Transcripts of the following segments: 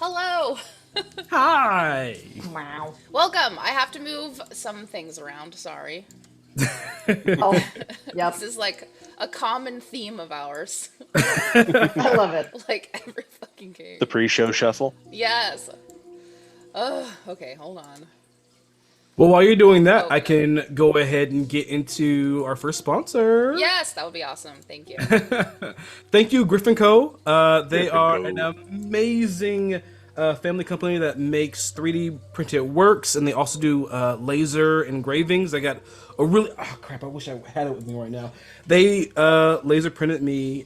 hello. Hi. Wow. Welcome. I have to move some things around. Sorry. Oh, yep. This is like a common theme of ours. I love it. Like every fucking game. The pre-show shuffle. Yes. Okay, hold on. Well, while you're doing that, I Okay. can go ahead and get into our first sponsor. Yes, that would be awesome. Thank you. Thank you, Griffin Co. They Griffin are Co. an amazing family company that makes 3D printed works, and they also do laser engravings. I got a really crap. I wish I had it with me right now. They laser printed me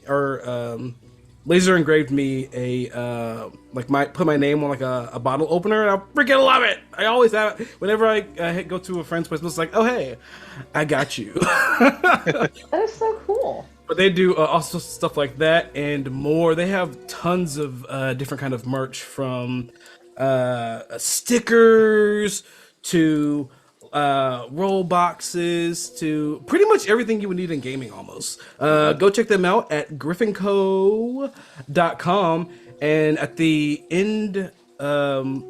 laser engraved me a put my name on like a bottle opener, and I freaking love it. I always have it whenever I go to a friend's place. It's like, oh hey, I got you. That is so cool. But they do also stuff like that and more. They have tons of different kind of merch, from stickers to roll boxes to pretty much everything you would need in gaming almost. Go check them out at griffinco.com, and at the end,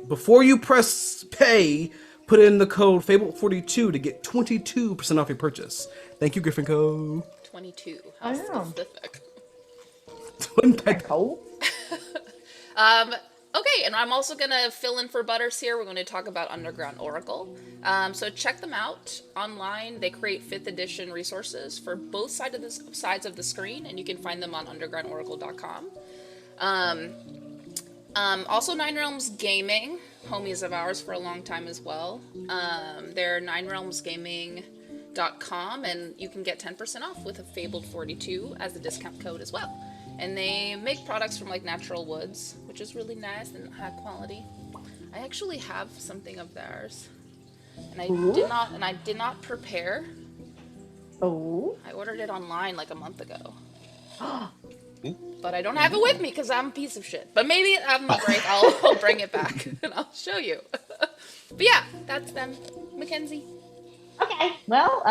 before you press pay, put in the code Fable42 to get 22% off your purchase. Thank you, Griffin Co. 22. I How know. specific. Cool. Okay, and I'm also going to fill in for Butters here. We're going to talk about Underground Oracle. So check them out online. They create 5th edition resources for both sides of the screen, and you can find them on undergroundoracle.com. Also, Nine Realms Gaming, homies of ours for a long time as well. They're ninerealmsgaming.com, and you can get 10% off with a Fabled42 as the discount code as well. And they make products from like natural woods, which is really nice and high quality. I actually have something of theirs, and I did not prepare. Oh. I ordered it online like a month ago. But I don't have it with me because I'm a piece of shit. But maybe on the break I'll bring it back and I'll show you. But yeah, that's them. Mackenzie. Okay. Well,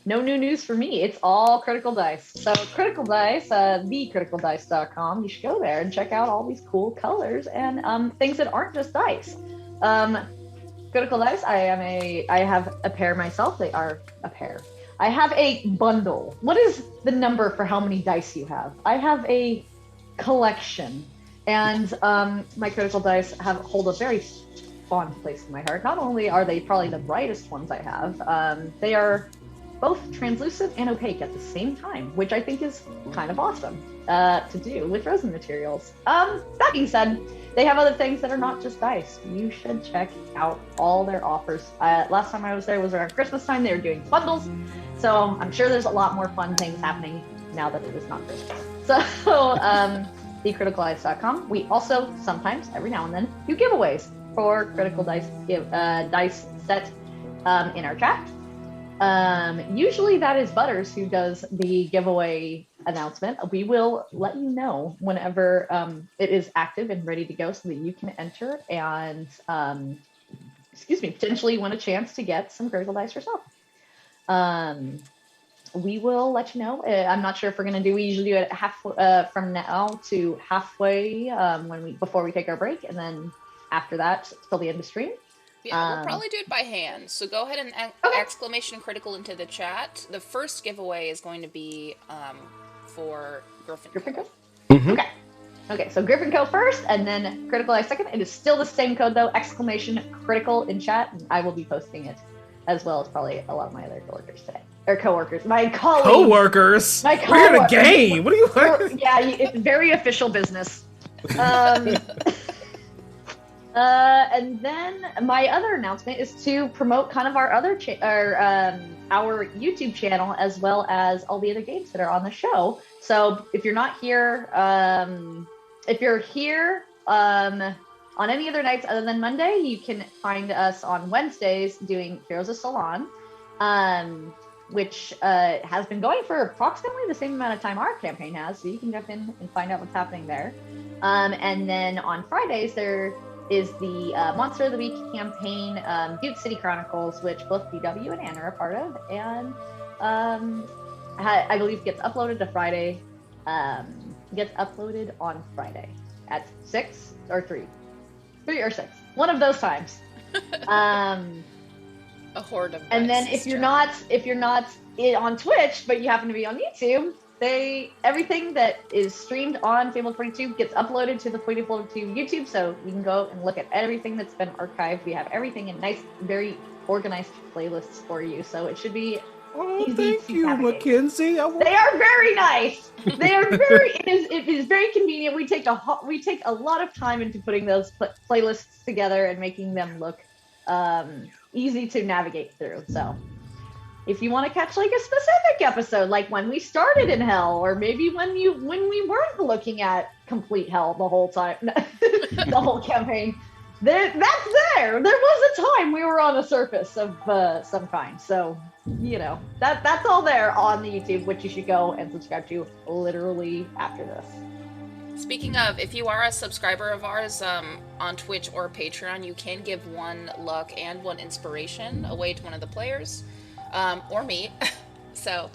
no new news for me. It's all Critical Dice. So Critical Dice, thecriticaldice.com. You should go there and check out all these cool colors and things that aren't just dice. Critical Dice, I have a pair myself. They are a pair. I have a bundle. What is the number for how many dice you have? I have a collection, and my Critical Dice hold a very fond place in my heart. Not only are they probably the brightest ones I have, they are both translucent and opaque at the same time, which I think is kind of awesome to do with resin materials. That being said, they have other things that are not just dice. You should check out all their offers. Last time I was there was around Christmas time. They were doing bundles, so I'm sure there's a lot more fun things happening now that it is not Christmas. So, thecriticaldice.com. We also sometimes, every now and then, do giveaways for Critical Dice dice set in our chat. Usually that is Butters who does the giveaway announcement. We will let you know whenever it is active and ready to go so that you can enter and potentially win a chance to get some Critical Dice yourself. We will let you know. I'm not sure if we usually do it from now to halfway before we take our break, and then after that till the end of stream. Yeah, we'll probably do it by hand. So go ahead and exclamation critical into the chat. The first giveaway is going to be for Griffin Co. Mm-hmm. Okay, so Griffin Co. first, and then Critical Dice second. It is still the same code though, exclamation critical in chat, and I will be posting it, as well as probably a lot of my other coworkers today. Or coworkers, my colleagues. Co-workers? My We're in a game! What are you... Yeah, it's very official business. And then my other announcement is to promote kind of our other our YouTube channel, as well as all the other games that are on the show. So if you're not here, if you're here on any other nights other than Monday, you can find us on Wednesdays doing Heroes of Salon, which has been going for approximately the same amount of time our campaign has. So you can jump in and find out what's happening there. And then on Fridays, there is the Monster of the Week campaign, Butte City Chronicles, which both BW and Anna are a part of, and I believe gets uploaded to Friday. Gets uploaded on Friday at 6 or 3. 3 or 6. One of those times. A horde of And then dice if is you're general. not on Twitch, but you happen to be on YouTube, everything that is streamed on Fable 42 gets uploaded to the Fable 42 YouTube, so you can go and look at everything that's been archived. We have everything in nice, very organized playlists for you, so it should be Oh, easy thank to you, navigate. Mackenzie. They are very nice. They are very. It is very convenient. We take a lot of time into putting those playlists together and making them look easy to navigate through. So, if you want to catch like a specific episode, like when we started in hell, or maybe when we weren't looking at complete hell the whole time, the whole campaign, that's there. There was a time we were on a surface of some kind. So that's all there on the YouTube, which you should go and subscribe to literally after this. Speaking of, if you are a subscriber of ours on Twitch or Patreon, you can give 1 luck and 1 inspiration away to one of the players, or me. So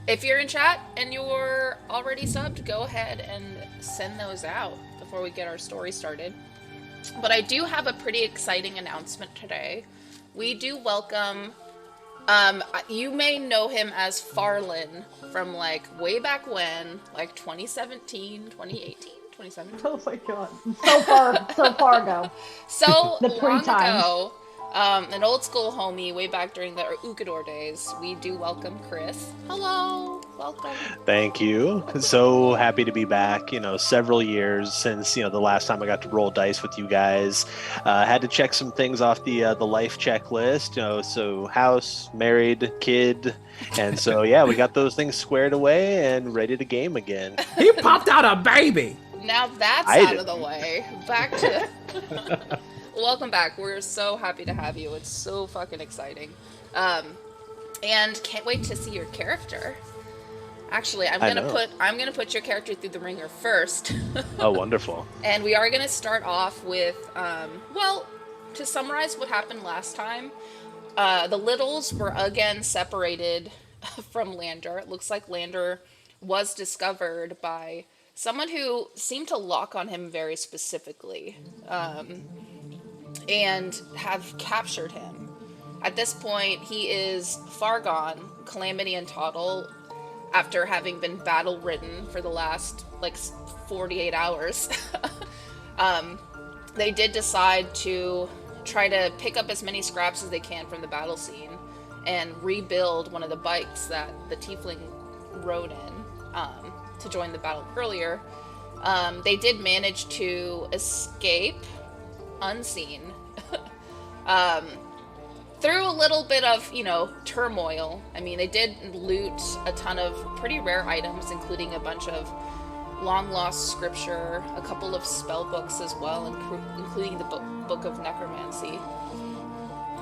if you're in chat and you're already subbed, go ahead and send those out before we get our story started. But I do have a pretty exciting announcement today. We do welcome, you may know him as Farlin from like way back when, like 2017, 2018, 2017. Oh my god. So far ago. So The long pre-times. ago, an old school homie way back during the Ukador days, we do welcome Chris. Hello, welcome. Thank you. So happy to be back. Several years since the last time I got to roll dice with you guys. Had to check some things off the life checklist. So house, married, kid, and so yeah, we got those things squared away and ready to game again. He popped out a baby. Now that's out of the way. Back to welcome back. We're so happy to have you. It's so fucking exciting. And can't wait to see your character. Actually, I'm gonna put your character through the ringer first. Oh, wonderful. And we are gonna start off with to summarize what happened last time, the Littles were again separated from Lander. It looks like Lander was discovered by someone who seemed to lock on him very specifically, and have captured him. At this point, he is far gone, Calamity and Toddle, after having been battle-ridden for the last, 48 hours. They did decide to try to pick up as many scraps as they can from the battle scene and rebuild one of the bikes that the Tiefling rode in to join the battle earlier. They did manage to escape unseen through a little bit of, turmoil. I mean, they did loot a ton of pretty rare items, including a bunch of long-lost scripture, a couple of spell books as well, including the Book of Necromancy.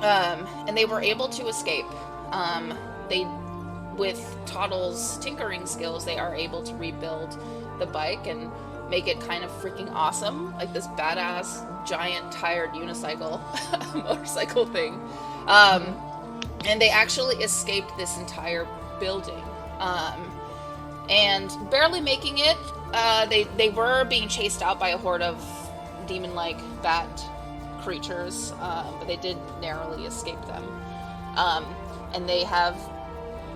And they were able to escape. With Toddle's tinkering skills, they are able to rebuild the bike and make it kind of freaking awesome, like this badass, giant, tired unicycle motorcycle thing. And they actually escaped this entire building. And barely making it, they were being chased out by a horde of demon-like bat creatures, but they did narrowly escape them. And they have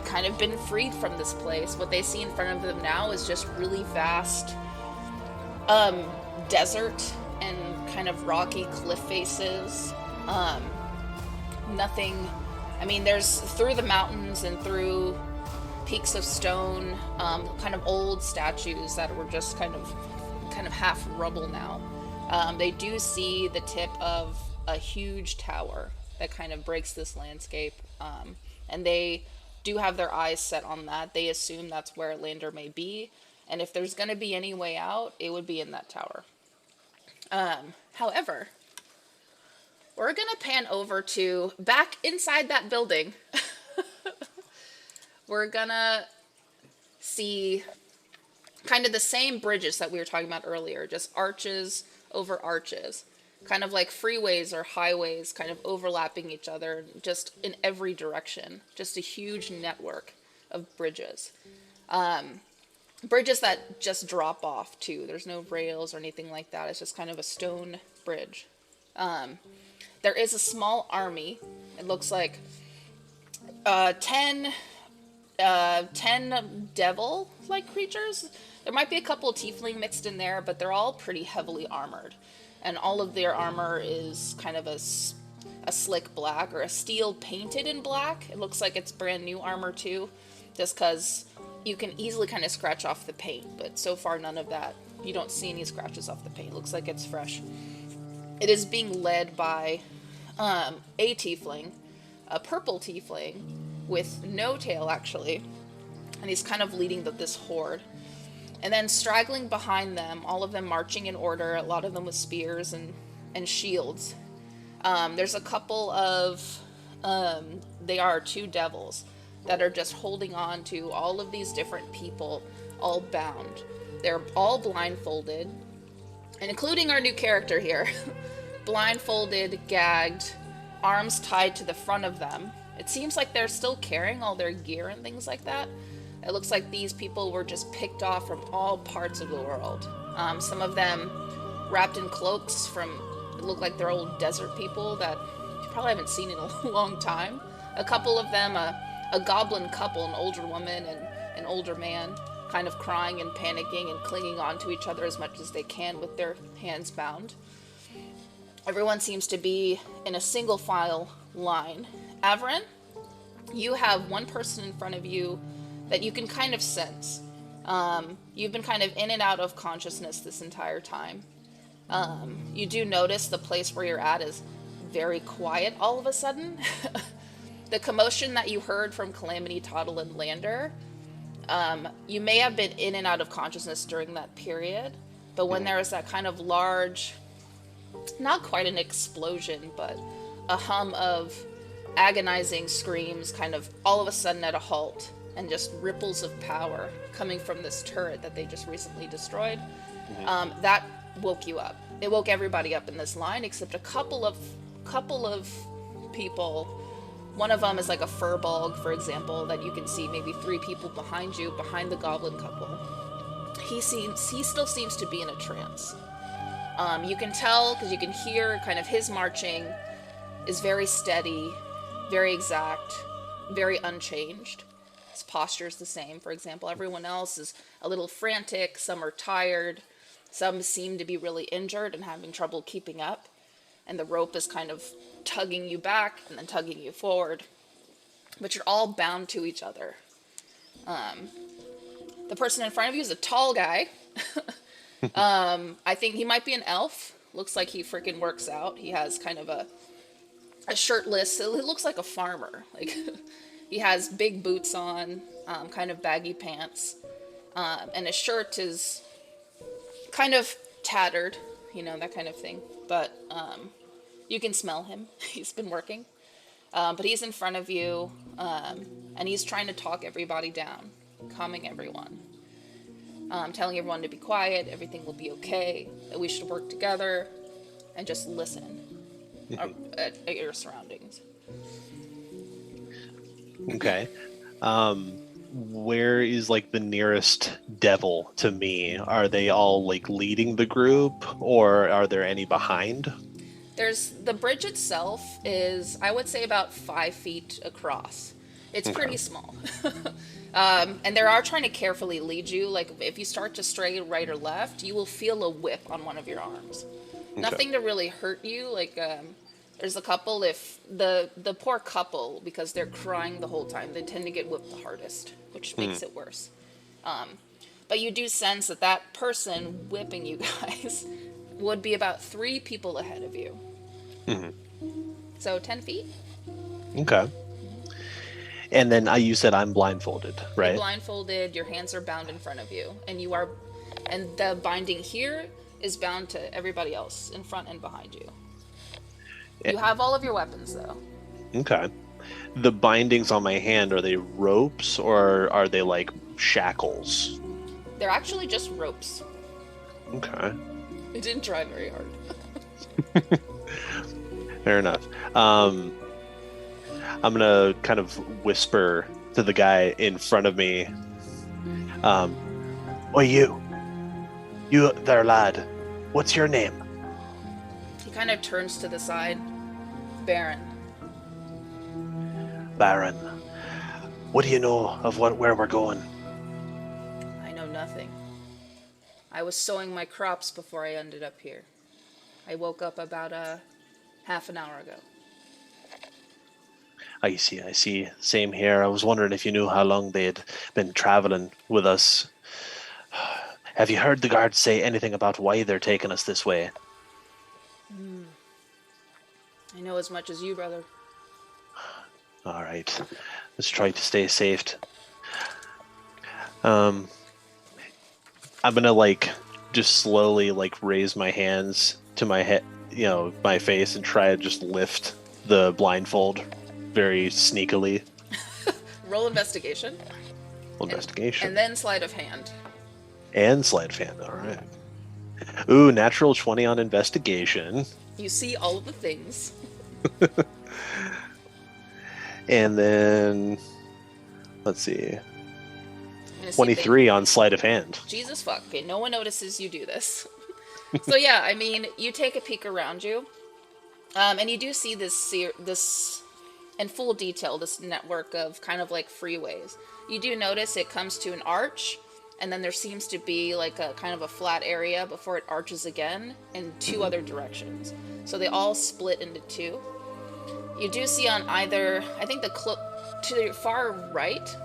kind of been freed from this place. What they see in front of them now is just really vast desert and kind of rocky cliff faces. Nothing, I mean, there's through the mountains and through peaks of stone, kind of old statues that were just kind of half rubble now. They do see the tip of a huge tower that kind of breaks this landscape, and they do have their eyes set on that. They assume that's where Lander may be, and if there's going to be any way out, it would be in that tower. However, we're going to pan over to back inside that building. We're going to see kind of the same bridges that we were talking about earlier, just arches over arches, kind of like freeways or highways kind of overlapping each other just in every direction. Just a huge network of bridges. Bridges that just drop off too. There's no rails or anything like that. It's just kind of a stone bridge There is a small army. It looks like 10 devil-like creatures. There might be a couple of tiefling mixed in there, but they're all pretty heavily armored. And all of their armor is kind of a slick black, or a steel painted in black. It looks like it's brand new armor too, just because you can easily kind of scratch off the paint, but so far none of that. You don't see any scratches off the paint. It looks like it's fresh. It is being led by a tiefling, a purple tiefling with no tail actually, and he's kind of leading this horde. And then straggling behind them, all of them marching in order, a lot of them with spears and shields. There's a couple of, they are 2 devils that are just holding on to all of these different people, all bound. They're all blindfolded, and including our new character here. Blindfolded, gagged, arms tied to the front of them. It seems like they're still carrying all their gear and things like that. It looks like these people were just picked off from all parts of the world. Some of them wrapped in cloaks from, it look like they're old desert people that you probably haven't seen in a long time. A couple of them, a goblin couple, an older woman and an older man, kind of crying and panicking and clinging on to each other as much as they can with their hands bound. Everyone seems to be in a single file line. Averin, you have one person in front of you that you can kind of sense. You've been kind of in and out of consciousness this entire time. You do notice the place where you're at is very quiet all of a sudden. The commotion that you heard from Calamity, Toddle, and Lander, you may have been in and out of consciousness during that period, but when there was that kind of large, not quite an explosion, but a hum of agonizing screams kind of all of a sudden at a halt, and just ripples of power coming from this turret that they just recently destroyed, that woke you up. It woke everybody up in this line except a couple of people. One of them is like a furbolg, for example, that you can see maybe 3 people behind you, behind the goblin couple. He still seems to be in a trance. You can tell, because you can hear kind of his marching is very steady, very exact, very unchanged. His posture is the same, for example. Everyone else is a little frantic, some are tired, some seem to be really injured and having trouble keeping up. And the rope is kind of tugging you back and then tugging you forward. But you're all bound to each other. The person in front of you is a tall guy. I think he might be an elf. Looks like he freaking works out. He has kind of a shirtless, it looks like a farmer. Like he has big boots on, kind of baggy pants. And his shirt is kind of tattered, that kind of thing. But you can smell him. He's been working. But he's in front of you, and he's trying to talk everybody down, calming everyone. Telling everyone to be quiet, everything will be okay, that we should work together, and just listen at your surroundings. Okay. Where is like the nearest devil to me? Are they all like leading the group, or are there any behind? There's the bridge itself is, I would say, about 5 feet across. It's pretty small. And they are trying to carefully lead you. Like if you start to stray right or left, you will feel a whip on one of your arms. Okay. Nothing to really hurt you. Like there's a couple, if the poor couple, because they're crying the whole time, they tend to get whipped the hardest, which makes it worse. But you do sense that person whipping you guys would be about 3 people ahead of you. So 10 feet. Okay. And then you said I'm blindfolded, right? You're blindfolded, your hands are bound in front of you, and the binding here is bound to everybody else in front and behind you. You have all of your weapons, though. Okay. The bindings on my hand, are they ropes, or are they like shackles? They're actually just ropes. Okay. It didn't try very hard. Fair enough. I'm gonna kind of whisper to the guy in front of me. You there, lad. What's your name? He kind of turns to the side. Baron. Baron, what do you know of where we're going? I know nothing. I was sowing my crops before I ended up here. I woke up about half an hour ago. I see. Same here. I was wondering if you knew how long they'd been traveling with us. Have you heard the guards say anything about why they're taking us this way? I know as much as you, brother. All right. Let's try to stay safe. I'm gonna just slowly raise my hands to my head, my face, and try to just lift the blindfold very sneakily. Roll investigation. Investigation. And then sleight of hand. And sleight of hand. All right. Ooh, natural 20 on investigation. You see all of the things. And then, let's see, 23 on sleight of hand. Jesus fuck. Okay, no one notices you do this. So yeah, I mean, you take a peek around you, and you do see this in full detail, this network of kind of like freeways. You do notice it comes to an arch, and then there seems to be like a kind of a flat area before it arches again in two other directions. So they all split into two. You do see on either, I think to the far right,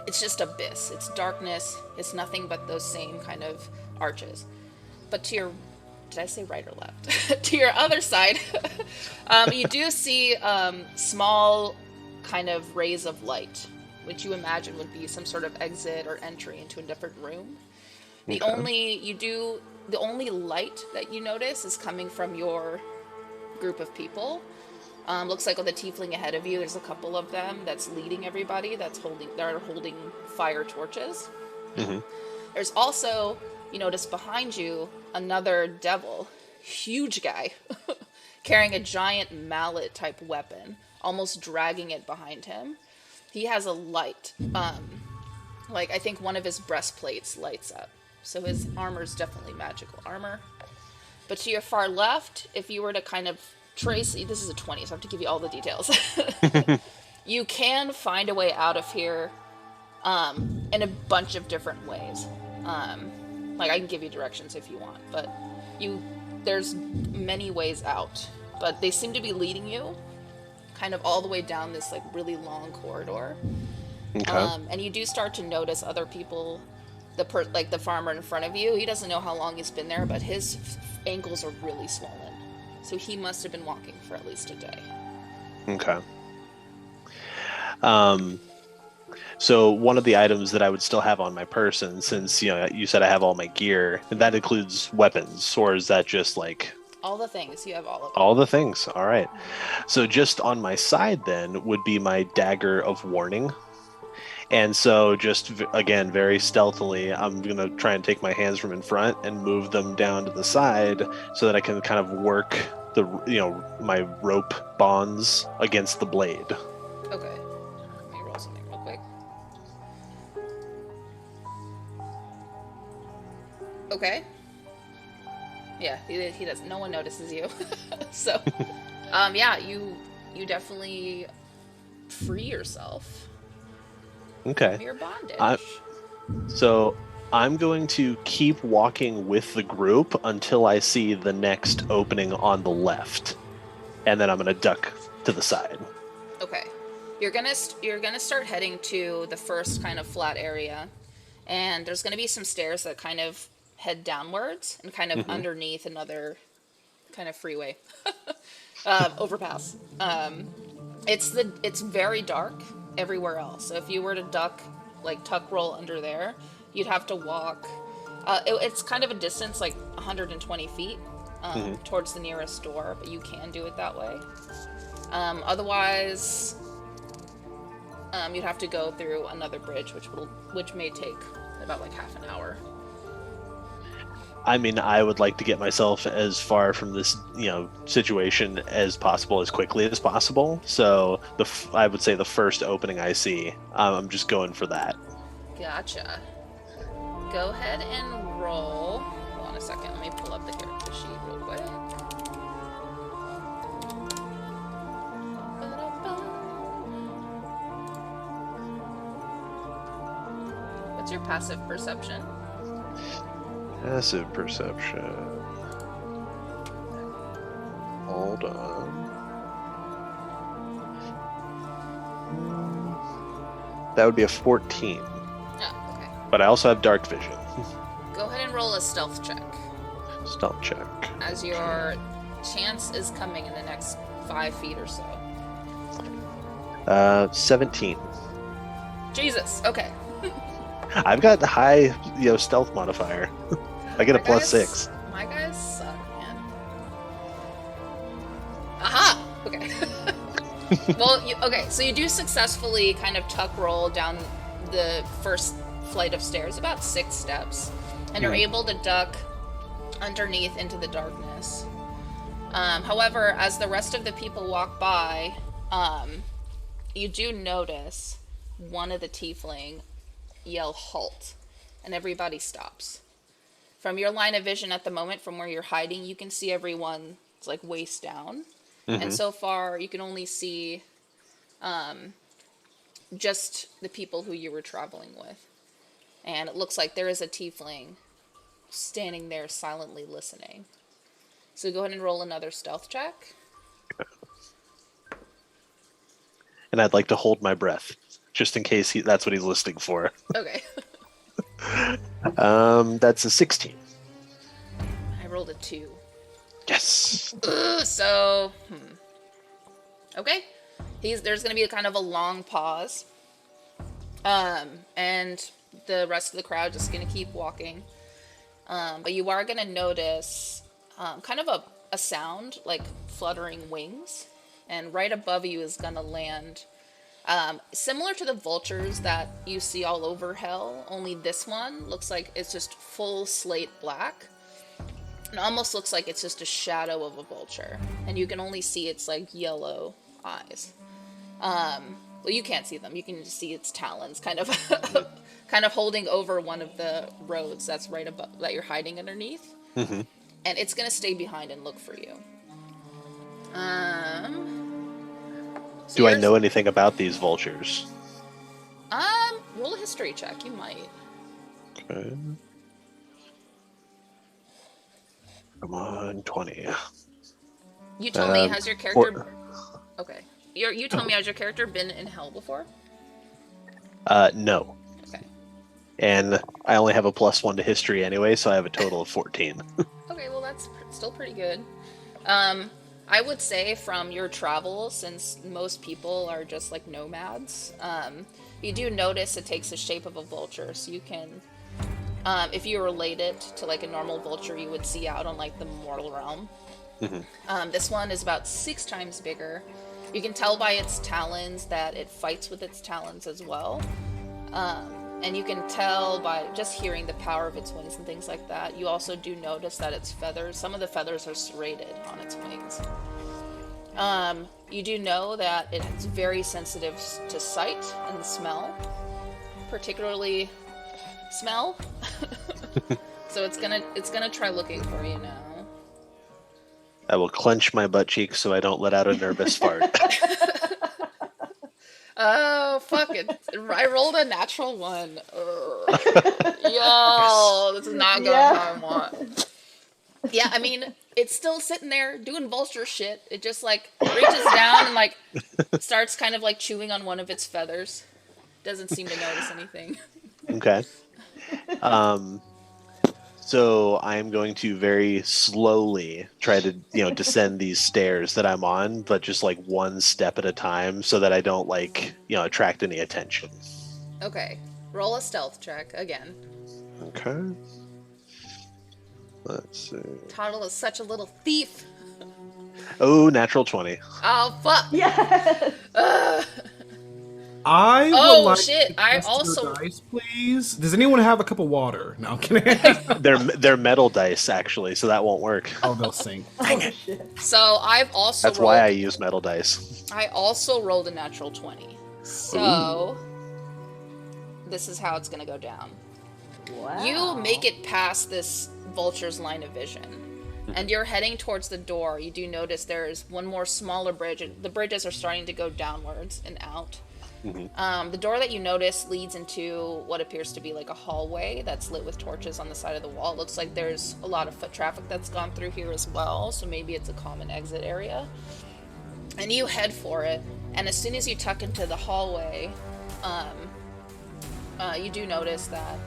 it's just abyss. It's darkness. It's nothing but those same kind of arches. But to your, did I say right or left? To your other side, you do see small kind of rays of light, which you imagine would be some sort of exit or entry into a different room. The only light that you notice is coming from your group of people. Looks like with the tiefling ahead of you, there's a couple of them that's leading everybody. They're holding fire torches. Mm-hmm. There's also, you notice behind you, another devil, huge guy, carrying a giant mallet type weapon, almost dragging it behind him. He has a light, I think one of his breastplates lights up. So his armor's definitely magical armor. But to your far left, if you were to kind of trace, this is a 20, so I have to give you all the details. You can find a way out of here in a bunch of different ways. I can give you directions if you want, but there's many ways out. But they seem to be leading you kind of all the way down this really long corridor. Okay. And you do start to notice other people, the farmer in front of you. He doesn't know how long he's been there, but his ankles are really swollen. So he must have been walking for at least a day. Okay. So one of the items that I would still have on my person, since you said I have all my gear, and that includes weapons, or is that just all the things? You have all of them. all the things? All right. So just on my side then would be my dagger of warning. And so just, again, very stealthily, I'm going to try and take my hands from in front and move them down to the side so that I can kind of work my rope bonds against the blade. Okay. Let me roll something real quick. Okay. Yeah, he does. No one notices you. So, yeah, you definitely free yourself. Okay. From your bondage. So I'm going to keep walking with the group until I see the next opening on the left, and then I'm going to duck to the side. Okay. You're gonna start heading to the first kind of flat area, and there's gonna be some stairs that kind of head downwards and kind of underneath another kind of freeway overpass. It's very dark everywhere else. So if you were to tuck roll under there, you'd have to walk. It's kind of a distance, 120 feet towards the nearest door, but you can do it that way. Otherwise, you'd have to go through another bridge, which may take about half an hour. I mean, I would like to get myself as far from this, situation as possible, as quickly as possible. So I would say the first opening I see, I'm just going for that. Gotcha. Go ahead and roll. Hold on a second. Let me pull up the character sheet real quick. What's your passive perception? Passive perception. Hold on. That would be a 14. Oh, okay. But I also have dark vision. Go ahead and roll a stealth check, Stealth check. as your chance is coming in the next 5 feet or so. 17. Jesus. Okay. I've got the high, stealth modifier. I get a My plus guys- 6. My guys suck, man. Aha! Okay. Well, okay, so you do successfully kind of tuck roll down the first flight of stairs, about 6 steps, and you're able to duck underneath into the darkness. However, as the rest of the people walk by, you do notice one of the tiefling yell halt, and everybody stops. From your line of vision at the moment, from where you're hiding, you can see everyone's like waist down. And so far, you can only see just the people who you were traveling with. And it looks like there is a tiefling standing there silently listening. So go ahead and roll another stealth check. And I'd like to hold my breath, just in case that's what he's listening for. Okay. That's a 16. I rolled a 2. Yes. So, okay. There's gonna be a kind of a long pause. And the rest of the crowd just gonna keep walking. But you are gonna notice kind of a sound like fluttering wings, and right above you is gonna land similar to the vultures that you see all over hell, only this one looks like it's just full slate black. It almost looks like it's just a shadow of a vulture, and you can only see its like yellow eyes. Well, you can't see them. You can just see its talons, kind of, kind of holding over one of the roads that's right above that you're hiding underneath. Mm-hmm. And it's gonna stay behind and look for you. So Do I know anything about these vultures? Roll a history check. You might. Okay. Come on, 20. You tell me, has your character? Four. Okay. You tell me, has your character been in hell before? No. Okay. And I only have a +1 to history anyway, so I have a total of 14. Okay, well that's still pretty good. I would say from your travels, since most people are just like nomads, you do notice it takes the shape of a vulture. So you can, if you relate it to like a normal vulture you would see out on like the mortal realm. Mm-hmm. This one is about 6 times bigger. You can tell by its talons that it fights with its talons as well. And you can tell by just hearing the power of its wings and things like that. You also do notice that its feathers, some of the feathers are serrated on its wings. You do know that it's very sensitive to sight and smell, particularly smell. So it's gonna try looking for you now. I will clench my butt cheeks so I don't let out a nervous fart. Oh, fuck it. I rolled a natural 1. Yo, this is not going how I want. Yeah, I mean, it's still sitting there doing vulture shit. It just, like, reaches down and, like, starts kind of, like, chewing on one of its feathers. Doesn't seem to notice anything. Okay. So I'm going to very slowly try to, descend these stairs that I'm on, but just like one step at a time so that I don't attract any attention. Okay. Roll a stealth check again. Okay. Let's see. Tuttle is such a little thief. Oh, natural 20. Oh, fuck. Yes. I would Oh, like shit. to I test your also... dice, please. Does anyone have a cup of water? No, I'm kidding. They're metal dice, actually, so that won't work. Oh, they'll sink. Dang it. Shit. So I've also That's rolled... why I use metal dice. I also rolled a natural 20. So, this is how it's going to go down. Wow. You make it past this vulture's line of vision, and you're heading towards the door. You do notice there's one more smaller bridge. The bridges are starting to go downwards and out. Mhm. The door that you notice leads into what appears to be like a hallway that's lit with torches on the side of the wall. It looks like there's a lot of foot traffic that's gone through here as well, so maybe it's a common exit area. And you head for it, and as soon as you tuck into the hallway, you do notice that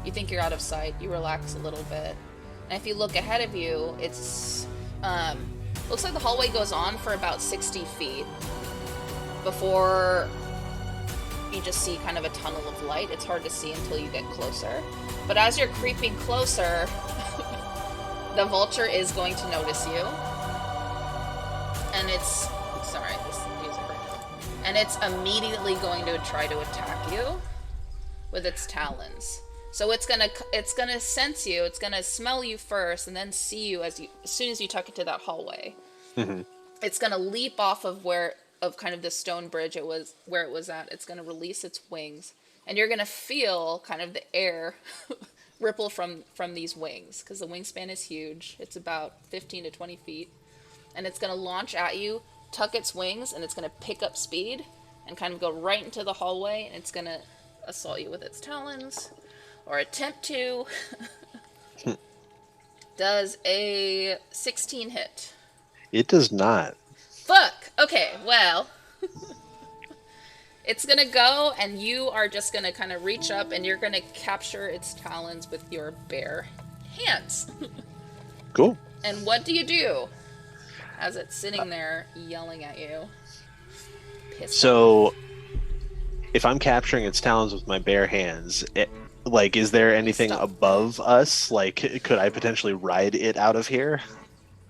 you think you're out of sight. You relax a little bit, and if you look ahead of you, it's looks like the hallway goes on for about 60 feet before you just see kind of a tunnel of light. It's hard to see until you get closer, but as you're creeping closer, the vulture is going to notice you, and it's and it's immediately going to try to attack you with its talons. So it's gonna sense you, it's gonna smell you first, and then see you as soon as you tuck into that hallway. Mm-hmm. It's gonna leap off of kind of the stone bridge it was at. It's gonna release its wings, and you're gonna feel kind of the air ripple from these wings, because the wingspan is huge. It's about 15 to 20 feet, and it's gonna launch at you, tuck its wings, and it's gonna pick up speed and kind of go right into the hallway, and it's gonna assault you with its talons, or attempt to. Does a 16 hit? It does not. Fuck! Okay, well. It's gonna go, and you are just gonna kind of reach up, and you're gonna capture its talons with your bare hands. Cool. And what do you do as it's sitting there yelling at you? Pissed So, off. if I'm capturing its talons with my bare hands, is there anything Stop. above us? Like, could I potentially ride it out of here?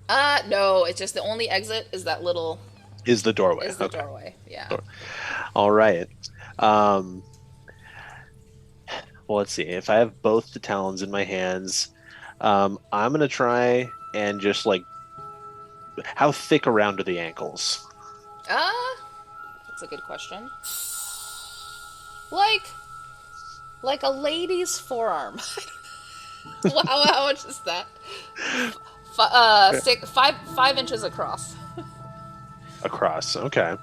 No, it's just the only exit is that little... Is the doorway. Is the Okay. doorway, yeah. All right. Well, let's see. If I have both the talons in my hands, I'm going to try and just, how thick around are the ankles? That's a good question. Like a lady's forearm. How much is that? 5 inches across. Across. Okay.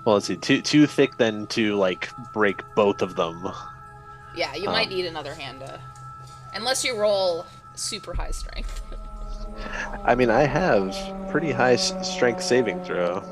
Well, let's see. Too thick then to break both of them. Yeah, you might need another hand unless you roll super high strength. I mean, I have pretty high strength saving throw.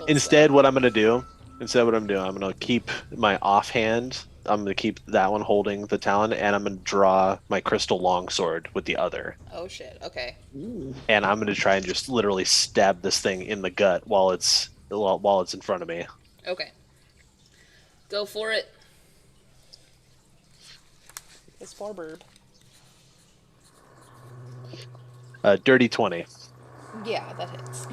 Instead, what I'm going to do, I'm going to keep my offhand. I'm going to keep that one holding the talon, and I'm going to draw my crystal longsword with the other. Oh shit! Okay. And I'm going to try and just literally stab this thing in the gut while it's in front of me. Okay. Go for it. It's Barburb. Dirty 20. Yeah, that hits.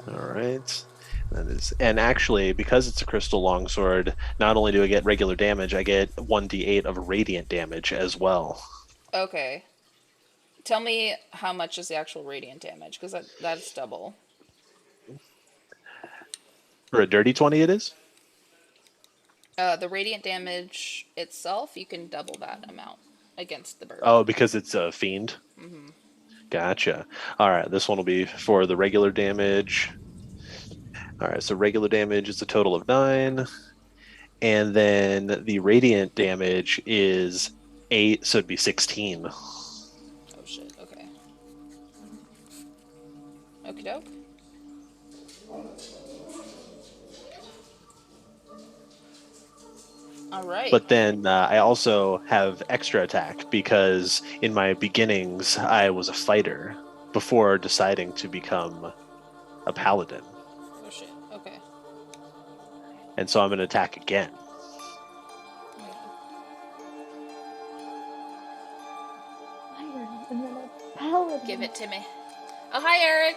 All right. That is, and actually, because it's a crystal longsword, not only do I get regular damage, I get 1d8 of radiant damage as well. Okay. Tell me how much is the actual radiant damage, because that's double. For a dirty 20 it is? The radiant damage itself, you can double that amount against the bird. Oh, because it's a fiend? Mm-hmm. Gotcha. All right, this one will be for the regular damage. All right, so regular damage is a total of 9. And then the radiant damage is 8, so it'd be 16. Oh shit, okay. Okie doke. All right. But then I also have extra attack because in my beginnings I was a fighter before deciding to become a paladin. Oh shit, okay. And so I'm going to attack again. Give it to me. Oh, hi, Eric.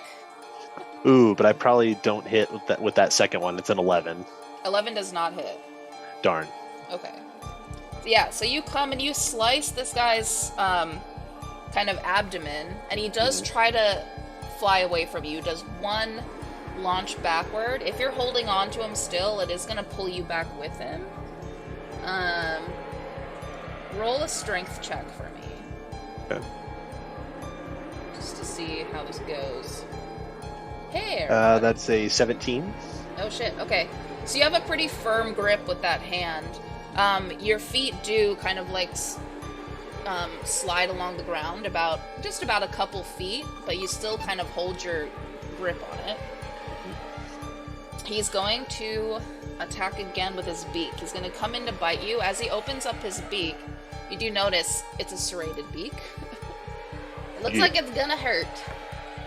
Ooh, but I probably don't hit with that second one. It's an 11. 11 does not hit. Darn. Okay. Yeah, so you come and you slice this guy's kind of abdomen, and he does try to fly away from you. Does one launch backward. If you're holding on to him still, it is going to pull you back with him. Roll a strength check for me. Okay. Just to see how this goes. hair. That's a 17. Oh shit, okay. So you have a pretty firm grip with that hand. Your feet do kind of like slide along the ground just about a couple feet, but you still kind of hold your grip on it. He's going to attack again with his beak. He's going to come in to bite you. As he opens up his beak, you do notice it's a serrated beak. It looks like it's gonna hurt.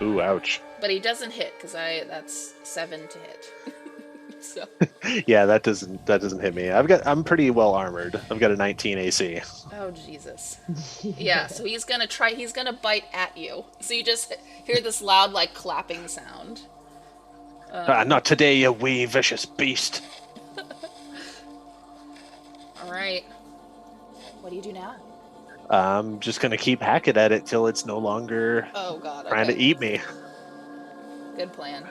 Ooh, ouch. But he doesn't hit, because that's 7 to hit. So. Yeah, that doesn't hit me. I'm pretty well armored. I've got a 19 AC. Oh Jesus. Yeah, so he's gonna bite at you. So you just hear this loud like clapping sound. Not today, you wee vicious beast. Alright. What do you do now? I'm just gonna keep hacking at it till it's no longer trying to eat me. Good plan.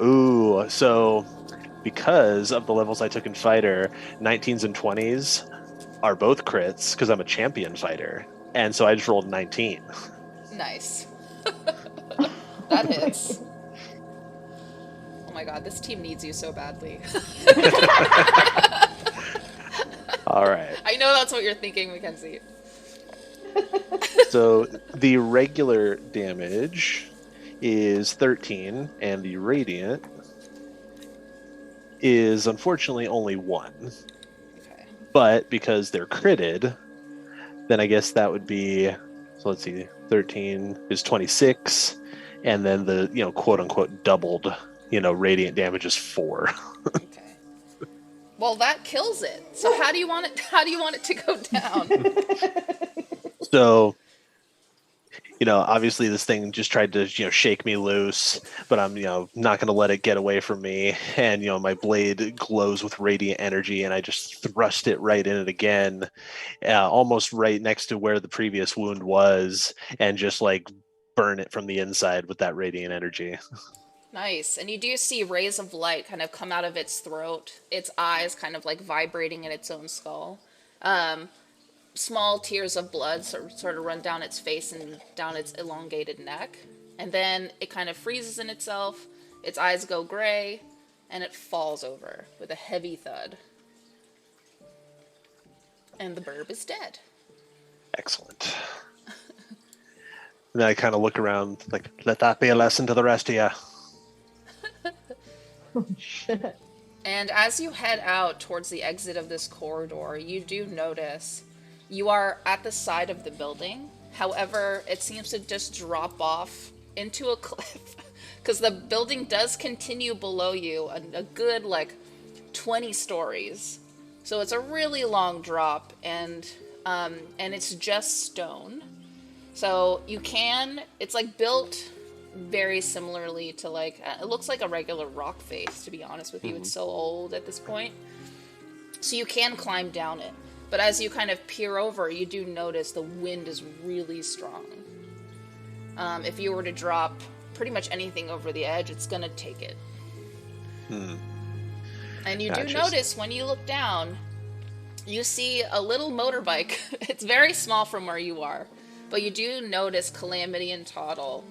Ooh, so because of the levels I took in fighter, 19s and 20s are both crits because I'm a champion fighter, and so I just rolled 19. Nice. That hits. Oh my god, this team needs you so badly. All right. I know that's what you're thinking, Mackenzie. So the regular damage is 13, and the radiant is unfortunately only 1. Okay. But because they're critted, then I guess that would be, so let's see, 13 is 26, and then the, quote unquote doubled, radiant damage is 4. Okay. Well, that kills it. So how do you want it to go down? So, obviously this thing just tried to, shake me loose, but I'm, not going to let it get away from me. And, my blade glows with radiant energy, and I just thrust it right in it again, almost right next to where the previous wound was, and just like burn it from the inside with that radiant energy. Nice. And you do see rays of light kind of come out of its throat, its eyes kind of like vibrating in its own skull. Small tears of blood sort of run down its face and down its elongated neck. And then it kind of freezes in itself, its eyes go gray, and it falls over with a heavy thud. And the burb is dead. Excellent. And then I kind of look around like, let that be a lesson to the rest of you. Oh, shit. And as you head out towards the exit of this corridor, you do notice you are at the side of the building. However, it seems to just drop off into a cliff because the building does continue below you a good 20 stories. So it's a really long drop, and it's just stone. So it's built very similarly to it looks like a regular rock face, to be honest with you. It's so old at this point. So you can climb down it. But as you kind of peer over, you do notice the wind is really strong. If you were to drop pretty much anything over the edge, it's going to take it. And you do notice when you look down, you see a little motorbike. It's very small from where you are. But you do notice Calamity and Toddle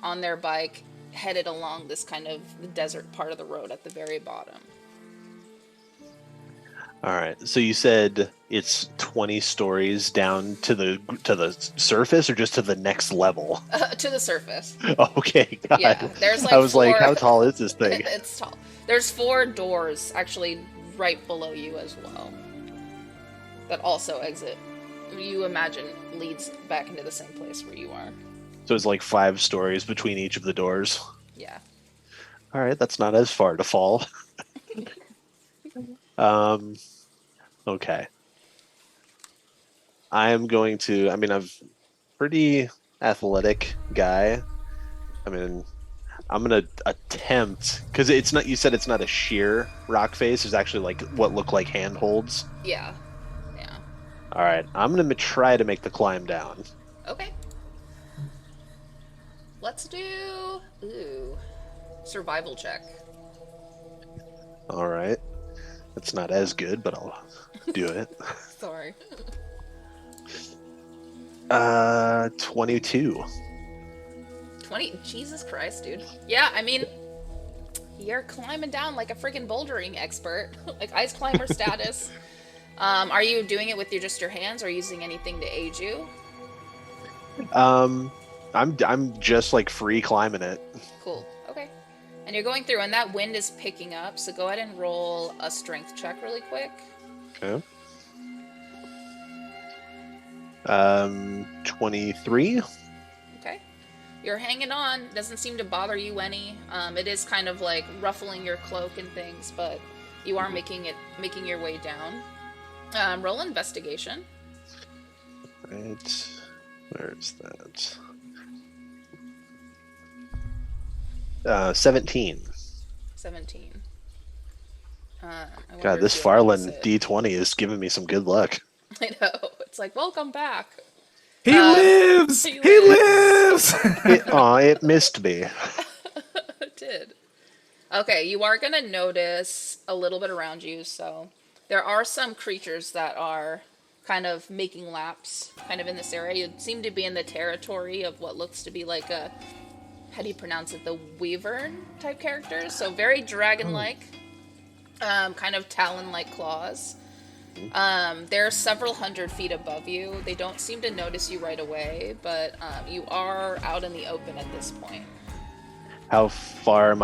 on their bike headed along this kind of the desert part of the road at the very bottom. All right. So you said it's 20 stories down to the surface, or just to the next level? To the surface. Okay. God. Yeah. There's I was like, how tall is this thing? It's tall. There's 4 doors actually right below you as well that also exit. You imagine leads back into the same place where you are. So it's 5 stories between each of the doors. Yeah. All right. That's not as far to fall. Okay. I'm going to, I'm a pretty athletic guy. I'm going to attempt, because it's not, you said it's not a sheer rock face. It's actually what look like handholds. Yeah. All right. I'm going to try to make the climb down. Okay. Let's do survival check. All right. That's not as good, but I'll do it. Sorry. 22. 22. 20. Jesus Christ, dude. Yeah, I mean, you're climbing down like a freaking bouldering expert, like ice climber status. Are you doing it with just your hands, or using anything to aid you? I'm just like free climbing it. Cool. Okay. And you're going through, and that wind is picking up. So go ahead and roll a strength check really quick. Okay. 23. Okay. You're hanging on. Doesn't seem to bother you any. It is kind of like ruffling your cloak and things, but you are making your way down. Roll investigation. Right. Where's that? 17. 17. God, this Farland D20 is giving me some good luck. I know. It's like, welcome back. He lives! He lives! It missed me. It did. Okay, you are going to notice a little bit around you. So there are some creatures that are kind of making laps kind of in this area. You seem to be in the territory of what looks to be like a, how do you pronounce it, the wyvern type characters. So very dragon-like, kind of talon-like claws. They're several hundred feet above you. They don't seem to notice you right away, but you are out in the open at this point. How far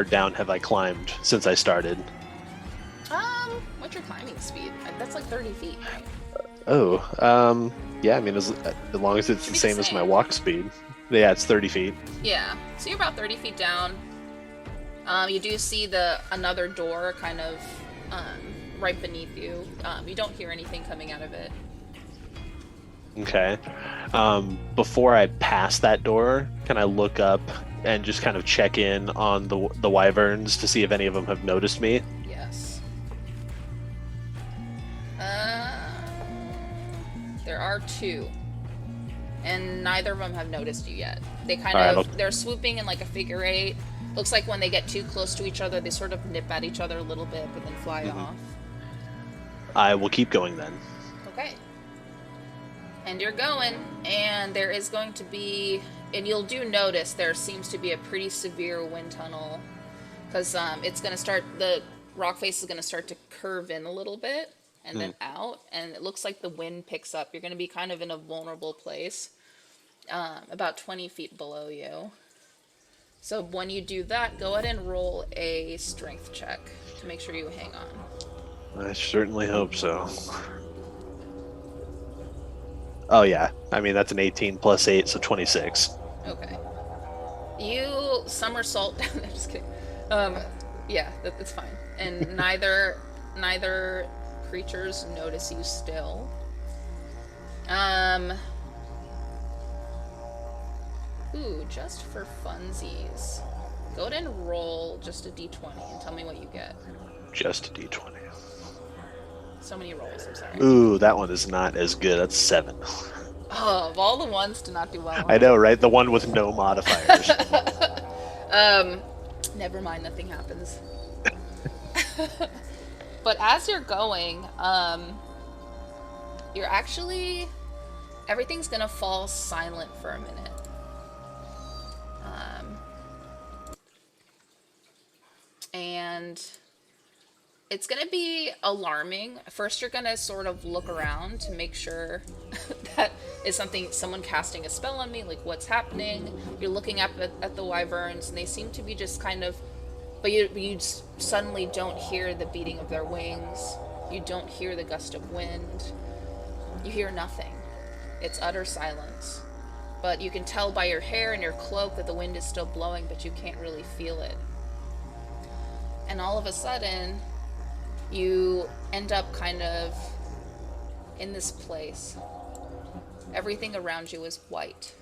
down have I climbed since I started? What's your climbing speed? That's like 30 feet, right? Oh, yeah, I mean, as long as it's the same as my walk speed. Yeah, it's 30 feet. Yeah, so you're about 30 feet down. You do see another door kind of right beneath you. You don't hear anything coming out of it. Okay. Before I pass that door, can I look up and just kind of check in on the wyverns to see if any of them have noticed me? Yes. There are 2. And neither of them have noticed you yet. They they're swooping in like a figure 8. Looks like when they get too close to each other, they sort of nip at each other a little bit, but then fly off. I will keep going then. Okay. And you're going, and there is going to be, and you'll do notice there seems to be a pretty severe wind tunnel, because it's going to start, the rock face is going to start to curve in a little bit, and then out, and it looks like the wind picks up. You're going to be kind of in a vulnerable place, about 20 feet below you. So when you do that, go ahead and roll a strength check to make sure you hang on. I certainly hope so. Oh yeah, I mean that's an 18 plus 8, so 26. Okay. You somersault down there. Just kidding. Yeah, that's fine. And neither creatures notice you still. Ooh, just for funsies, go ahead and roll just a d20 and tell me what you get. Just a d20. So many rolls, I'm sorry. Ooh, that one is not as good. That's 7. Oh, of all the ones to not do well on. I know, right? The one with no modifiers. Never mind, nothing happens. But as you're going, you're actually, everything's gonna fall silent for a minute. And it's gonna be alarming. First, you're gonna sort of look around to make sure that is someone casting a spell on me, like what's happening. You're looking up at the wyverns, and they seem to be just kind of, but you suddenly don't hear the beating of their wings. You don't hear the gust of wind. You hear nothing. It's utter silence. But you can tell by your hair and your cloak that the wind is still blowing, but you can't really feel it. And all of a sudden, you end up kind of in this place. Everything around you is white.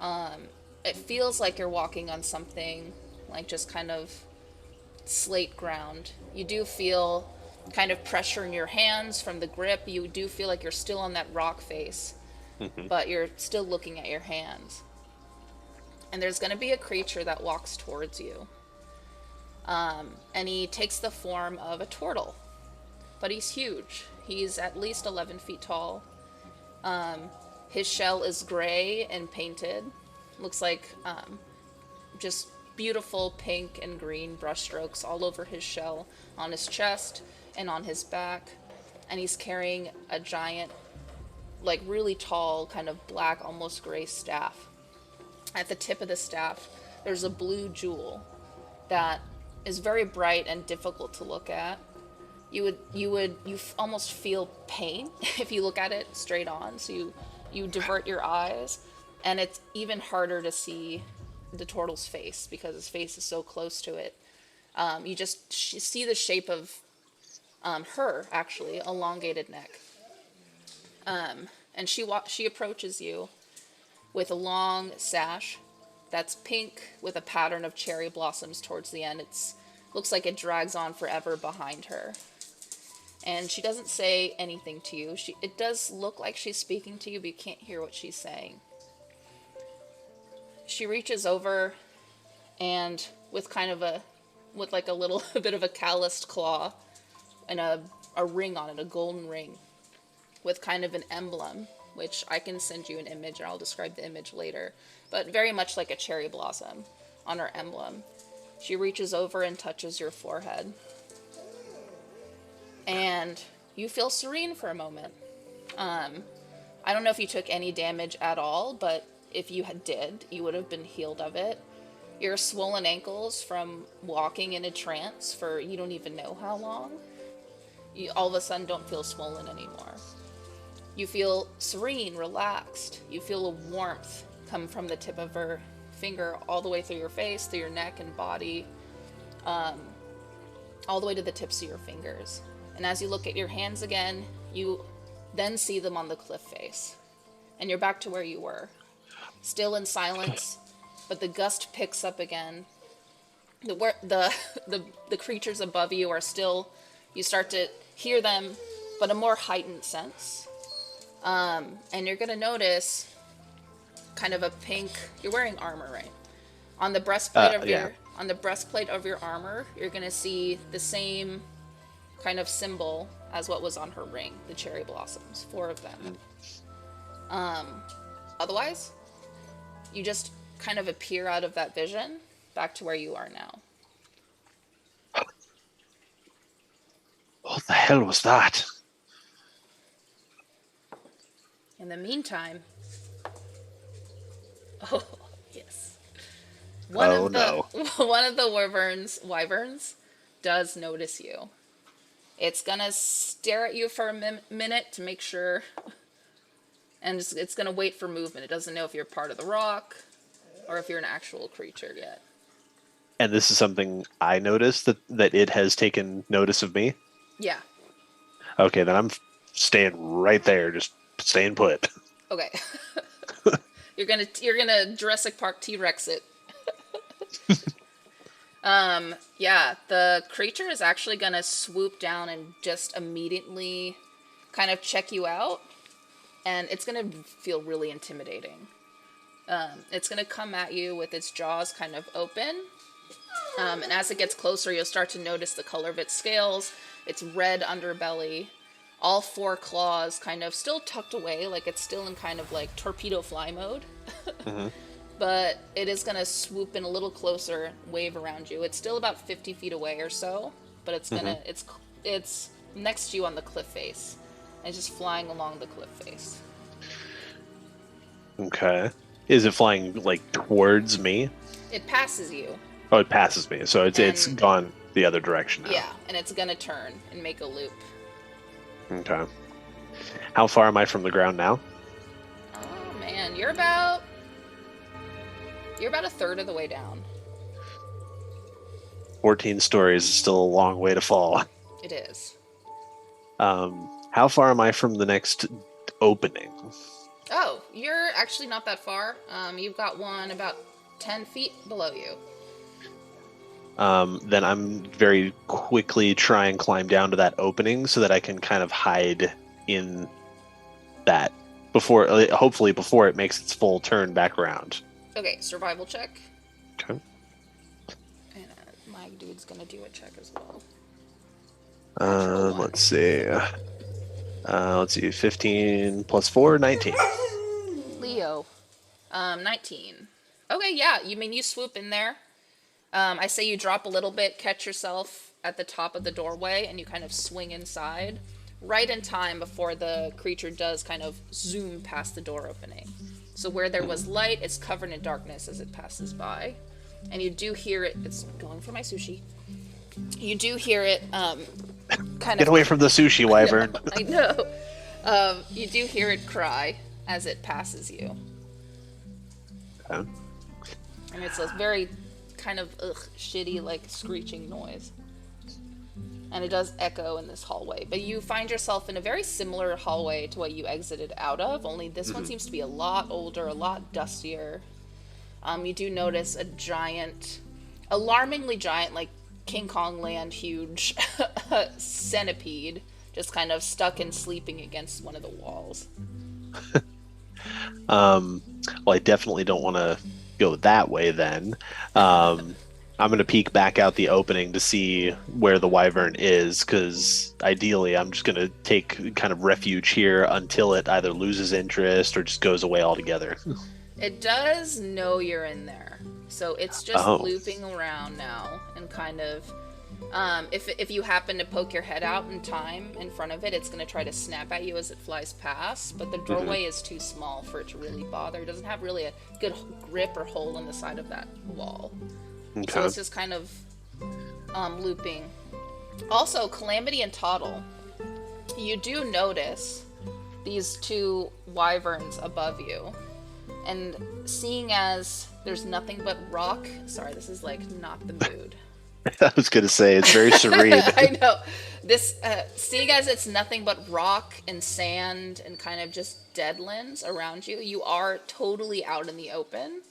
It feels like you're walking on something like just kind of slate ground. You do feel kind of pressure in your hands from the grip. You do feel like you're still on that rock face, but you're still looking at your hands. And there's going to be a creature that walks towards you. And he takes the form of a turtle, but he's huge. He's at least 11 feet tall. His shell is gray and painted. Looks like just beautiful pink and green brushstrokes all over his shell, on his chest and on his back. And he's carrying a giant, like really tall, kind of black, almost gray staff. At the tip of the staff, there's a blue jewel that is very bright and difficult to look at. You almost feel pain if you look at it straight on, so you divert your eyes, and it's even harder to see the turtle's face because his face is so close to it. You just see the shape of her, actually, elongated neck. And she approaches you with a long sash that's pink with a pattern of cherry blossoms towards the end. It looks like it drags on forever behind her. And she doesn't say anything to you. It does look like she's speaking to you, but you can't hear what she's saying. She reaches over and with like a little a bit of a calloused claw and a ring on it, a golden ring with kind of an emblem, which I can send you an image and I'll describe the image later, but very much like a cherry blossom on her emblem. She reaches over and touches your forehead. And you feel serene for a moment. I don't know if you took any damage at all, but if you did, you would have been healed of it. Your swollen ankles from walking in a trance for you don't even know how long, you all of a sudden don't feel swollen anymore. You feel serene, relaxed. You feel a warmth come from the tip of her finger all the way through your face, through your neck and body, all the way to the tips of your fingers. And as you look at your hands again, you then see them on the cliff face. And you're back to where you were. Still in silence, but the gust picks up again. The creatures above you are still, you start to hear them, but a more heightened sense. And you're going to notice kind of a pink, you're wearing armor, right? On the breastplate on the breastplate of your armor, you're going to see the same kind of symbol as what was on her ring, the cherry blossoms, 4 of them. Otherwise, you just kind of appear out of that vision back to where you are now. What the hell was that? In the meantime, oh yes, one of the wyverns does notice you. It's gonna stare at you for a minute to make sure, and it's gonna wait for movement. It doesn't know if you're part of the rock or if you're an actual creature yet. And this is something I noticed, that it has taken notice of me? Yeah. Okay, then I'm staying right there, just staying put. Okay. You're gonna Jurassic Park T-Rex it. Yeah, the creature is actually gonna swoop down and just immediately kind of check you out, and it's gonna feel really intimidating. It's gonna come at you with its jaws kind of open, and as it gets closer, you'll start to notice the color of its scales, its red underbelly, all 4 claws kind of still tucked away, like it's still in kind of like torpedo fly mode. Mm-hmm. But it is going to swoop in a little closer, wave around you. It's still about 50 feet away or so, but it's gonna it's next to you on the cliff face. And it's just flying along the cliff face. Okay. Is it flying like towards me? It passes you. Oh, it passes me. So it's gone the other direction now. Yeah, and it's going to turn and make a loop. Okay. How far am I from the ground now? Oh man, you're about a third of the way down. 14 stories is still a long way to fall. It is. How far am I from the next opening? Oh, you're actually not that far. You've got one about 10 feet below you. Then I'm very quickly try and climb down to that opening so that I can kind of hide in that hopefully before it makes its full turn back around. Okay, survival check. Okay. And my dude's gonna do a check as well. Let's see. Let's see. 15 plus 4, 19. Leo, 19. Okay, yeah. You mean you swoop in there? I say you drop a little bit, catch yourself at the top of the doorway, and you kind of swing inside, right in time before the creature does kind of zoom past the door opening. So where there was light, it's covered in darkness as it passes by. And you do hear it. It's going for my sushi. You do hear it kind Get of... away from the sushi, wyvern. I know. You do hear it cry as it passes you. Okay. And it's a very kind of shitty, like, screeching noise. And it does echo in this hallway. But you find yourself in a very similar hallway to what you exited out of, only this one seems to be a lot older, a lot dustier. You do notice a giant, alarmingly giant, like King Kong land huge centipede just kind of stuck and sleeping against one of the walls. Well, I definitely don't want to go that way then. I'm going to peek back out the opening to see where the wyvern is, because ideally I'm just going to take kind of refuge here until it either loses interest or just goes away altogether. It does know you're in there, so it's just looping around now and kind of... if you happen to poke your head out in time in front of it, it's going to try to snap at you as it flies past, but the doorway is too small for it to really bother. It doesn't have really a good grip or hole in the side of that wall. Okay. So it's just kind of looping. Also, Calamity and Toddle, you do notice these two wyverns above you. And seeing as there's nothing but rock... Sorry, this is like not the mood. I was going to say, it's very serene. I know. This, seeing as it's nothing but rock and sand and kind of just deadlands around you, you are totally out in the open.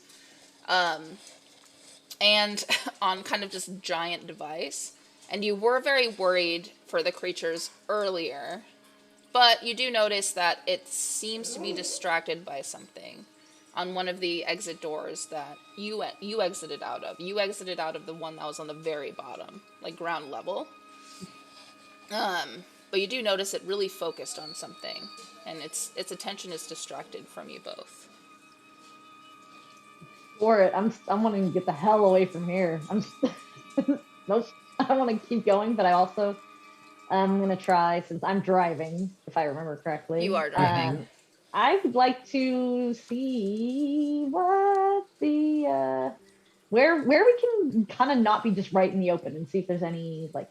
And on kind of just giant device. And you were very worried for the creatures earlier, but you do notice that it seems to be distracted by something on one of the exit doors that you exited out of. You exited out of the one that was on the very bottom, like ground level. But you do notice it really focused on something, and its attention is distracted from you both. For it, I'm wanting to get the hell away from here. Nope. I want to keep going, but I'm gonna try, since I'm driving, if I remember correctly. You are driving. I would like to see what the where we can kind of not be just right in the open, and see if there's any like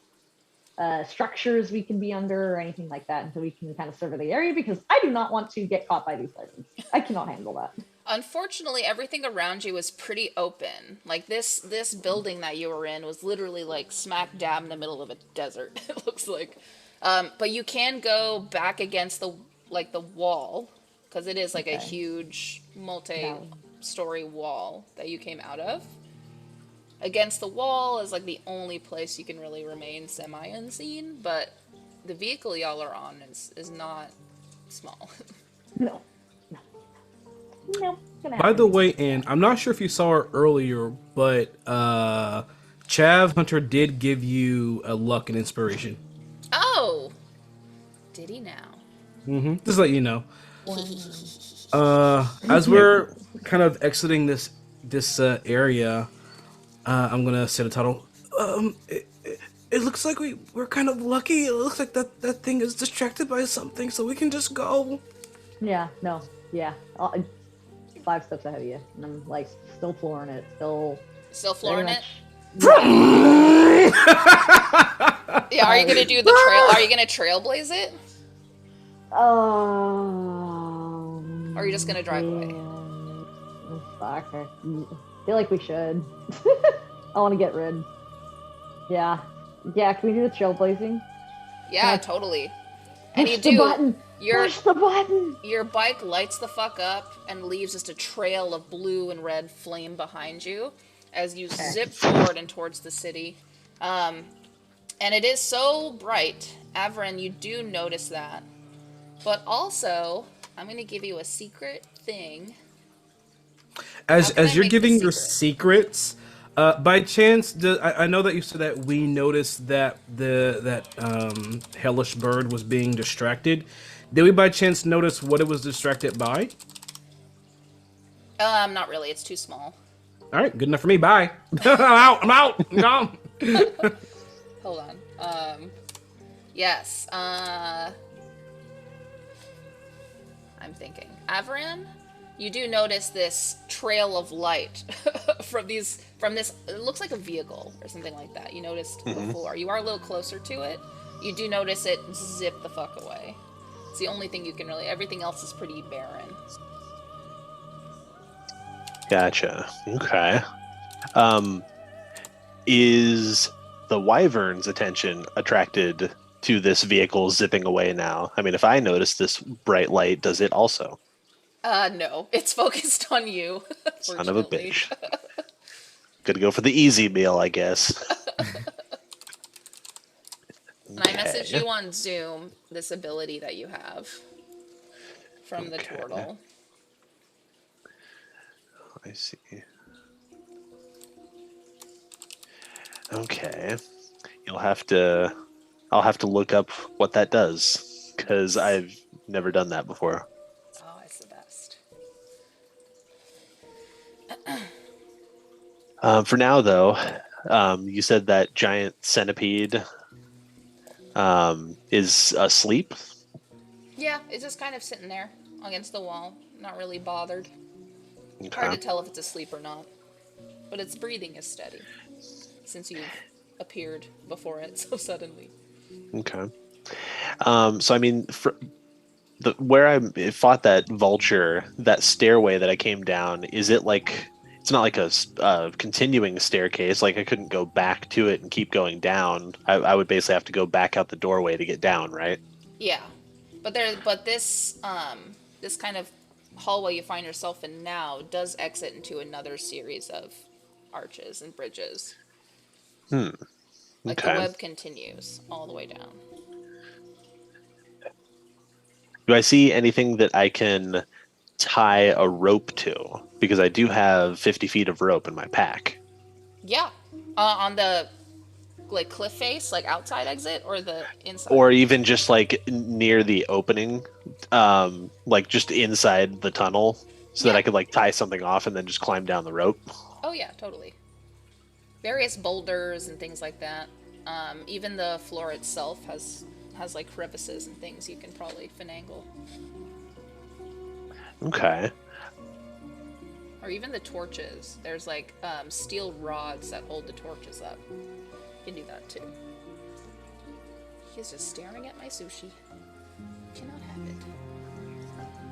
structures we can be under or anything like that, until we can kind of survey the area, because I do not want to get caught by these legends. I cannot handle that. Unfortunately, everything around you is pretty open. Like this building that you were in was literally like smack dab in the middle of a desert. It looks like, but you can go back against the wall, because it is like a huge multi-story wall that you came out of. Against the wall is like the only place you can really remain semi-unseen, but the vehicle y'all are on is not small. No. By the way, and I'm not sure if you saw her earlier, but Chav Hunter did give you a luck and inspiration. Oh! Did he now? Just let you know. As we're kind of exiting this area, I'm gonna set a title. It looks like we're kind of lucky. It looks like that thing is distracted by something, so we can just go. Yeah. No. Yeah. 5 steps ahead of you, and I'm like still flooring it. Still Flooring it? Yeah. Are you gonna do the trail? Are you gonna trailblaze it? Or are you just gonna drive away? Fuck. I feel like we should. I want to get rid. Yeah. Can we do the trailblazing? Yeah, totally. And you Push the do. button. Push the button. Your bike lights the fuck up and leaves just a trail of blue and red flame behind you as you zip forward and towards the city. And it is so bright. Averin, you do notice that. But also, I'm going to give you a secret thing. As you're giving your secrets, by chance, I know that you said that we noticed that that hellish bird was being distracted. Did we by chance notice what it was distracted by? Not really. It's too small. All right, good enough for me. Bye. I'm out. I'm gone. Hold on. Yes. I'm thinking. Avran, you do notice this trail of light from this, it looks like a vehicle or something like that. You noticed before. You are a little closer to it. You do notice it zip the fuck away. It's the only thing you can really, everything else is pretty barren. Gotcha. Okay. Is the wyvern's attention attracted to this vehicle zipping away now? I mean, if I notice this bright light, does it also? No. It's focused on you, Son of a fortunately. bitch. Gonna go for the easy meal, I guess. And I messaged you on Zoom this ability that you have from the turtle. I see. Okay. I'll have to look up what that does, because I've never done that before. Oh, it's the best. For now, though, you said that giant centipede is asleep. Yeah, it's just kind of sitting there against the wall, not really bothered. Okay. Hard to tell if it's asleep or not. But its breathing is steady, since you've appeared before it so suddenly. Okay. So I mean, where I fought that vulture, that stairway that I came down, is it like, it's not like a continuing staircase? Like I couldn't go back to it and keep going down. I would basically have to go back out the doorway to get down, right? Yeah, but this this kind of hallway you find yourself in now does exit into another series of arches and bridges. Like Okay. the web continues all the way down. Do I see anything that I can tie a rope to? Because I do have 50 feet of rope in my pack. Yeah, on the like cliff face, like outside exit, or the inside. Or even just like near the opening, like just inside the tunnel, so that Yeah. I could like tie something off and then just climb down the rope. Oh yeah, totally. Various boulders and things like that. Even the floor itself has like crevices and things you can probably finagle. Okay. Or even the torches. There's like steel rods that hold the torches up. You can do that too. He's just staring at my sushi. Cannot have it.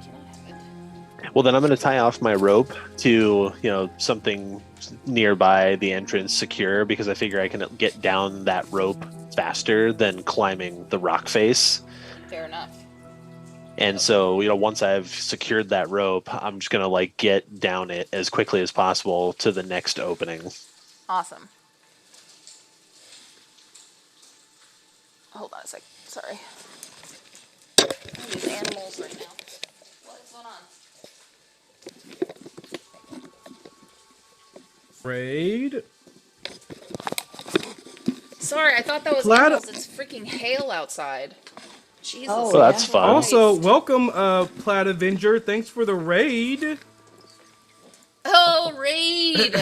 Cannot have it. Well, then I'm going to tie off my rope to, something nearby the entrance secure, because I figure I can get down that rope faster than climbing the rock face. Fair enough. And so, once I've secured that rope, I'm just going to like get down it as quickly as possible to the next opening. Awesome. Hold on a sec. Sorry. These animals right now. What is going on? Raid. Sorry, I thought that was Plaid- animals. It's freaking hail outside. Jesus. Oh, Well, that's fun. Also, welcome, Plaid Avenger. Thanks for the raid. Oh, raid!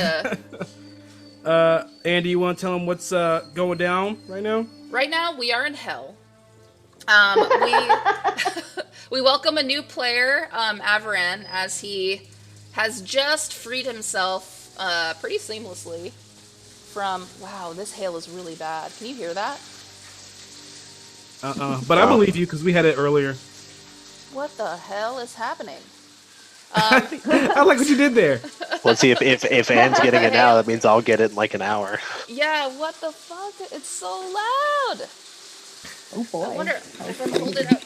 Andy, you want to tell him what's going down right now? Right now, we are in hell. We welcome a new player, Avaran, as he has just freed himself pretty seamlessly from... Wow, this hail is really bad. Can you hear that? But I believe you because we had it earlier. What the hell is happening? I like what you did there. Let's see if Anne's getting it now. That means I'll get it in like an hour. Yeah, what the fuck? It's so loud! Oh boy. I wonder if I can hold it up.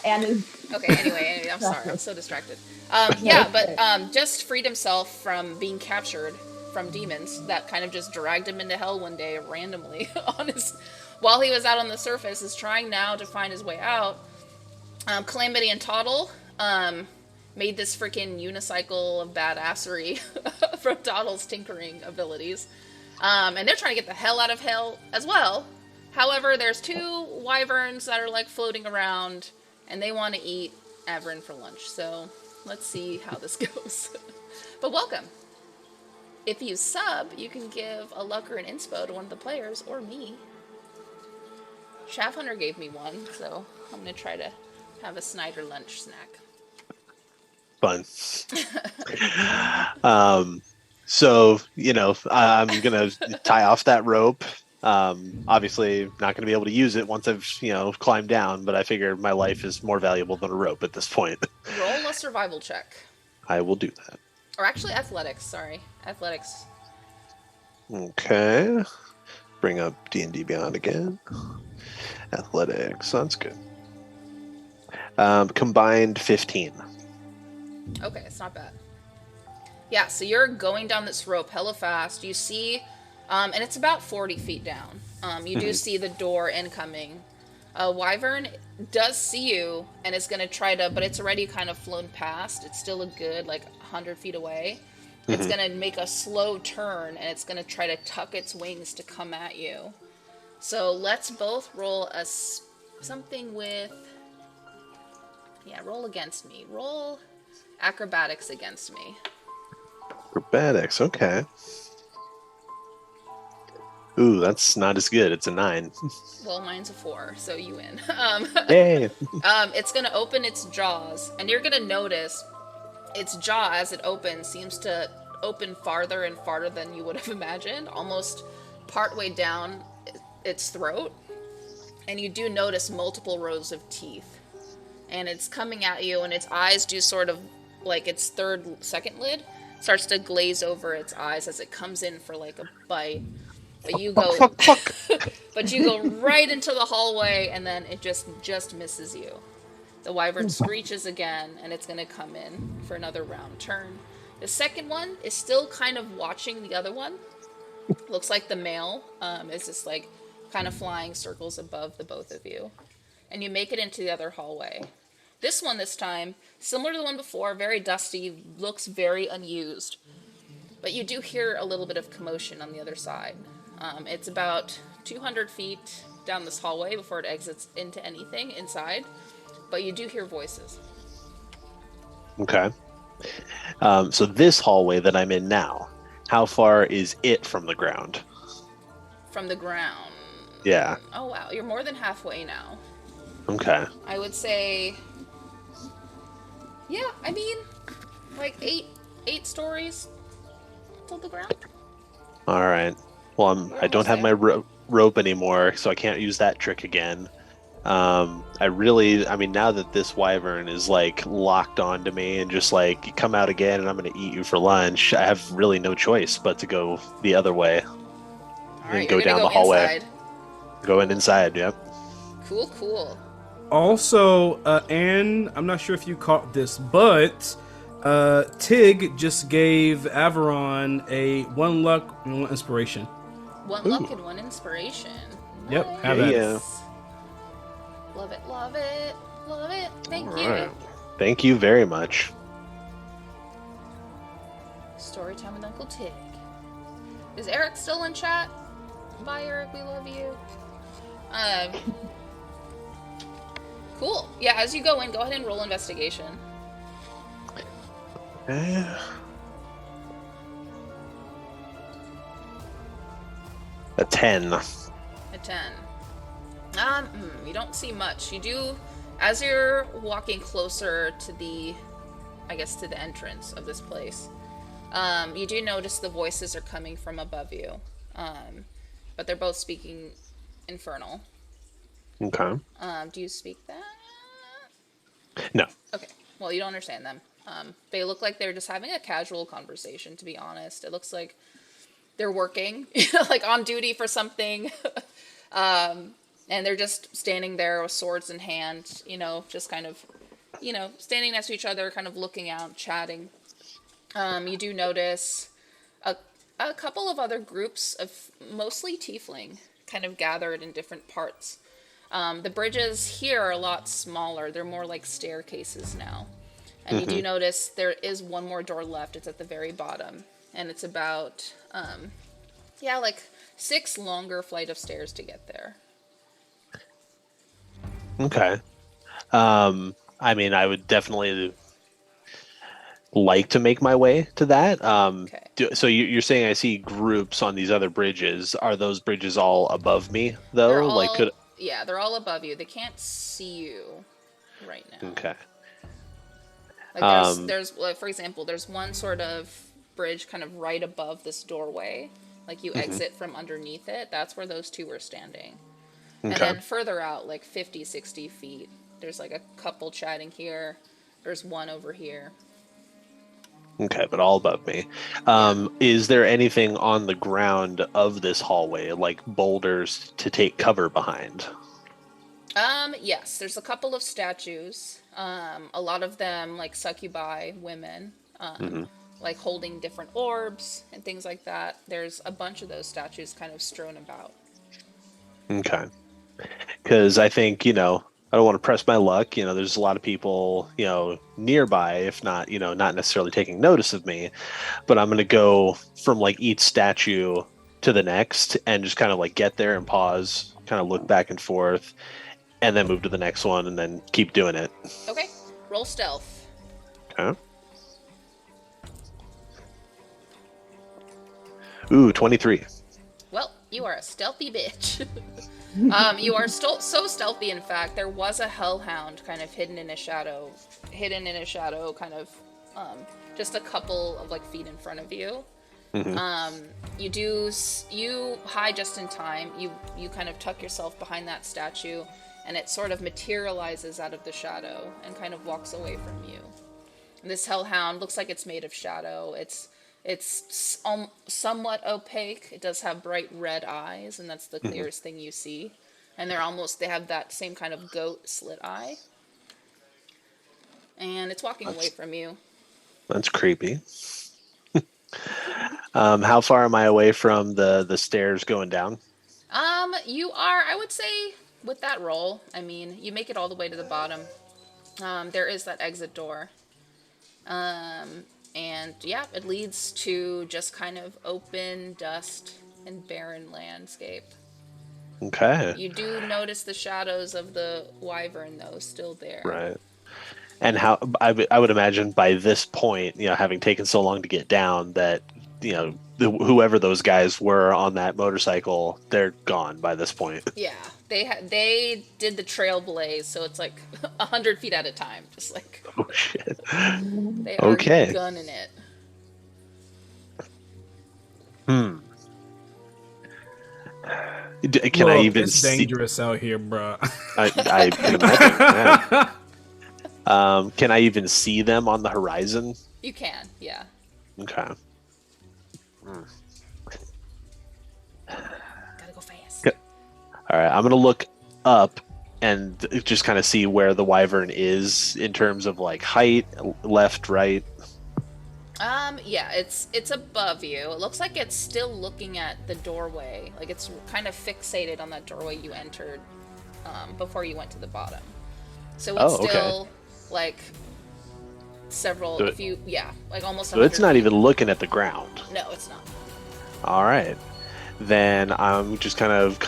And Okay, anyway, I'm sorry. I'm so distracted. But just freed himself from being captured from demons that kind of just dragged him into hell one day randomly while he was out on the surface, is trying now to find his way out. Calamity and Toddle made this freaking unicycle of badassery from Toddle's tinkering abilities. And they're trying to get the hell out of hell as well. However, there's two wyverns that are like floating around, and they want to eat Averin for lunch. So Let's see how this goes. But welcome. If you sub, you can give a luck or an inspo to one of the players, or me. Shav Hunter gave me one, so I'm going to try to have a Snyder lunch snack. Fun. So, I'm going to tie off that rope. Obviously not going to be able to use it once I've, climbed down, but I figure my life is more valuable than a rope at this point. Roll a survival check. I will do that. Or actually athletics, sorry. Athletics. Okay. Bring up D&D Beyond again. Athletics, that's good. Combined 15. Okay, it's not bad. Yeah, so you're going down this rope hella fast. You see, and it's about 40 feet down. You do see the door incoming. Wyvern does see you, and it's going to try to, but it's already kind of flown past. It's still a good, 100 feet away. It's going to make a slow turn, and it's going to try to tuck its wings to come at you. So let's both roll something with... Yeah, roll against me. Roll acrobatics against me. Acrobatics, okay. Ooh, that's not as good. It's a 9. Well, mine's a 4, so you win. Yay! It's going to open its jaws, and you're going to notice its jaw, as it opens, seems to open farther and farther than you would have imagined, almost partway down its throat. And you do notice multiple rows of teeth. And it's coming at you, and its eyes do sort of, its second lid starts to glaze over its eyes as it comes in for, a bite. But you go, but you go right into the hallway, and then it just misses you. The wyvern screeches again, and it's going to come in for another round turn. The second one is still kind of watching the other one. Looks like the male is just kind of flying circles above the both of you. And you make it into the other hallway. This one this time, similar to the one before, very dusty, looks very unused. But you do hear a little bit of commotion on the other side. It's about 200 feet down this hallway before it exits into anything inside. But you do hear voices. Okay. So this hallway that I'm in now, how far is it from the ground? From the ground? Yeah. Oh, wow. You're more than halfway now. Okay. I would say... Yeah, I mean, 8 stories till the ground. All right. Well, I don't have my rope anymore, so I can't use that trick again. Now that this wyvern is locked onto me and just you come out again and I'm going to eat you for lunch, I have really no choice but to go the other way. All right, and go down the hallway. Inside. Going inside, yep. Cool. Also, Anne, I'm not sure if you caught this, but Tig just gave Averon a 1 luck and 1 inspiration. 1 luck and 1 inspiration. Yep, Nice. have that. Yeah. Love it. Thank you. Right. Thank you very much. Story time with Uncle Tig. Is Eric still in chat? Bye, Eric. We love you. Cool. Yeah, as you go in, go ahead and roll investigation. A 10. A 10. You don't see much. You do, as you're walking closer to the entrance of this place, you do notice the voices are coming from above you. But they're both speaking Infernal. Okay. Do you speak that? No. Okay. Well, you don't understand them. They look like they're just having a casual conversation, to be honest. It looks like they're working, on duty for something. And they're just standing there with swords in hand, just kind of, standing next to each other, kind of looking out, chatting. You do notice a couple of other groups of mostly tiefling kind of gathered in different parts. The bridges here are a lot smaller. They're more like staircases now. And you do notice there is one more door left. It's at the very bottom. And it's about, 6 longer flight of stairs to get there. Okay. I would definitely like to make my way to that. Okay. So you're saying I see groups on these other bridges. Are those bridges all above me They're though? Like, could all, yeah, they're all above you. They can't see you right now. okay. Like Um, like, for example, there's one sort of bridge kind of right above this doorway. Like you mhm, exit from underneath it. That's where those two were standing. And okay. then further out, like 50, 60 feet, there's like a couple chatting here. There's one over here. Okay, but all above me. Yeah. Is there anything on the ground of this hallway, like boulders to take cover behind? Yes, there's a couple of statues. A lot of them like succubi women, Hmm. like holding different orbs and things like that. There's a bunch of those statues kind of strewn about. Okay. Because I think, I don't want to press my luck. There's a lot of people, nearby, if not, not necessarily taking notice of me, but I'm going to go from like each statue to the next and just kind of like get there and pause, kind of look back and forth, and then move to the next one and then keep doing it. Okay, roll stealth. Okay. Ooh, 23. Well, you are a stealthy bitch. You are so stealthy. In fact, there was a hellhound kind of hidden in a shadow, kind of, just a couple of like feet in front of you. Hmm. You hide just in time. You kind of tuck yourself behind that statue, and it sort of materializes out of the shadow and kind of walks away from you. And this hellhound looks like it's made of shadow. It's somewhat opaque. It does have bright red eyes, and that's the Hmm. clearest thing you see. And they have that same kind of goat slit eye. And it's walking away That's from you. that's creepy. How far am I away from the stairs going down? You are, I would say, with that roll, I mean, you make it all the way to the bottom. There is that exit door. And yeah, it leads to just kind of open dust and barren landscape. Okay. You do notice the shadows of the wyvern, though, still there. Right. And I would imagine by this point, having taken so long to get down, that whoever those guys were on that motorcycle, they're gone by this point. Yeah, they did the trail blaze, so it's like 100 feet at a time, just like Oh shit. they are Okay. gunning it. Hmm. Can I Look, even it's see? dangerous out here, bro. I can imagine. Yeah. Can I even see them on the horizon? You can, yeah. Okay. Gotta go fast. All right. I'm gonna look up and just kind of see where the wyvern is in terms of like height, left, right. Yeah, it's above you. It looks like it's still looking at the doorway. Like it's kind of fixated on that doorway you entered before you went to the bottom. So it's Oh, okay. still like So, like almost so it's 100 not feet. even looking at the ground. No, it's not. All right. Then I'm just kind of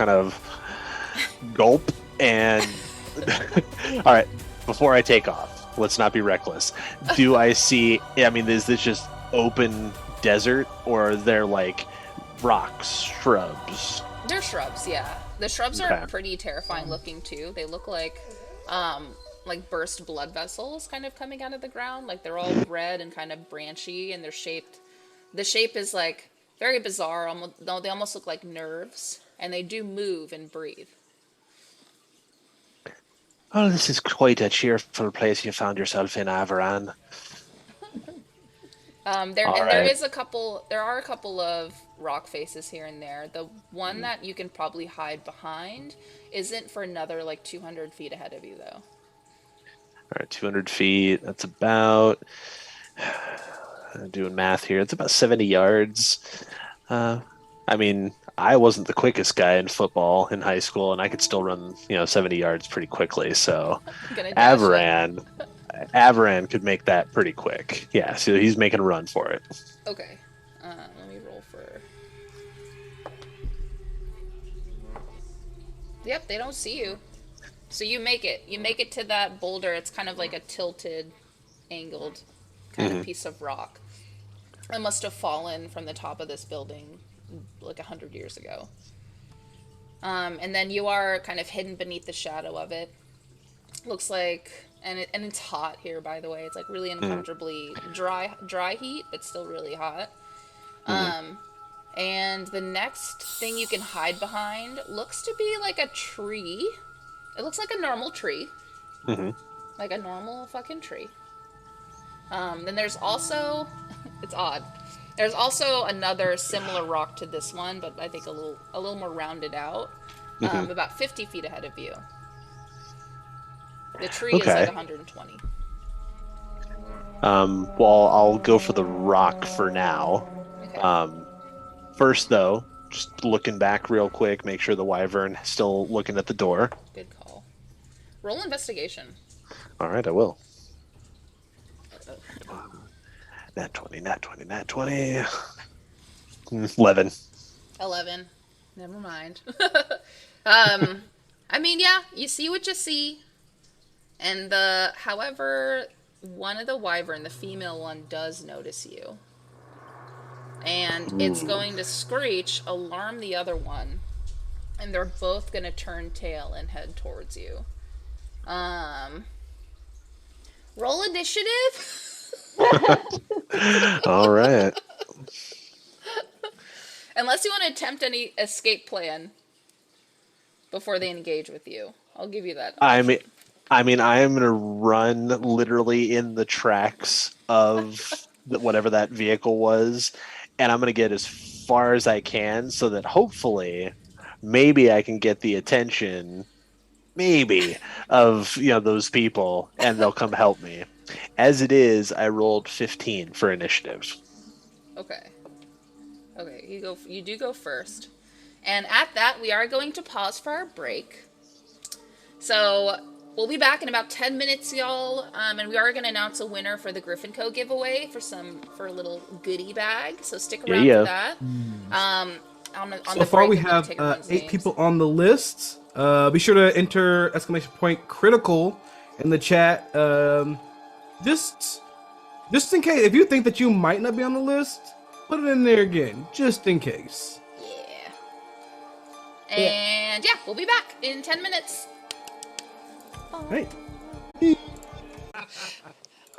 gulp and all right, before I take off, let's not be reckless. Do I see, I mean, is this just open desert, or are there like rocks, shrubs? They're shrubs, yeah. The shrubs are Okay. pretty terrifying looking too. They look like burst blood vessels kind of coming out of the ground. Like they're all red and kind of branchy, and they're shaped. The shape is like very bizarre. Almost, no, they almost look like nerves, and they do move and breathe. Oh, this is quite a cheerful place you found yourself in, Avaran. All There right. is a couple. There are a couple of rock faces here and there. The one that you can probably hide behind isn't for another like 200 feet ahead of you, though. All right, 200 feet. That's about, I'm doing math here. It's about 70 yards. Uh, I mean, I wasn't the quickest guy in football in high school, and I could still run, 70 yards pretty quickly. So I'm gonna dash it. Avaran, Avaran could make that pretty quick. Yeah, so he's making a run for it. Okay. Let me roll for. Yep, they don't see you. So you make it. You make it to that boulder. It's kind of like a tilted, angled kind of piece of rock. It must have fallen from the top of this building like 100 years ago. And then you are kind of hidden beneath the shadow of it. Looks like, and it's hot here, by the way. It's like really uncomfortably dry heat, but still really hot. And the next thing you can hide behind looks to be like a tree. It looks like a normal tree. Like a normal fucking tree. Then there's also, it's odd. There's also another similar rock to this one, but I think a little more rounded out, about 50 feet ahead of you. The tree is like 120. Well, I'll go for the rock for now. Okay. First, though, just looking back real quick, make sure the wyvern is still looking at the door. Good call. Roll investigation. All right, I will. Nat 20, nat 20, nat 20. 11. 11. Never mind. I mean, yeah, you see what you see. And however, one of the wyvern, the female one, does notice you. And it's going to screech, alarm the other one. And they're both going to turn tail and head towards you. Roll initiative. All right. Unless you want to attempt any escape plan before they engage with you. I'll give you that option. I mean, I am going to run literally in the tracks of whatever that vehicle was, and I'm going to get as far as I can so that hopefully maybe I can get the attention, maybe, of those people, and they'll come help me. As it is, I rolled 15 for initiative. Okay, you do go first. And at that, we are going to pause for our break. So we'll be back in about 10 minutes, y'all. And we are going to announce a winner for the Griffin Co. giveaway for a little goodie bag. So stick around for that. So far, we have 8 people on the list. Be sure to enter !critical in the chat. Just in case, if you think that you might not be on the list, put it in there again, just in case. Yeah. And yeah, we'll be back in 10 minutes. Hey.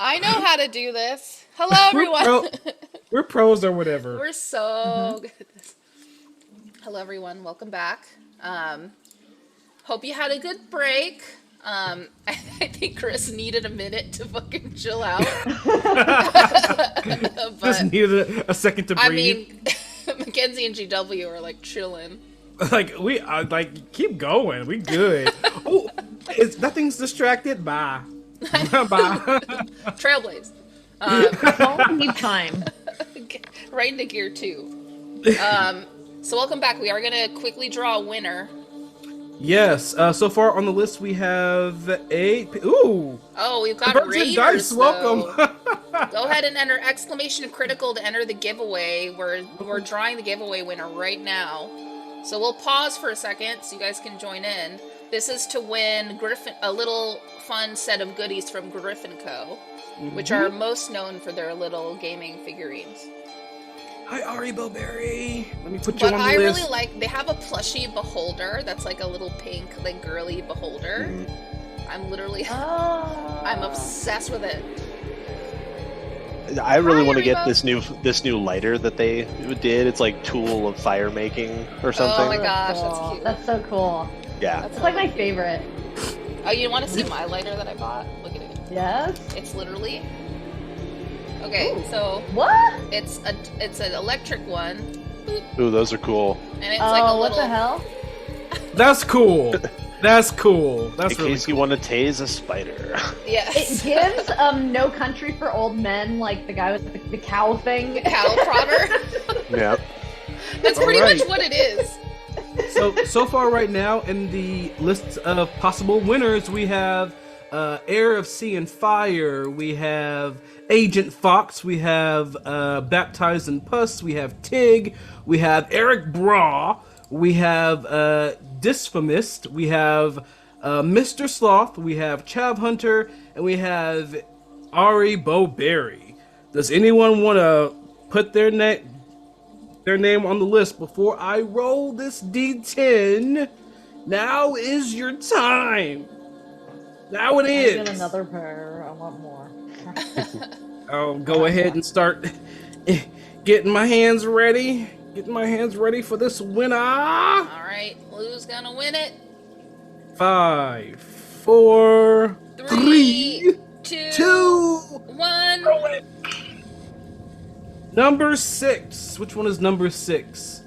I know how to do this. Hello, everyone. We're pros or whatever. We're so good at this. Hello, everyone. Welcome back. Hope you had a good break. I think Chris needed a minute to fucking chill out. Just needed a second to breathe. I mean, Mackenzie and GW are like chilling. Like we are, keep going. We good. Oh, nothing's distracted. Bye. Bye. Trailblaze. Don't need time. Right into gear 2. So welcome back. We are gonna quickly draw a winner. Yes. So far on the list we have 8. Ooh. Oh, we've got Raiders. Dice. Welcome. Go ahead and enter !critical to enter the giveaway. We're drawing the giveaway winner right now. So we'll pause for a second so you guys can join in. This is to win a little fun set of goodies from Griffin Co., which are most known for their little gaming figurines. Hi, Ari Bowberry. Let me put you on the list. But I really like, they have a plushie beholder that's like a little pink, like girly beholder. I'm obsessed with it. I really want to get this new lighter that they did. It's like tool of fire making or something. Oh my gosh, that's cute. That's so cool. Yeah. It's like my favorite. Oh, you want to see my lighter that I bought? Look at it. Yes. It's literally... Okay, Ooh. So... What? It's an electric one. Boop. Ooh, those are cool. And it's like a little... what the hell? That's cool. That's cool. That's in case you want to tase a spider. Yes. It gives No Country for Old Men, like the guy with the cow thing. The cattle prodder. Yep. That's pretty much what it is. So far right now in the list of possible winners, we have Heir of Sea and Fire, we have Agent Fox, we have Baptized in Pus, we have Tig, we have Eric Braw, we have Dysphamist, we have Mr. Sloth, we have Chav Hunter, and we have Ari Bowberry. Does anyone want to put their name on the list before I roll this D10? Now is your time. Now it I is. get another pair. I want more. I'll go ahead and start getting my hands ready. Getting my hands ready for this winner. All right, who's gonna win it? 5, 4, 3, 3, 2, 1. Number 6. Which one is number 6?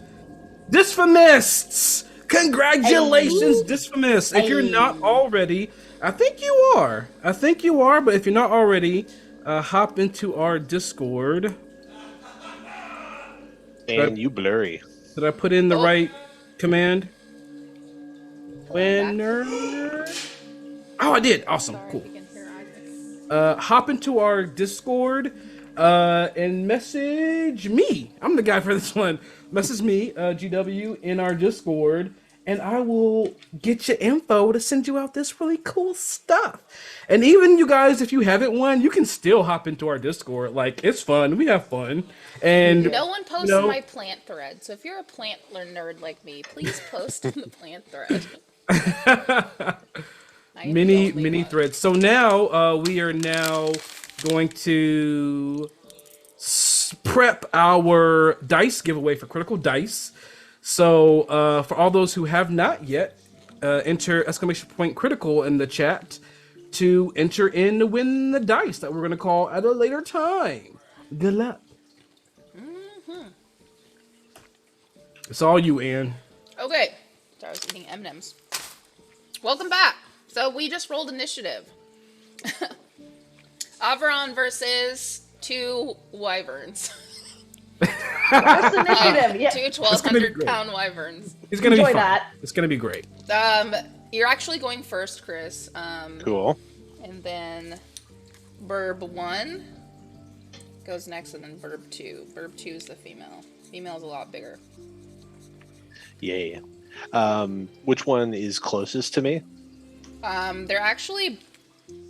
Dysphamists! Congratulations, Dysphamists! If you're not already, I think you are. But if you're not already, hop into our Discord. And you blurry. Did I put in the right command? Back. Winner. Oh, I did. Awesome. Sorry, Cool. we can hear Isaac. Hop into our Discord and message me. I'm the guy for this one. Message me, GW, in our Discord, and I will get you info to send you out this really cool stuff. And even you guys, if you haven't won, you can still hop into our Discord. Like, it's fun. We have fun. And No one posts in my plant thread, so if you're a plant nerd like me, please post in the plant thread. many threads. So now we are now going to prep our dice giveaway for Critical Dice. So for all those who have not yet, enter !critical in the chat to enter in to win the dice that we're going to call at a later time. Good luck. It's all you, Ann. Okay, so I was eating M&Ms. Welcome back. So we just rolled initiative. Averon versus 2 wyverns. First initiative. Yeah. 2 1,200-pound wyverns. It's gonna be Enjoy fun. that. It's gonna be great. You're actually going first, Chris. Cool. And then Burb 1 goes next, and then Burb 2. Burb 2 is the female. Female's a lot bigger. Yay. Which one is closest to me? They're actually...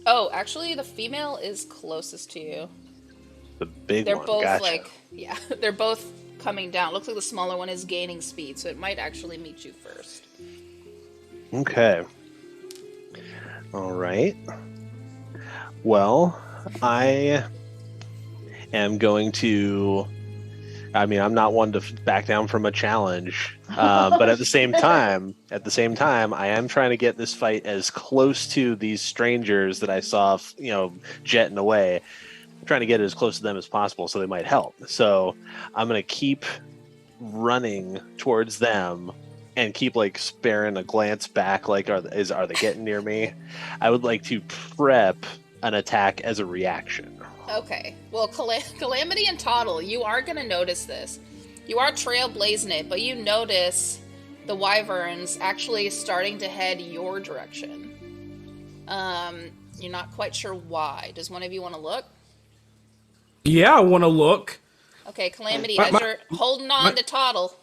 Oh, actually, the female is closest to you. The big They're one. both Gotcha. like... Yeah, they're both coming down. Looks like the smaller one is gaining speed, so it might actually meet you first. Okay. All right. Well, I am going to... I mean, I'm not one to back down from a challenge, but at the same time, I am trying to get this fight as close to these strangers that I saw, jetting away. I'm trying to get it as close to them as possible, so they might help. So I'm gonna keep running towards them and keep like sparing a glance back, like are they getting near me? I would like to prep an attack as a reaction. Okay. Well, Calamity and Toddle, you are going to notice this. You are trailblazing it, but you notice the wyverns actually starting to head your direction. You're not quite sure why. Does one of you want to look? Yeah, I want to look. Okay, Calamity, as you're holding on to Toddle,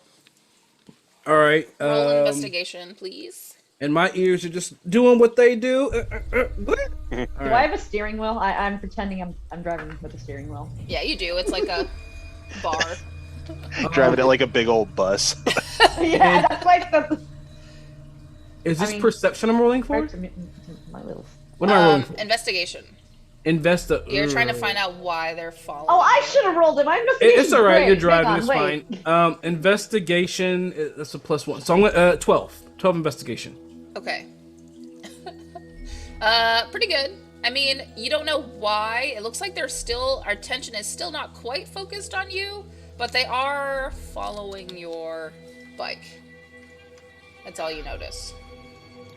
All right. roll investigation, please. And my ears are just doing what they do. Do I have a steering wheel? I'm pretending I'm driving with a steering wheel. Yeah, you do. It's like a bar. Driving it like a big old bus. Yeah, that's like the... Is this perception I'm rolling for? My little... What am I rolling for? Investigation. You're You're trying to find out why they're following. Oh, I should have rolled it. My investigation. It's all right. Great. You're driving. Hang It's on, fine. Investigation. That's a +1. So I'm going 12. 12 investigation. Okay. Pretty good. I mean, you don't know why. It looks like our attention is still not quite focused on you, but they are following your bike. That's all you notice.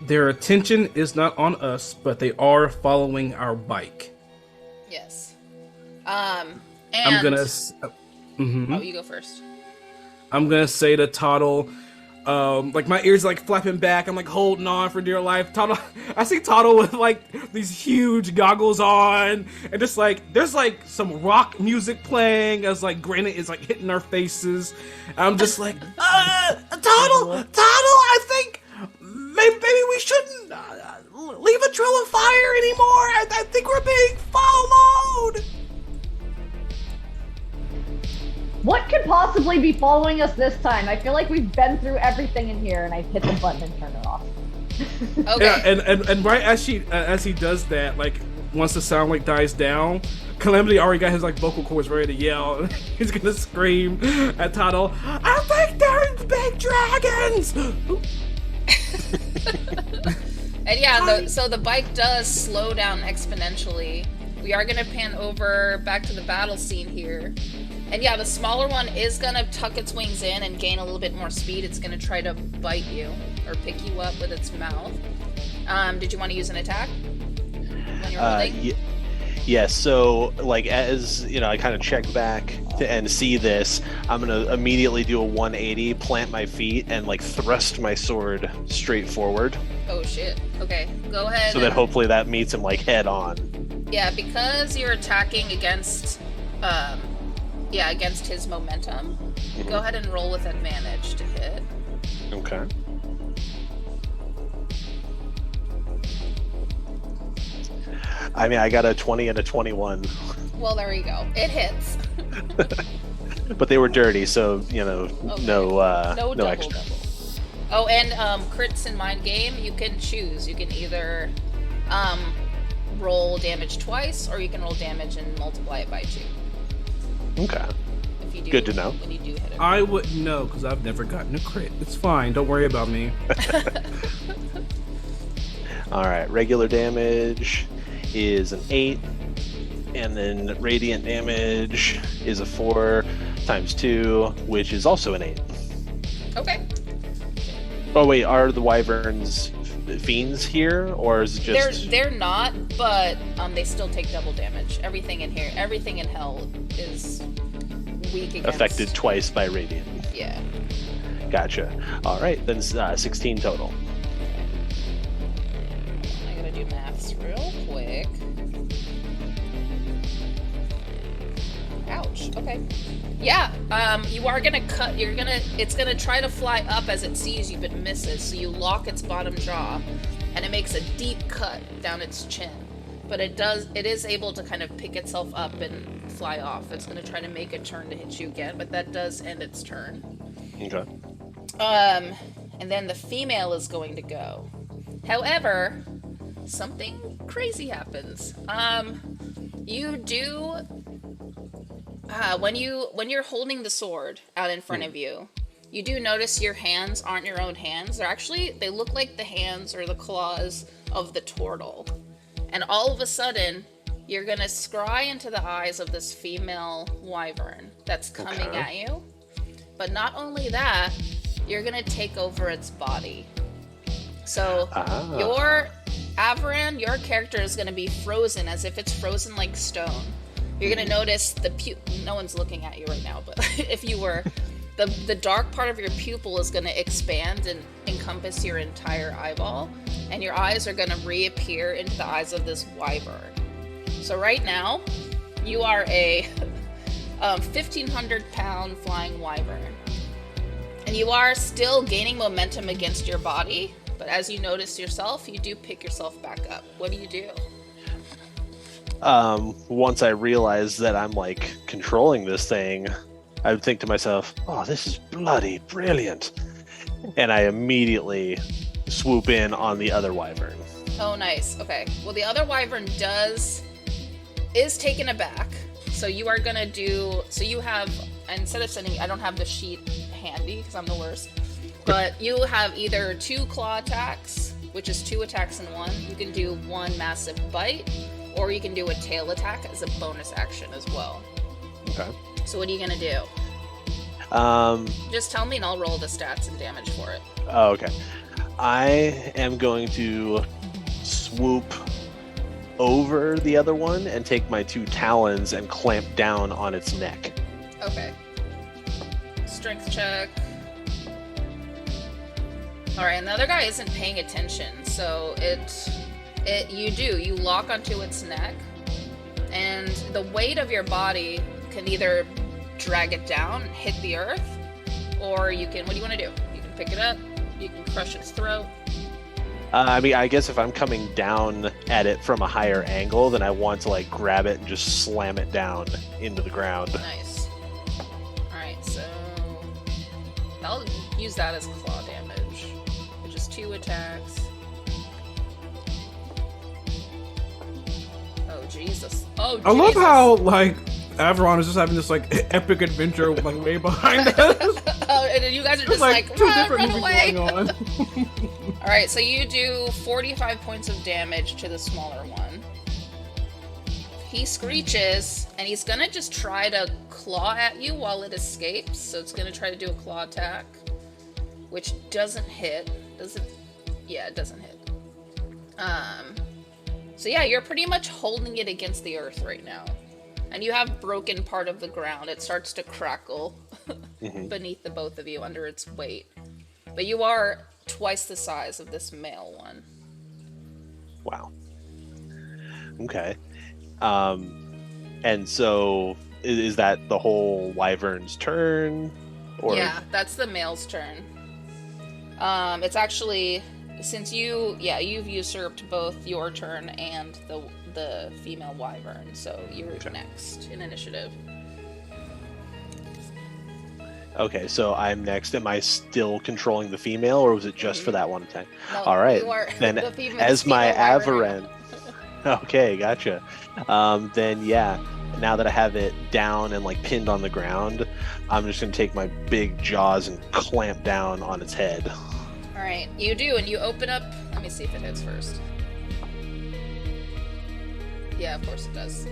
Their attention is not on us, but they are following our bike. Yes. And... I'm gonna. Oh, you go first. I'm gonna say to Toddle, like my ears like flapping back. I'm like holding on for dear life. Toddle, I see Toddle with like these huge goggles on, and just like there's like some rock music playing as like granite is like hitting our faces. I'm just like, Toddle, I think maybe we shouldn't leave a trail of fire anymore. I think we're being followed. possibly be following us this time? I feel like we've been through everything in here, and I hit the button and turned it off. Okay. Yeah, and right as he does that, like once the sound like dies down, Calamity already got his like vocal cords ready to yell. He's gonna scream at Tuttle, "I think there's big dragons!" And yeah, so the bike does slow down exponentially. We are gonna pan over back to the battle scene here. And yeah, the smaller one is gonna tuck its wings in and gain a little bit more speed. It's gonna try to bite you or pick you up with its mouth. Did you want to use an attack when you're holding? Yes, so like as you know, I kind of check back and see this. I'm gonna immediately do a 180, plant my feet, and like thrust my sword straight forward. Oh shit. Okay, go ahead. So that hopefully that meets him like head on. Yeah, because you're attacking against, against his momentum. Go ahead and roll with advantage to hit. Okay. I mean, I got a 20 and a 21. Well, there you go. It hits. But they were dirty, so Okay. no double, extra. double. Oh, and crits in Mind Game, you can choose. You can either roll damage twice, or you can roll damage and multiply it by 2. Okay. If you do, Good to know. When you do hit it. I wouldn't know because I've never gotten a crit. It's fine. Don't worry about me. All right. Regular damage is an 8, and then radiant damage is a 4 times 2, which is also an 8. Okay. Oh wait, are the wyverns fiends here, or is it just? They're not, but they still take double damage. Everything in here, everything in hell is weak against. Affected twice by radiant. Yeah. Gotcha. All right, then 16 total. I gotta do maths real quick. Ouch. Okay. Yeah. You are gonna cut. It's gonna try to fly up as it sees you, but misses. So you lock its bottom jaw, and it makes a deep cut down its chin. But it is able to kind of pick itself up and fly off. It's gonna try to make a turn to hit you again, but that does end its turn. Okay. And then the female is going to go. However, something crazy happens. You do. When you're holding the sword out in front of you, you do notice your hands aren't your own hands. They look like the hands or the claws of the turtle. And all of a sudden, you're gonna scry into the eyes of this female wyvern that's coming at you. But not only that, you're gonna take over its body. So your Avaran, your character is gonna be frozen as if it's frozen like stone. You're gonna notice no one's looking at you right now, but if you were, the dark part of your pupil is gonna expand and encompass your entire eyeball, and your eyes are gonna reappear into the eyes of this wyvern. So right now, you are a 1,500-pound flying wyvern, and you are still gaining momentum against your body. But as you notice yourself, you do pick yourself back up. What do you do? Once I realize that I'm like controlling this thing, I would think to myself, "Oh, this is bloody brilliant," and I immediately swoop in on the other wyvern. Oh, nice. Okay. Well, the other wyvern is taken aback. So you are gonna do. So you have, instead of sending, I don't have the sheet handy because I'm the worst. But you have either 2 claw attacks, which is 2 attacks in one. You can do 1 massive bite, or you can do a tail attack as a bonus action as well. Okay. So what are you gonna do? Just tell me and I'll roll the stats and damage for it. Oh, okay. I am going to swoop over the other one and take my 2 talons and clamp down on its neck. Okay. Strength check. Alright, and the other guy isn't paying attention, so you lock onto its neck, and the weight of your body can either drag it down and hit the earth, or what do you want to do? You can pick it up, you can crush its throat. I mean, I guess if I'm coming down at it from a higher angle, then I want to like grab it and just slam it down into the ground. Nice. Alright, so I'll use that as claw damage, which is 2 attacks. Oh Jesus! Oh, I love Jesus. how like Averon is just having this like epic adventure like way behind us. Oh, and then you guys are just There's like, two run, different run movies away. going on. All right, so you do 45 points of damage to the smaller one. He screeches, and he's gonna just try to claw at you while it escapes. So it's gonna try to do a claw attack, which doesn't hit. Does it? Yeah, it doesn't hit. So yeah, you're pretty much holding it against the earth right now. And you have broken part of the ground. It starts to crackle beneath the both of you under its weight. But you are twice the size of this male one. Wow. Okay. And so is that the whole wyvern's turn? Or Yeah, that's the male's turn. It's actually, since you've usurped both your turn and the female wyvern, so you're next in initiative. Okay, so I'm next. Am I still controlling the female, or was it just for that one attack? No, All right, you are then the female, as my female wyvern. Averan. Okay, gotcha. Then yeah, now that I have it down and like pinned on the ground, I'm just gonna take my big jaws and clamp down on its head. All right, you do, and you open up. Let me see if it hits first. Yeah, of course it does.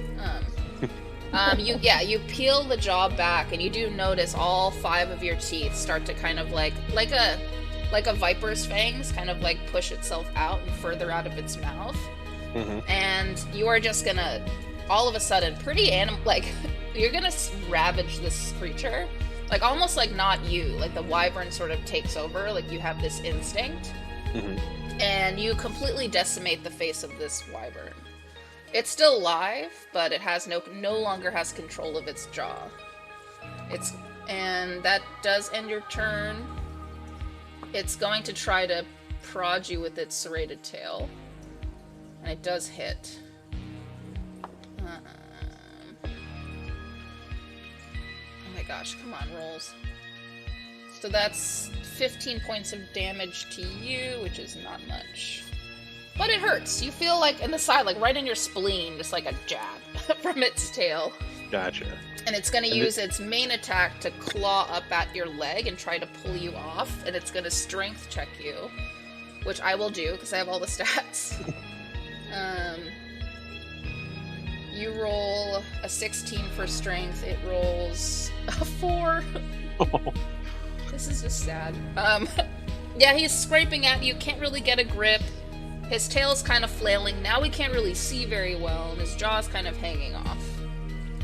You peel the jaw back, and you do notice all 5 of your teeth start to kind of like a viper's fangs, kind of like push itself out and further out of its mouth. And you are just gonna, all of a sudden, you're gonna ravage this creature, like almost like not you, like the wyvern sort of takes over, like you have this instinct, and you completely decimate the face of this wyvern. It's still alive, but it has no longer has control of its jaw. And that does end your turn. It's going to try to prod you with its serrated tail, and it does hit. Oh my gosh, come on, rolls. So that's 15 points of damage to you, which is not much. But it hurts. You feel like in the side, like right in your spleen, just like a jab from its tail. Gotcha. And it's going to use its main attack to claw up at your leg and try to pull you off. And it's going to strength check you, which I will do because I have all the stats. You roll a 16 for strength. It rolls a 4. This is just sad. Yeah, he's scraping at you. Can't really get a grip. His tail's kind of flailing. Now he can't really see very well, and his jaw's kind of hanging off.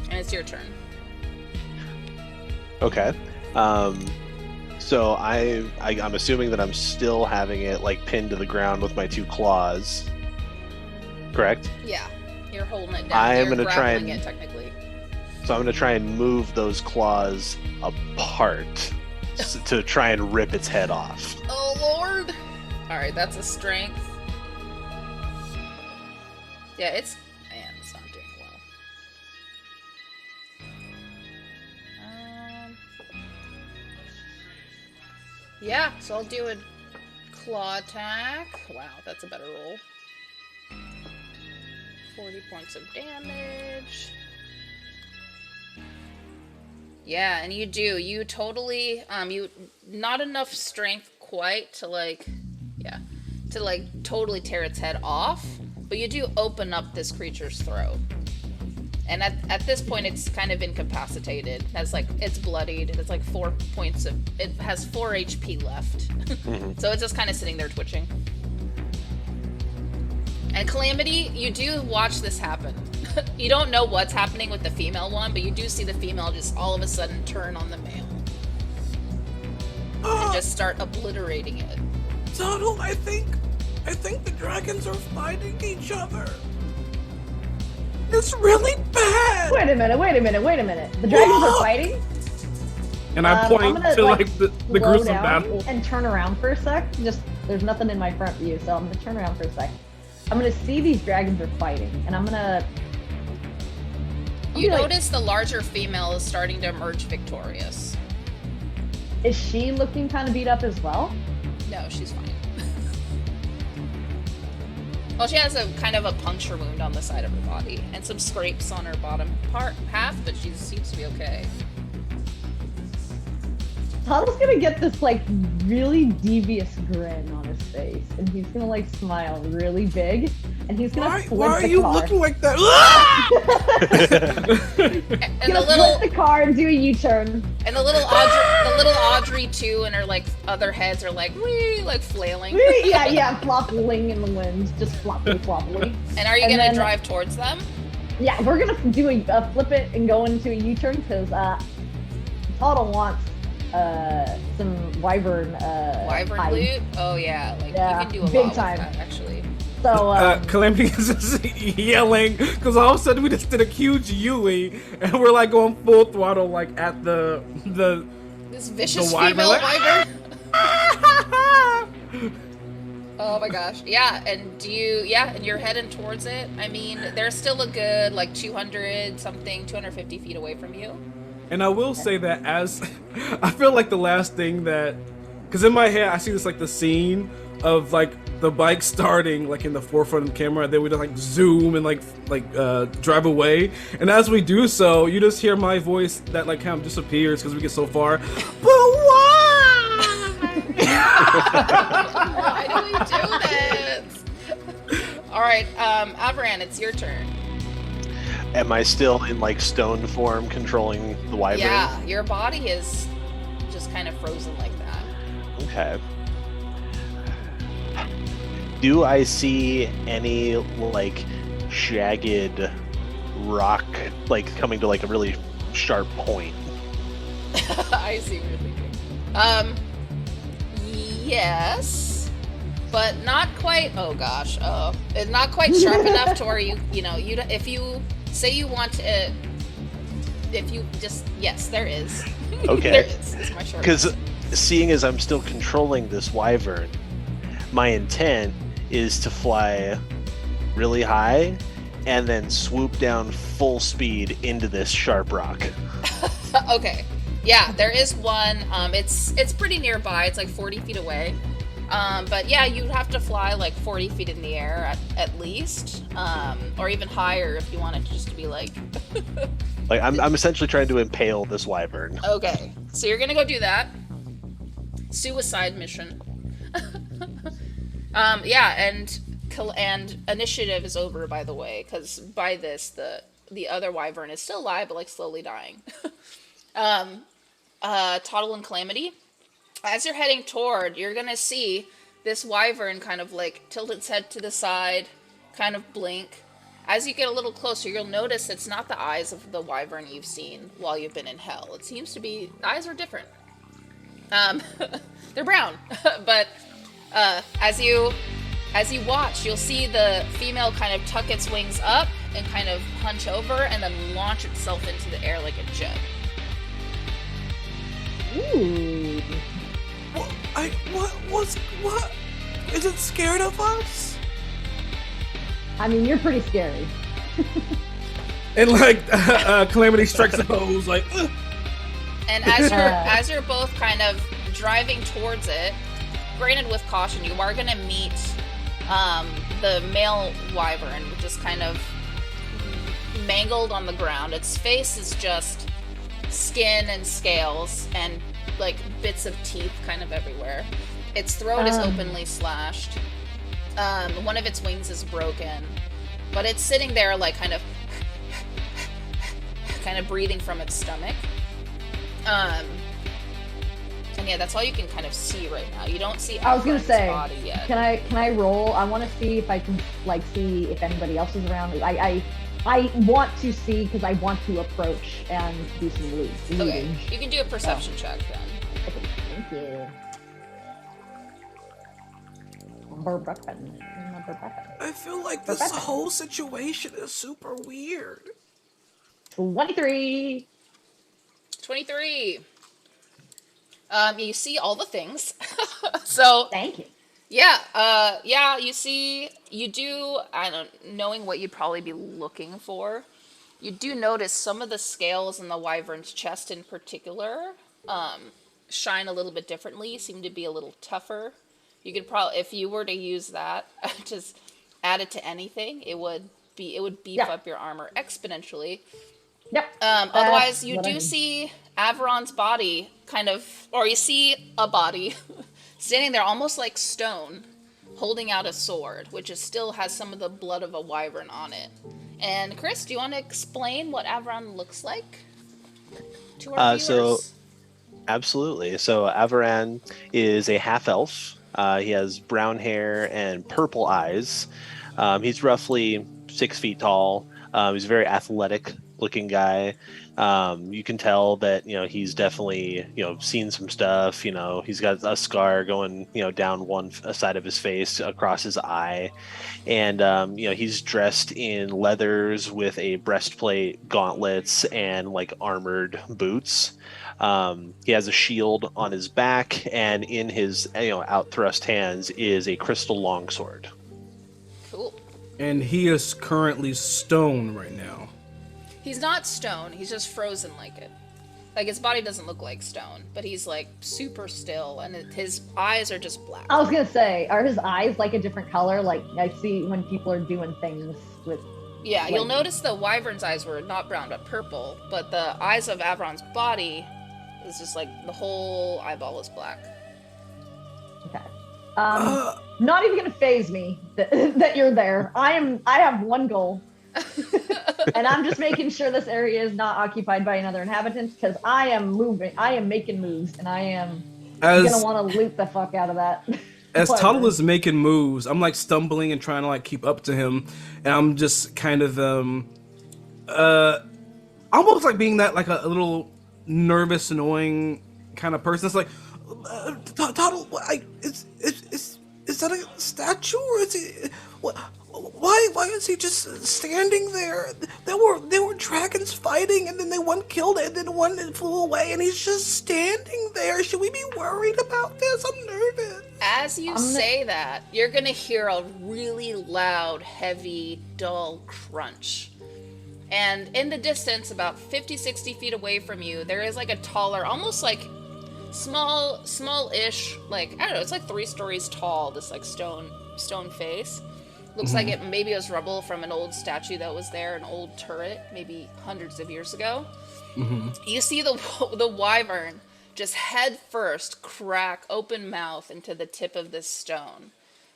And it's your turn. Okay. So I'm assuming that I'm still having it like pinned to the ground with my 2 claws. Correct? Yeah, you're holding it down. I'm You're gonna try grappling and- it technically. So I'm gonna try and move those claws apart to try and rip its head off. Oh lord! All right, that's a strength. Yeah, it's not doing well. Yeah, so I'll do a claw attack. Wow, that's a better roll. 40 points of damage. Yeah, and you totally, not enough strength quite to totally tear its head off, but you do open up this creature's throat. And at this point, it's kind of incapacitated. It's bloodied. It's like 4 points it has 4 HP left. So it's just kind of sitting there twitching. And Calamity, you do watch this happen. You don't know what's happening with the female one, but you do see the female just all of a sudden turn on the male. And just start obliterating it. Donald, I think the dragons are fighting each other. It's really bad. Wait a minute. The dragons are fighting? And I point I'm gonna, to like the slow gruesome down battle. and turn around for a sec. There's nothing in my front view, so I'm gonna turn around for a sec. I'm gonna see these dragons are fighting, and I'm gonna... You notice the larger female is starting to emerge victorious. Is she looking kind of beat up as well? No, she's fine. Well, she has a kind of a puncture wound on the side of her body and some scrapes on her bottom half, but she seems to be okay. Toddle's gonna get this like really devious grin on his face, and he's gonna like smile really big, and he's gonna flip Why are the you car. looking like that? And Gonna flip the car and do a U-turn. And the little Audrey too, and her like other heads are like wee, like flailing. Yeah, flopping in the wind, just floppily. And are you gonna drive towards them? Yeah, we're gonna do a flip it and go into a U-turn because Toddle wants some wyvern hide. Loot. Oh yeah, like Yeah, you can do a big lot time. with that actually. So Calamity is just yelling because all of a sudden we just did a huge Yui and we're like going full throttle like at the This vicious wyvern, female like, wyvern. Oh my gosh. Yeah, and and you're heading towards it. I mean, they're still a good like 250 feet away from you. And I will say that as I feel like the last thing that, because in my head I see this like the scene of like the bike starting like in the forefront of the camera, and then we just like zoom and like drive away. And as we do so, you just hear my voice that like kind of disappears because we get so far. But why? Why do we do this? All right, Avaran, it's your turn. Am I still in like stone form controlling the wyvern? Yeah, your body is just kind of frozen like that. Okay. Do I see any like jagged rock like coming to like a really sharp point? I see what you're thinking. Yes, but not quite. Oh gosh, it's not quite sharp enough to where you if you say you want to, if you just yes, there is. Okay. There is. It's my short. Because seeing as I'm still controlling this wyvern, my intent is to fly really high and then swoop down full speed into this sharp rock. Okay. Yeah, there is one. It's pretty nearby. It's like 40 feet away. But yeah, you'd have to fly like 40 feet in the air at least, or even higher if you wanted to just to be like. Like I'm essentially trying to impale this wyvern. Okay, so you're gonna go do that. Suicide mission. Yeah, and initiative is over, by the way, because by this the other wyvern is still alive but like slowly dying. Toddle and Calamity, as you're heading toward, you're gonna see this wyvern kind of like tilt its head to the side, kind of blink. As you get a little closer, you'll notice it's not the eyes of the wyvern you've seen while you've been in hell. It seems to be, the eyes are different. They're brown, but as you watch, you'll see the female kind of tuck its wings up and kind of hunch over and then launch itself into the air like a jet. ooh. What? Is it scared of us? I mean, you're pretty scary. And like Calamity strikes a pose like. Ugh. And as you're both kind of driving towards it, granted with caution, you are gonna meet the male wyvern, which is kind of mangled on the ground. Its face is just skin and scales and like bits of teeth kind of everywhere. Its throat is openly slashed. One of its wings is broken, but it's sitting there like kind of breathing from its stomach. And yeah, that's all you can kind of see right now. You don't see I was gonna Alfred's say, body yet. can I roll? I want to see if I can like see if anybody else is around. I want to see because I want to approach and do some looting. Okay, you can do a perception check then. Okay, thank you. I feel like this whole situation is super weird. 23. 23. You see all the things. So Thank you. yeah, you do, knowing what you'd probably be looking for, you do notice some of the scales in the wyvern's chest in particular, shine a little bit differently, seem to be a little tougher. You could probably, if you were to use that, just add it to anything, it would beef Yeah. up your armor exponentially. Yep. Otherwise, you what I do need. see Averon's body or you see a body standing there almost like stone, holding out a sword, which still has some of the blood of a wyvern on it. And Chris, do you want to explain what Averon looks like to our viewers? So absolutely. So Avaran is a half elf. He has brown hair and purple eyes. He's roughly 6 feet tall. He's a very athletic looking guy. You can tell that, he's definitely, seen some stuff. He's got a scar going, down one side of his face across his eye. And, he's dressed in leathers with a breastplate, gauntlets, and like armored boots. He has a shield on his back, and in his, out thrust hands is a crystal longsword. Cool. And he is currently stone right now. He's not stone, he's just frozen like it. Like, his body doesn't look like stone, but he's, like, super still, and his eyes are just black. I was gonna say, are his eyes like a different color? Like I see when people are doing things with. Yeah, like, you'll notice the wyvern's eyes were not brown, but purple, but the eyes of Averon's body is just, like, the whole eyeball is black. Okay. Not even gonna phase me that you're there. I have one goal. And I'm just making sure this area is not occupied by another inhabitant, because I am moving. I am making moves, and I am gonna want to loot the fuck out of that. As Tuttle is making moves, I'm like stumbling and trying to like keep up to him, and I'm just kind of almost like being that like a little nervous, annoying kind of person. It's like, Tuttle, is that a statue, or is he? Why is he just standing there? There were dragons fighting, and then one killed it, and then one flew away, and he's just standing there. Should we be worried about this? I'm nervous. As you say that, you're gonna hear a really loud, heavy, dull crunch. And in the distance, about 50, 60 feet away from you, there is like a taller, almost like small-ish, like, I don't know, it's like 3 stories tall, this like stone face. Looks like maybe it was rubble from an old statue that was there, an old turret, maybe hundreds of years ago. You see the wyvern just head first crack open mouth into the tip of this stone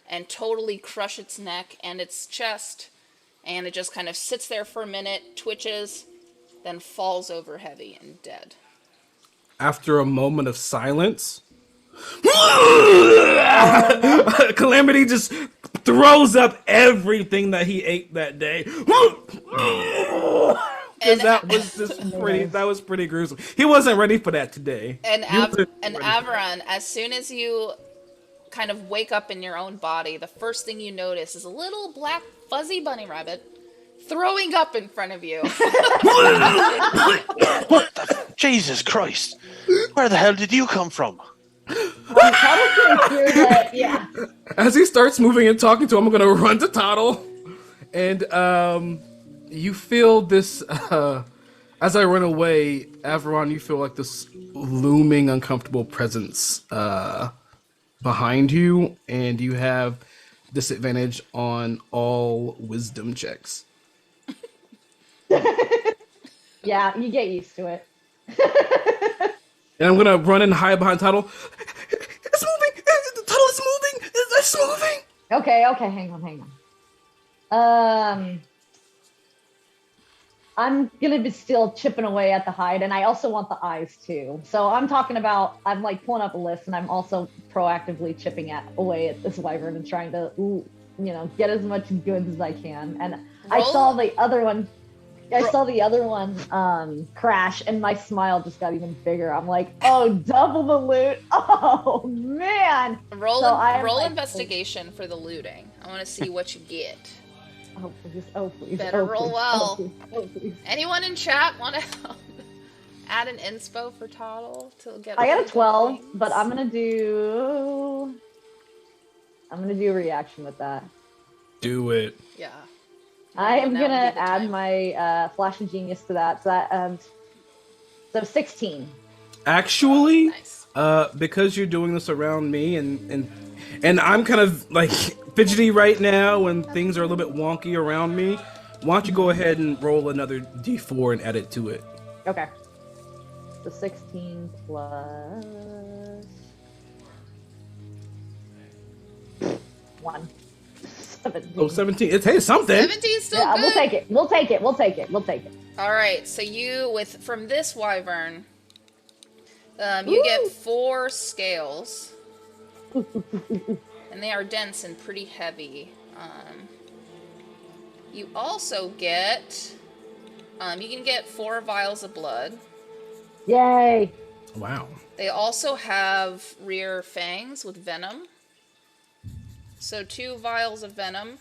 and totally crush its neck and its chest, and it just kind of sits there for a minute, twitches, then falls over heavy and dead. After a moment of silence, Calamity just throws up everything that he ate that day. And that was just pretty gruesome. He wasn't ready for that today. And Averon, as soon as you kind of wake up in your own body, the first thing you notice is a little black fuzzy bunny rabbit throwing up in front of you. What the? Jesus Christ! Where the hell did you come from? Yeah. As he starts moving and talking to him, I'm gonna run to Toddle, and you feel this. As I run away, Averon, you feel like this looming, uncomfortable presence behind you, and you have disadvantage on all wisdom checks. Yeah, you get used to it. And I'm gonna run and hide behind Tuttle. It's moving! Tuttle is moving! It's moving! Okay, hang on. I'm gonna be still chipping away at the hide, and I also want the eyes too. So I'm talking about, I'm like pulling up a list, and I'm also proactively chipping away at this wyvern and trying to, get as much goods as I can. And I saw the other one. Crash, and my smile just got even bigger. I'm like, oh, double the loot. Oh man. Roll investigation for the looting. I want to see what you get. Oh please. Better roll well. Oh please. Anyone in chat want to add an inspo for Toddle to get? I got a 12, but I'm gonna do a reaction with that. Do it. Yeah. I am gonna add my flash of genius to that. So 16. Actually, Nice. Because you're doing this around me, and I'm kind of like fidgety right now, and things are a little bit wonky around me. Why don't you go ahead and roll another d4 and add it to it? Okay. So 16 plus 1. 17. Oh, 17. Hey, something. 17 is still Yeah, good. we'll take it. We'll take it. We'll take it. We'll take it. All right, so from this wyvern, you get 4 scales, and they are dense and pretty heavy. You also get, you can get 4 vials of blood. Yay! Wow. They also have rear fangs with venom. So 2 vials of venom.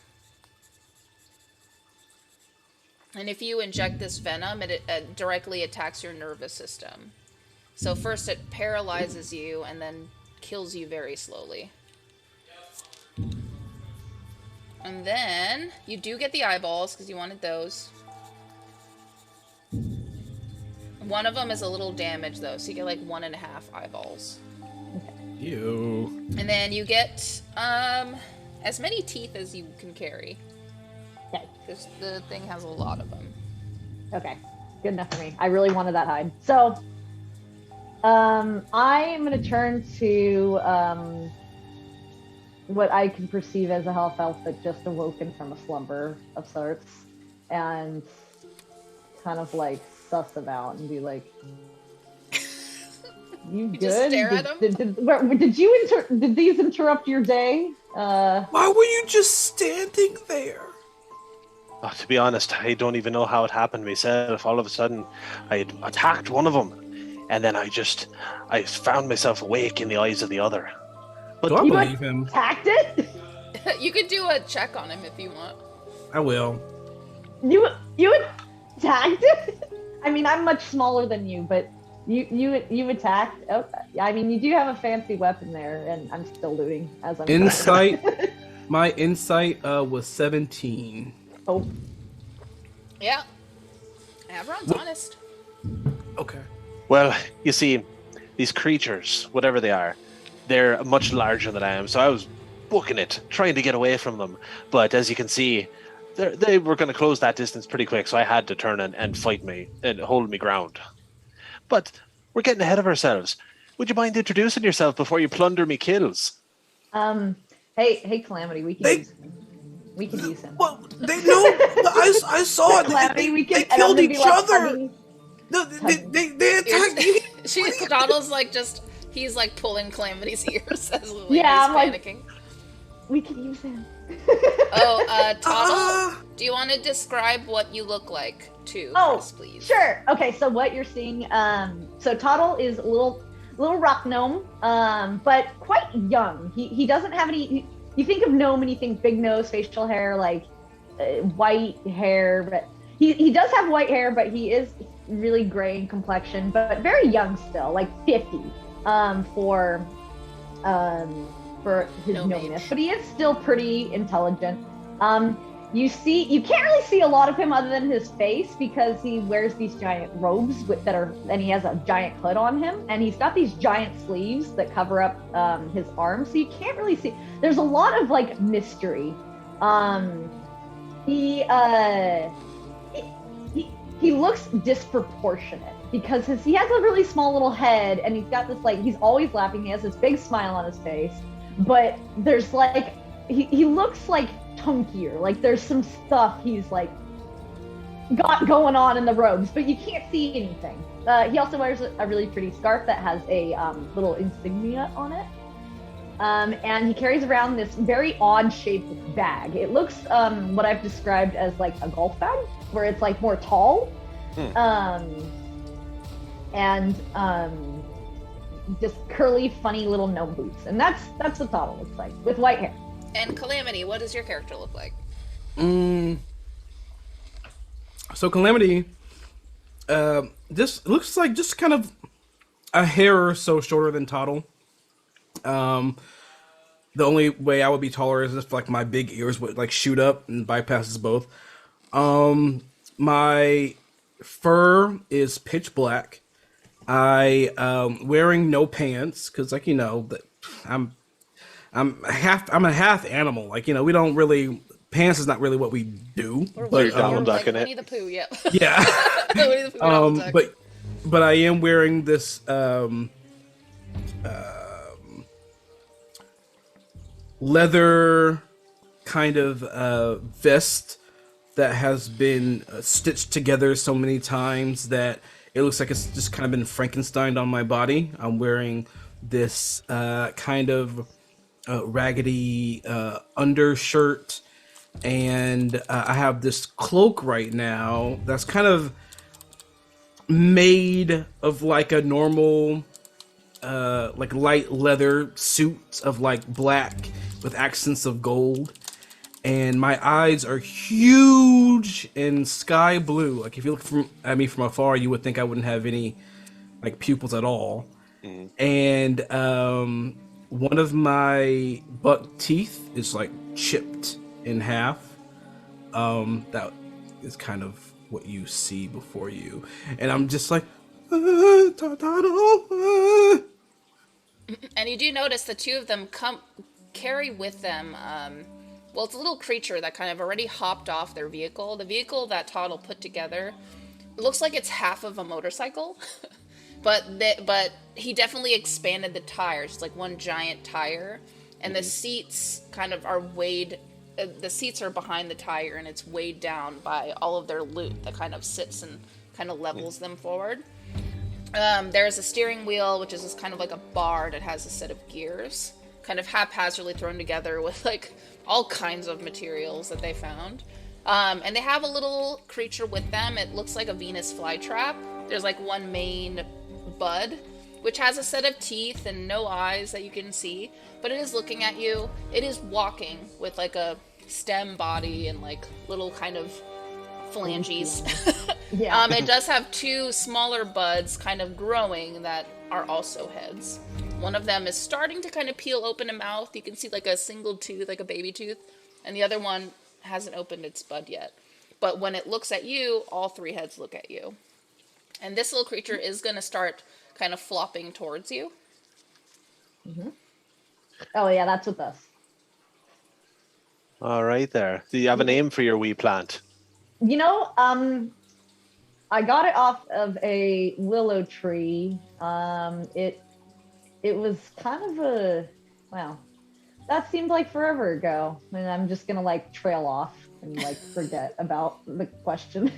And if you inject this venom, it directly attacks your nervous system. So first it paralyzes you and then kills you very slowly. And then you do get the eyeballs because you wanted those. One of them is a little damaged though, so you get like 1.5 eyeballs. Ew. And then you get as many teeth as you can carry. Okay. Because the thing has a lot of them. Okay. Good enough for me. I really wanted that hide. So, I am going to turn to what I can perceive as a half elf that just awoken from a slumber of sorts, and kind of like suss them out and be like, "You good? Just stare at them? Did these interrupt your day? Why were you just standing there? To be honest, I don't even know how it happened myself. All of a sudden, I had attacked one of them, and then I found myself awake in the eyes of the other. But Do I You believe him? attacked it? You could do a check on him if you want. I will. You attacked it? I mean, I'm much smaller than you, but you attacked. Oh, I mean, you do have a fancy weapon there, and I'm still looting as I'm. Insight. My insight was 17. Oh, Yeah. Avron's honest. Okay. well, you see, these creatures, whatever they are, they're much larger than I am. So I was booking it, trying to get away from them. But as you can see, they were going to close that distance pretty quick. So I had to turn and fight me and hold me ground. But we're getting ahead of ourselves. Would you mind introducing yourself before you plunder me kills? hey, Calamity, we can use him. Well, they know. I saw it. Calamity, we can. They and I'm killed gonna be each like other. hugging- No, they attacked me. Donald's like he's like pulling Calamity's ears as Lily Yeah, is I'm like- panicking. We can use him. Oh, Tuttle, do you want to describe what you look like to us, please? Sure. Okay, so what you're seeing, so Toddle is a little rock gnome, but quite young. He doesn't have any. You think of gnome and you think big nose, facial hair, like white hair, but he does have white hair, but he is really gray in complexion, but very young still, like 50, for his Gnome gnomeness, age. but he is still pretty intelligent. You can't really see a lot of him other than his face because he wears these giant robes and he has a giant hood on him, and he's got these giant sleeves that cover up his arms, so you can't really see. There's a lot of like mystery. He looks disproportionate because he has a really small little head, and he's got this he's always laughing. He has this big smile on his face, but there's he looks like chunkier. Like there's some stuff he's got going on in the robes, but you can't see anything. He also wears a really pretty scarf that has a little insignia on it. And he carries around this very odd-shaped bag. It looks what I've described as like a golf bag, where it's like more tall, and just curly, funny little gnome boots. And that's what Toddle looks like with white hair. And Calamity, what does your character look like? So Calamity, this looks like just kind of a hair or so shorter than Toddle. The only way I would be taller is if like my big ears would like shoot up and bypasses both. My fur is pitch black, I wearing no pants because, like, I'm I'm a half animal. Like, we don't really pants is not really what we do. Or So you're But Donald We're like Ducking it. Winnie the Pooh, yep. yeah. Winnie the Pooh, Donald Duck. But I am wearing this leather kind of vest that has been stitched together so many times that it looks like it's just kind of been Frankenstein on my body. I'm wearing this kind of raggedy undershirt, and I have this cloak right now that's kind of made of like a normal like light leather suit of like black with accents of gold, and my eyes are huge and sky blue. Like, if you look at me from afar, you would think I wouldn't have any like pupils at all. And one of my buck teeth is like chipped in half. That is kind of what you see before you, and I'm just like, And you do notice the two of them carry with them. Well, it's a little creature that kind of already hopped off their vehicle. The vehicle that Toddle put together looks like it's half of a motorcycle, but he definitely expanded the tires. It's like one giant tire, and the seats kind of are weighed. The seats are behind the tire, and it's weighed down by all of their loot that kind of sits and kind of levels them forward. There's a steering wheel, which is just kind of like a bar that has a set of gears, kind of haphazardly thrown together with like all kinds of materials that they found. And they have a little creature with them. It looks like a Venus flytrap. There's like one main bud, which has a set of teeth and no eyes that you can see, but it is looking at you. It is walking with like a stem body and like little kind of phalanges. Yeah. It does have two smaller buds kind of growing that are also heads. One of them is starting to kind of peel open a mouth. You can see like a single tooth, like a baby tooth, and the other one hasn't opened its bud yet. But when it looks at you, all three heads look at you. And this little creature is going to start kind of flopping towards you. Oh yeah, that's with us. All right, there. Do you have a name for your wee plant? I got it off of a willow tree. It was kind of wow, that seemed like forever ago, and I'm just gonna like trail off and like forget about the question.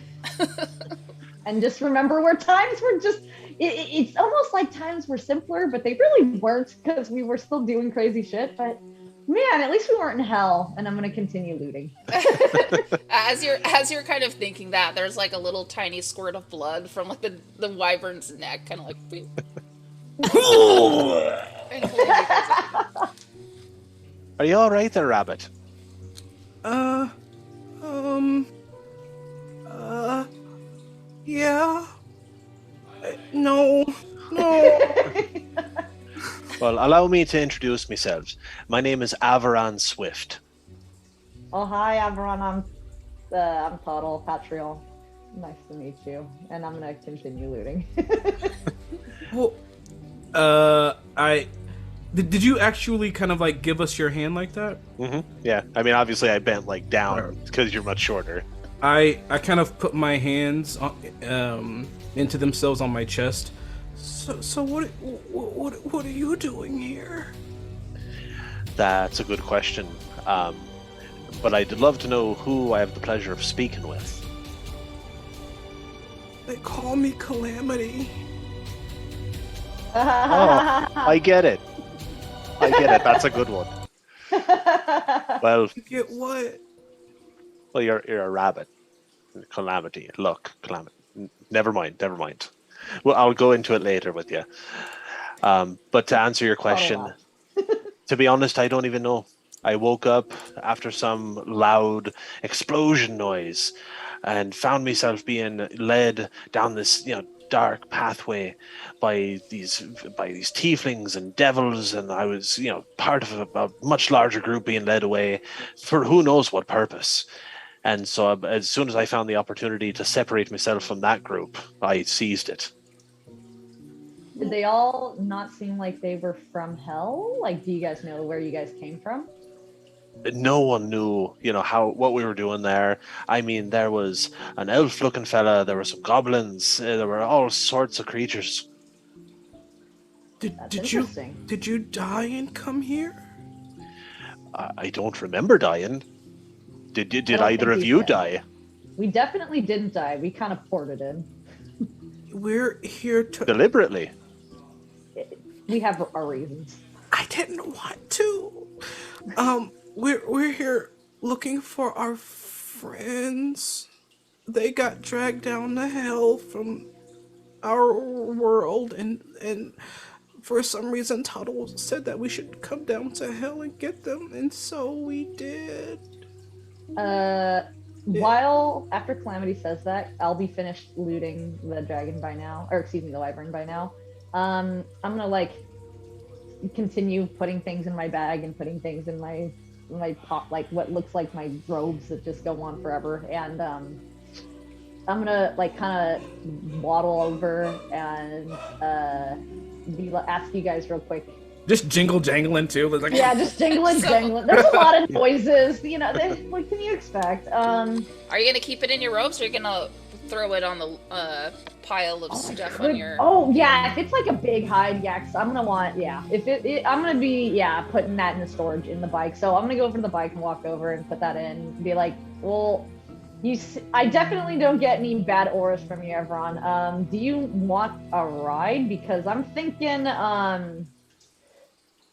And just remember where times were just, it's almost like times were simpler, but they really weren't, because we were still doing crazy shit. But man, at least we weren't in hell, and I'm gonna continue looting. As you're kind of thinking that, there's like a little tiny squirt of blood from like the wyvern's neck, kind of like boop. And holding you guys up. Are you all right there, Rabbit? Yeah. No. Well, allow me to introduce myself. My name is Avaran Swift. Oh hi, everyone. I'm Toddle Patrial. Nice to meet you. And I'm gonna continue looting. Well, did you actually kind of like give us your hand like that? Yeah, I mean, obviously I bent like down because you're much shorter. I kind of put my hands on, into themselves on my chest. So what are you doing here? That's a good question. But I'd love to know who I have the pleasure of speaking with. They call me Calamity. Oh, I get it. That's a good one. Well, Get what? you're a rabbit. Calamity. Look, Calamity. Never mind. Well, I'll go into it later with you. But to answer your question, to be honest, I don't even know. I woke up after some loud explosion noise and found myself being led down this, dark pathway by these tieflings and devils, and I was, part of a much larger group being led away for who knows what purpose. And so as soon as I found the opportunity to separate myself from that group, I seized it. Did they all not seem like they were from hell? Like, do you guys know where you guys came from? No one knew, what we were doing there. I mean, there was an elf-looking fella, there were some goblins, there were all sorts of creatures. Did That's did you interesting. did you die and come here? I don't remember dying. Did I don't either think of you you did. die? We definitely didn't die. We kind of ported in. We're here to. Deliberately? We have our reasons. I didn't want to. We're here looking for our friends. They got dragged down to hell from our world, and for some reason Tuttle said that we should come down to hell and get them, and so we did. While after Calamity says that, I'll be finished looting the dragon by now, or excuse me, the wyvern by now. I'm gonna like continue putting things in my bag and putting things in my pot, like what looks like my robes that just go on forever, and I'm gonna like kind of waddle over and ask you guys real quick. Just jingle jangling too. Like, Yeah, just jingling, jangling. There's a lot of noises, what can you expect? Are you gonna keep it in your robes, or are you gonna throw it on the pile of stuff on your? Oh yeah, if it's like a big hide, yeah, cause I'm gonna want, yeah. If I'm gonna be, putting that in the storage in the bike. So I'm gonna go over to the bike and walk over and put that in. And be like, well, I definitely don't get any bad auras from you, Evron. Do you want a ride? Because I'm thinking,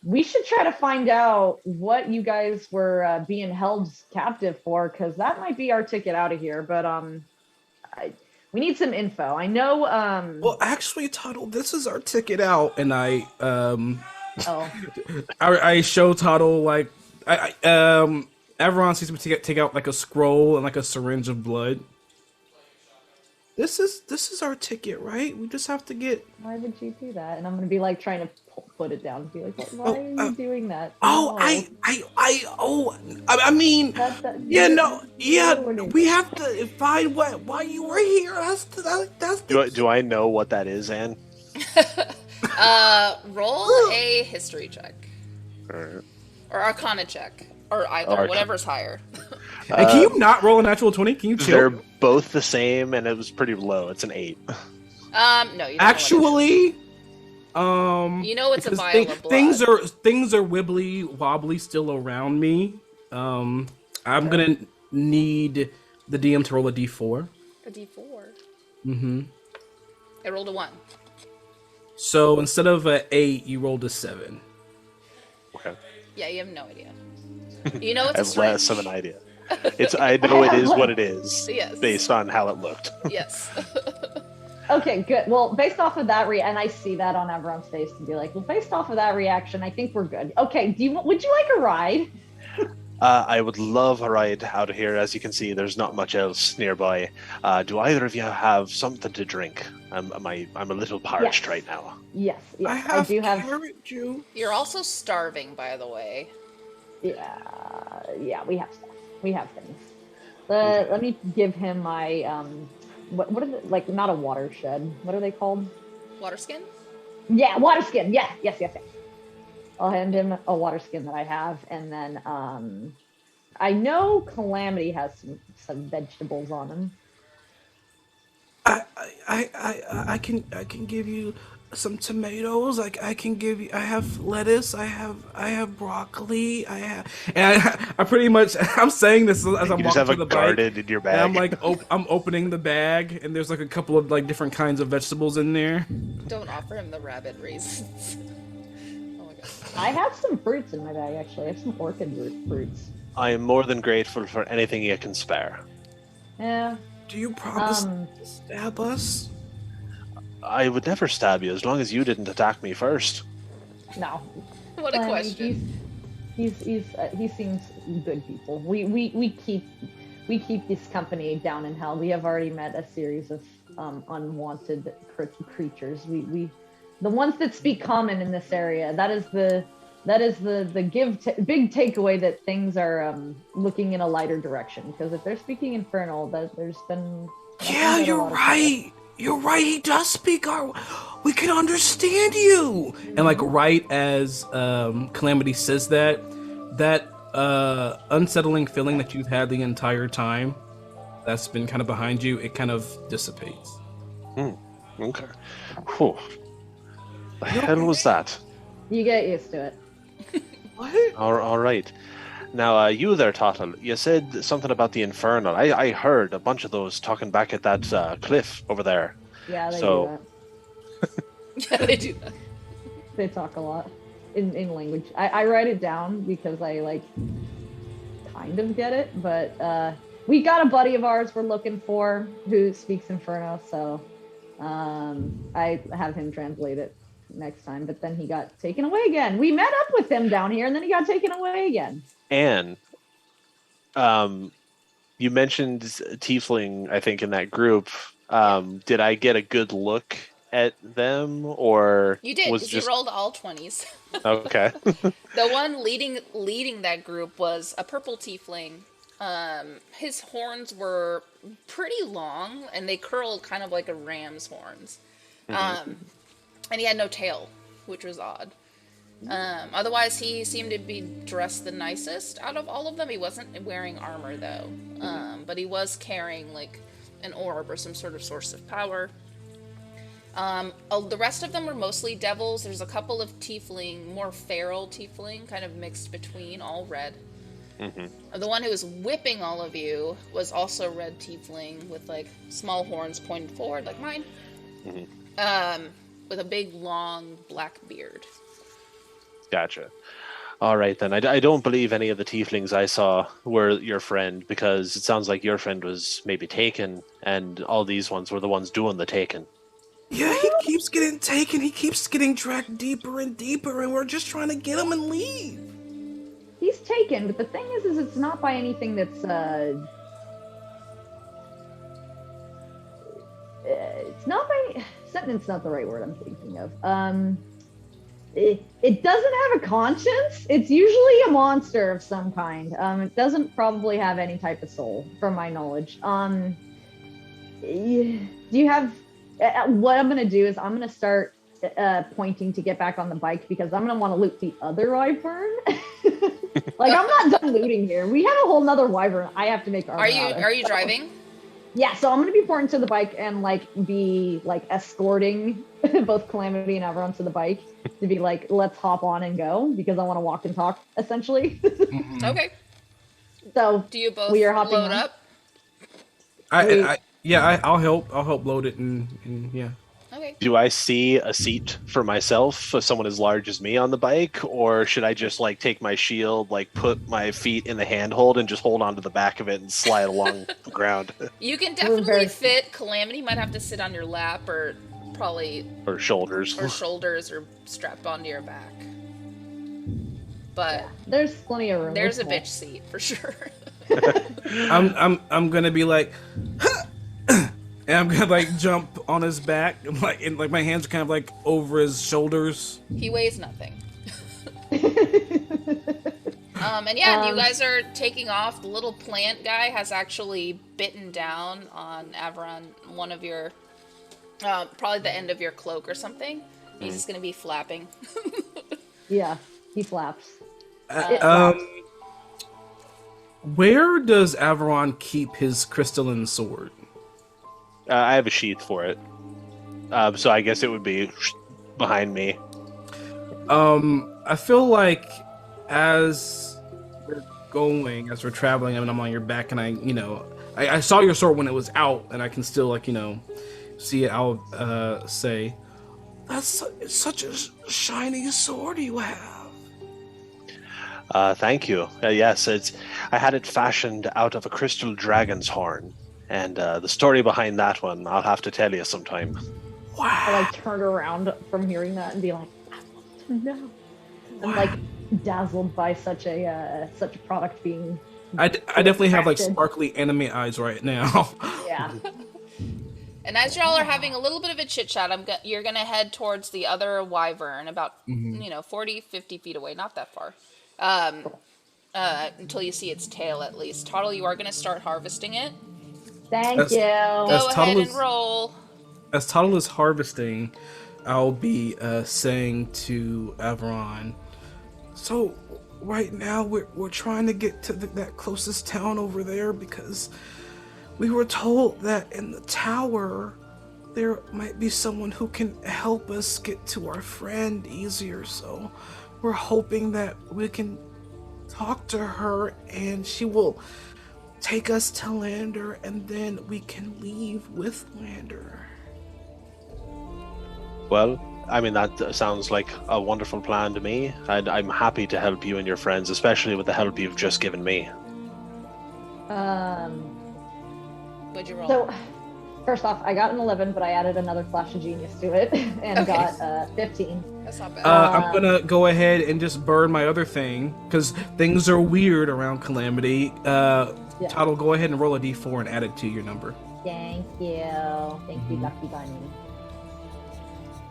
we should try to find out what you guys were being held captive for, because that might be our ticket out of here. But we need some info. I know. Well, actually, Tuttle, this is our ticket out, and I Oh. I show Tuttle like everyone sees me take out like a scroll and like a syringe of blood. This is our ticket, right? We just have to get. Why would you do that? And I'm gonna be like trying to put it down and be like, why are you doing that? Oh, No. I mean, Yeah, we have to find why you were here. That's Do I know what that is, Anne? Roll a history check. Alright. Or Arcana check. Or either, whatever's higher. And can you not roll a natural 20? Can you chill? They're both the same, and it was pretty low. It's an 8. No, you don't know Actually, you know it's a because vial of blood. things are wibbly wobbly still around me. I'm gonna need the DM to roll a d4. A d4. Mm-hmm. I rolled a 1. So instead of an 8, you rolled a 7. Okay. Yeah, you have no idea. You know it's I a have less syringe. of an idea. I know it is what it is, Yes. based on how it looked. Yes. Okay, good. Well, based off of that and I see that on everyone's face to be like, well, based off of that reaction, I think we're good. Okay, would you like a ride? I would love a ride out of here. As you can see, there's not much else nearby. Do either of you have something to drink? I'm a little parched right now. Yes, I do have. carrot juice. You're also starving, by the way. Yeah, we have stuff. We have things. Let me give him my what is it, like, not a watershed? What are they called? Water skin? Yeah, water skin. Yeah, yes. I'll hand him a water skin that I have, and then I know Calamity has some vegetables on him. I can give you some tomatoes. Like I have lettuce. I have broccoli. I pretty much I'm saying this as I'm You just walking have to a the garden bike. in your And bag. I'm like I'm opening the bag, and there's like a couple of like different kinds of vegetables in there. Don't offer him the rabbit raisins. Oh my god. I have some fruits in my bag, actually. I have some orchid fruits. I am more than grateful for anything you can spare. Yeah. Do you promise to stab us? I would never stab you as long as you didn't attack me first. No. What a question. He seems good people. We keep this company down in hell. We have already met a series of unwanted creatures. We the ones that speak common in this area. That is the big takeaway, that things are looking in a lighter direction. Because if they're speaking infernal, that there's been Yeah, you're right. You're right. He does speak our. We can understand you. And like right as Calamity says that, that unsettling feeling that you've had the entire time, that's been kind of behind you, it kind of dissipates. Okay. Whew. The hell was that? You get used to it. What? All right. Now, you there, Tottle, you said something about the Infernal. I heard a bunch of those talking back at that cliff over there. Yeah, they So- do that. Yeah, they do that. They talk a lot in language. I write it down because I like kind of get it, but we got a buddy of ours we're looking for who speaks Inferno, so I have him translate it next time, but then he got taken away again. We met up with him down here and then he got taken away again. And you mentioned Tiefling, I think, in that group. Did I get a good look at them, or You did, was because just you rolled all 20s. okay? The one leading that group was a purple tiefling. His horns were pretty long, and they curled kind of like a ram's horns. And he had no tail, which was odd. Otherwise, he seemed to be dressed the nicest out of all of them. He wasn't wearing armor, though. But he was carrying, like, an orb or some sort of source of power. The rest of them were mostly devils. There's a couple of tiefling, more feral tiefling, kind of mixed between, all red. The one who was whipping all of you was also red tiefling with like small horns pointed forward, like mine. With a big, long black beard. Gotcha. All right, then. I don't believe any of the tieflings I saw were your friend, because it sounds like your friend was maybe taken, and all these ones were the ones doing the taking. Yeah, he keeps getting taken. He keeps getting dragged deeper and deeper, and we're just trying to get him and leave. He's taken, but the thing is it's not by anything that's it's not by sentence, not the right word I'm thinking of. It doesn't have a conscience. It's usually a monster of some kind. It doesn't probably have any type of soul, from my knowledge. Do you have? What I'm gonna do is I'm gonna start pointing to get back on the bike, because I'm gonna want to loot the other wyvern. Like, I'm not done looting here. We have a whole nother wyvern I have to make armor out of. Are you driving? Yeah, so I'm gonna be pointing to the bike and like be like escorting both Calamity and Everon to the bike to be like, let's hop on and go, because I want to walk and talk, essentially. Okay. So Do you both we are hopping load on. up? I'll help. I'll help load it and yeah. Okay. Do I see a seat for myself, for someone as large as me on the bike, or should I just like take my shield, like put my feet in the handhold and just hold onto the back of it and slide along the ground? You can definitely fit. Calamity might have to sit on your lap, or probably Or shoulders. or shoulders, or strapped onto your back. But There's plenty of room. there's a It's bitch seat for sure. I'm gonna be like, and I'm gonna like jump on his back, and like my hands are kind of like over his shoulders. He weighs nothing. And yeah, you guys are taking off. The little plant guy has actually bitten down on Averon, one of your, probably the end of your cloak or something. He's just gonna be flapping. Yeah, he flaps. Where does Averon keep his crystalline sword? I have a sheath for it. So I guess it would be behind me. I feel like as we're traveling, and I'm on your back, and I saw your sword when it was out, and I can still see it. I'll say, that's such a shiny sword you have. Thank you. Yes, I had it fashioned out of a crystal dragon's horn. And the story behind that one, I'll have to tell you sometime. I like turn around from hearing that and be like, I want to know. I'm like dazzled by such a product being. I definitely have like crafted. sparkly anime eyes right now. Yeah. And as y'all are having a little bit of a chit chat, you're gonna head towards the other wyvern, about 40, 50 feet away, not that far, until you see its tail at least. Toddle, you are gonna start harvesting it. Thank That's- you. that's- Go ahead Toddle and is- roll. as Tuttle is harvesting, I'll be saying to Averon, so right now we're trying to get to that closest town over there because we were told that in the tower there might be someone who can help us get to our friend easier. So we're hoping that we can talk to her and she will take us to Lander and then we can leave with Lander. Well, I mean, that sounds like a wonderful plan to me, and I'm happy to help you and your friends, especially with the help you've just given me. What'd you roll? So, first off, I got an 11, but I added another flash of genius to it and Okay. got 15. That's not bad. I'm gonna go ahead and just burn my other thing because things are weird around Calamity. Tuttle, go ahead and roll a d4 and add it to your number. Thank you. Thank you, Lucky Bunny.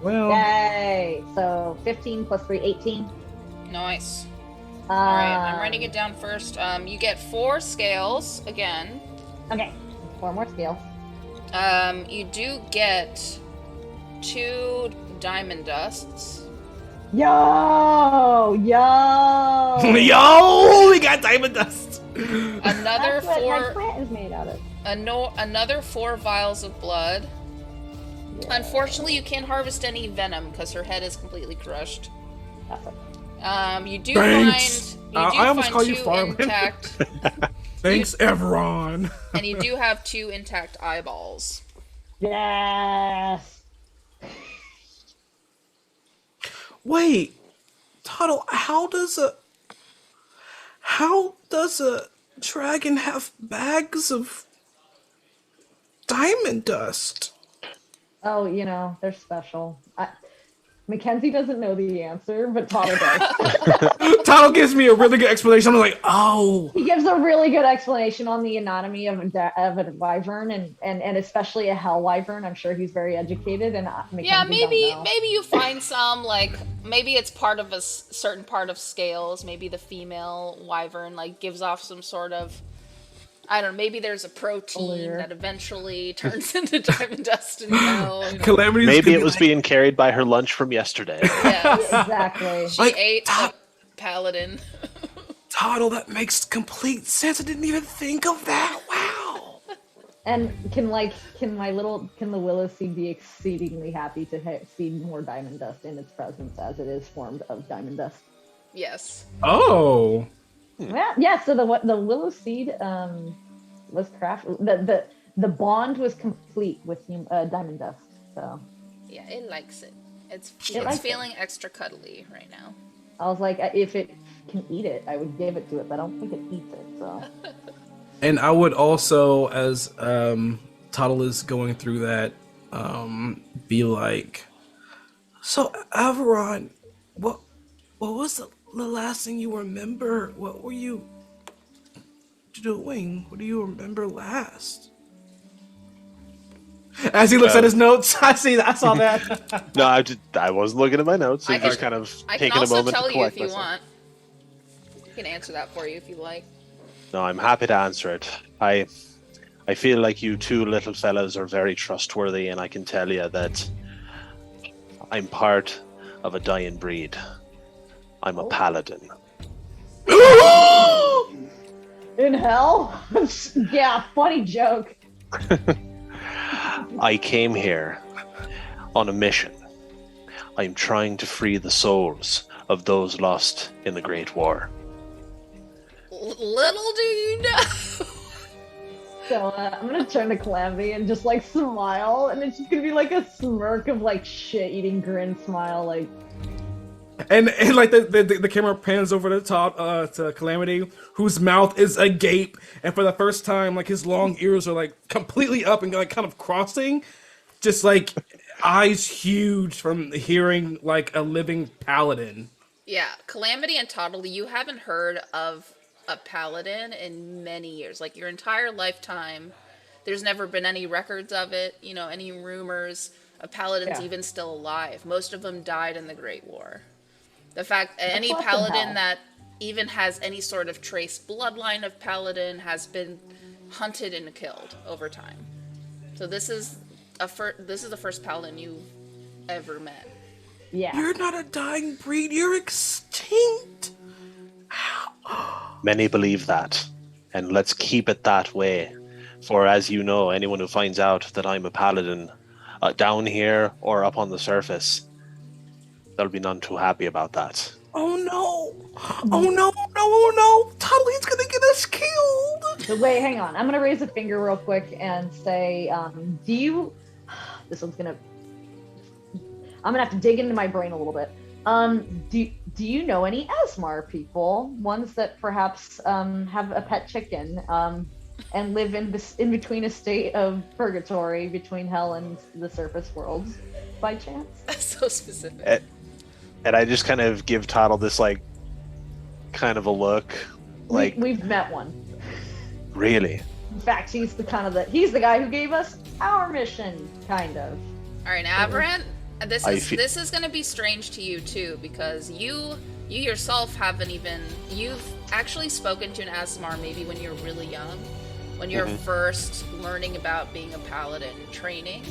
Well, Yay! So 15 plus 3, 18. Nice. All right, I'm writing it down first. You get 4 scales again. Okay, 4 more scales. You do get 2 diamond dusts. Yo! yo, we got diamond dust. Another That's what my 4. plant is made out of. Another 4 vials of blood. Yeah. Unfortunately, you can't harvest any venom because her head is completely crushed. That's it. You do Thanks. find. I almost call you 2 Farman. intact, Thanks, Everon. and you do have 2 intact eyeballs. Yes! Wait, Tuttle, how does a dragon have bags of diamond dust? Oh, they're special. Mackenzie doesn't know the answer, but Toto does. Tuttle gives me a really good explanation. I'm like, oh. He gives a really good explanation on the anatomy of a wyvern and especially a hell wyvern. I'm sure he's very educated. And Mackenzie Yeah, don't know. maybe you find some maybe it's part of a certain part of scales. Maybe the female wyvern gives off some sort of, I don't know. Maybe there's a protein Allure. that eventually turns into diamond dust and hell. Calamity's Maybe gonna it be was like, being carried by her lunch from yesterday. Yes. Exactly. She ate a paladin. Tuttle, that makes complete sense. I didn't even think of that. Wow. And can the willow seed be exceedingly happy to see more diamond dust in its presence as it is formed of diamond dust? Yes. Oh. Yeah. So the willow seed was crafted. The bond was complete with diamond dust. So Yeah, it likes it. It's likes it. feeling extra cuddly right now. I was like, if it can eat it, I would give it to it, but I don't think it eats it. So And I would also, as Tuttle is going through that, be like, so Averon, what was the last thing you remember? What were you doing? What do you remember last? As he looks at his notes, I saw that. No, I wasn't looking at my notes. I'm just kind of I can taking a also moment tell to you collect if you myself. want. I can answer that for you if you like. No, I'm happy to answer it. I feel like you two little fellas are very trustworthy, and I can tell you that I'm part of a dying breed. I'm a paladin. in hell, yeah, funny joke. I came here on a mission. I'm trying to free the souls of those lost in the Great War. Little do you know. So I'm gonna turn to Calamity and just smile, and it's just gonna be a smirk of shit-eating grin smile, And the camera pans over the top to Calamity, whose mouth is agape, and for the first time, his long ears are completely up and kind of crossing, just eyes huge from hearing a living paladin. Yeah, Calamity and Toddle, you haven't heard of a paladin in many years. Your entire lifetime, there's never been any records of it, any rumors. A paladin's even still alive. Most of them died in the Great War. The fact any less than paladin hell. that even has any sort of trace bloodline of paladin has been hunted and killed over time. So this is this is the first paladin you've ever met. Yeah. You're not a dying breed. You're extinct. Many believe that, and let's keep it that way. For as you know, anyone who finds out that I'm a paladin down here or up on the surface, they'll be none too happy about that. Oh no! Oh no! Oh no! Toddling's gonna get us killed. So wait, hang on. I'm gonna raise a finger real quick and say, do you? This one's gonna. I'm gonna have to dig into my brain a little bit. Do you know any Asmar people? Ones that perhaps have a pet chicken and live in between a state of purgatory between hell and the surface worlds, by chance? That's so specific. And I just kind of give Toddle this like kind of a look, like We've met one. really. In fact, he's the guy who gave us our mission, kind of. All right, Aberrant, this I is this is gonna be strange to you too, because you yourself you've actually spoken to an Asmar maybe when you're really young, when you're first learning about being a paladin training.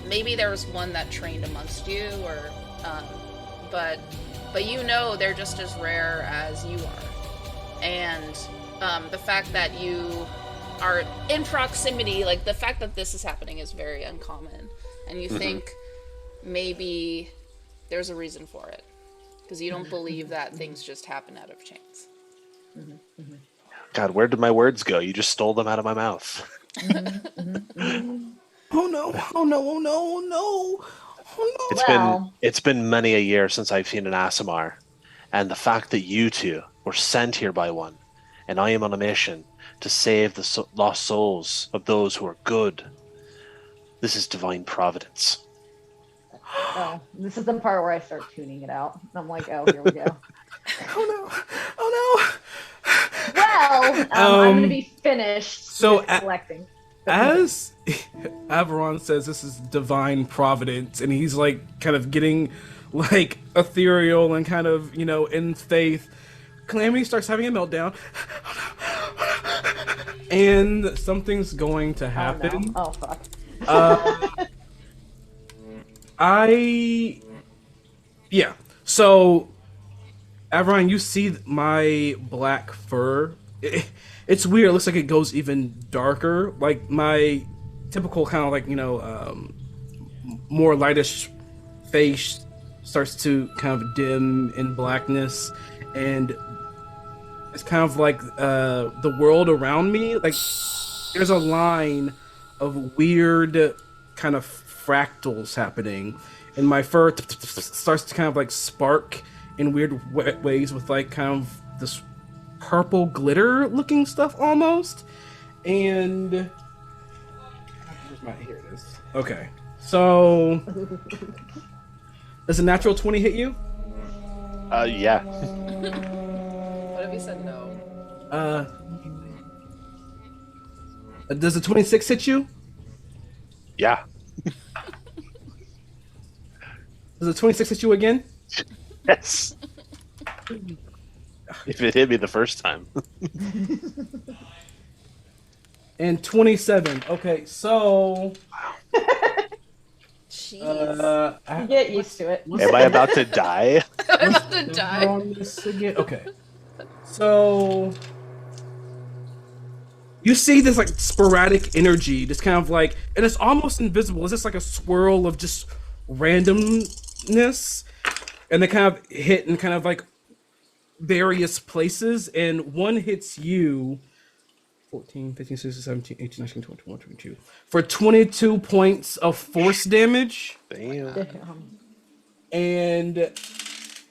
Maybe there was one that trained amongst you, or but you know they're just as rare as you are, and the fact that you are in proximity, like the fact that this is happening is very uncommon, and you think maybe there's a reason for it, because you don't believe that things just happen out of chance. God, where did my words go? You just stole them out of my mouth. Oh no! Oh no! Oh no! Oh no! Oh no! It's been many a year since I've seen an Aasimar, and the fact that you two were sent here by one, and I am on a mission to save the lost souls of those who are good. This is divine providence. Oh, this is the part where I start tuning it out. I'm like, oh, here we go. Oh no! Oh Well, I'm going to be finished collecting. As Averon says, this is divine providence, and he's like kind of getting like ethereal and kind of, you know, in faith, Calamity starts having a meltdown. And something's going to happen. Oh, no. Oh fuck. So, Averon, you see my black fur. It's weird. It looks like it goes even darker. Like my typical kind of like, you know, more lightish face starts to kind of dim in blackness, and it's kind of like the world around me. Like there's a line of weird kind of fractals happening, and my fur starts to kind of like spark in weird ways with like kind of this purple glitter looking stuff almost. And here it is. Okay, so does a natural 20 hit you? Yeah. What if he said no? Does a 26 hit you? Yeah. Does a 26 hit you again? Yes. If it hit me the first time. And 27. Okay, so Jeez. Get used to it. Am I about to die? I'm about to die. on this again? Okay, so you see this like sporadic energy, just kind of like, and it's almost invisible. It's just like a swirl of just randomness, and they kind of hit in kind of like various places, and one hits you 14, 15, 16, 17, 18, 19, 20, 21, 22 for 22 points of force damage. Damn. And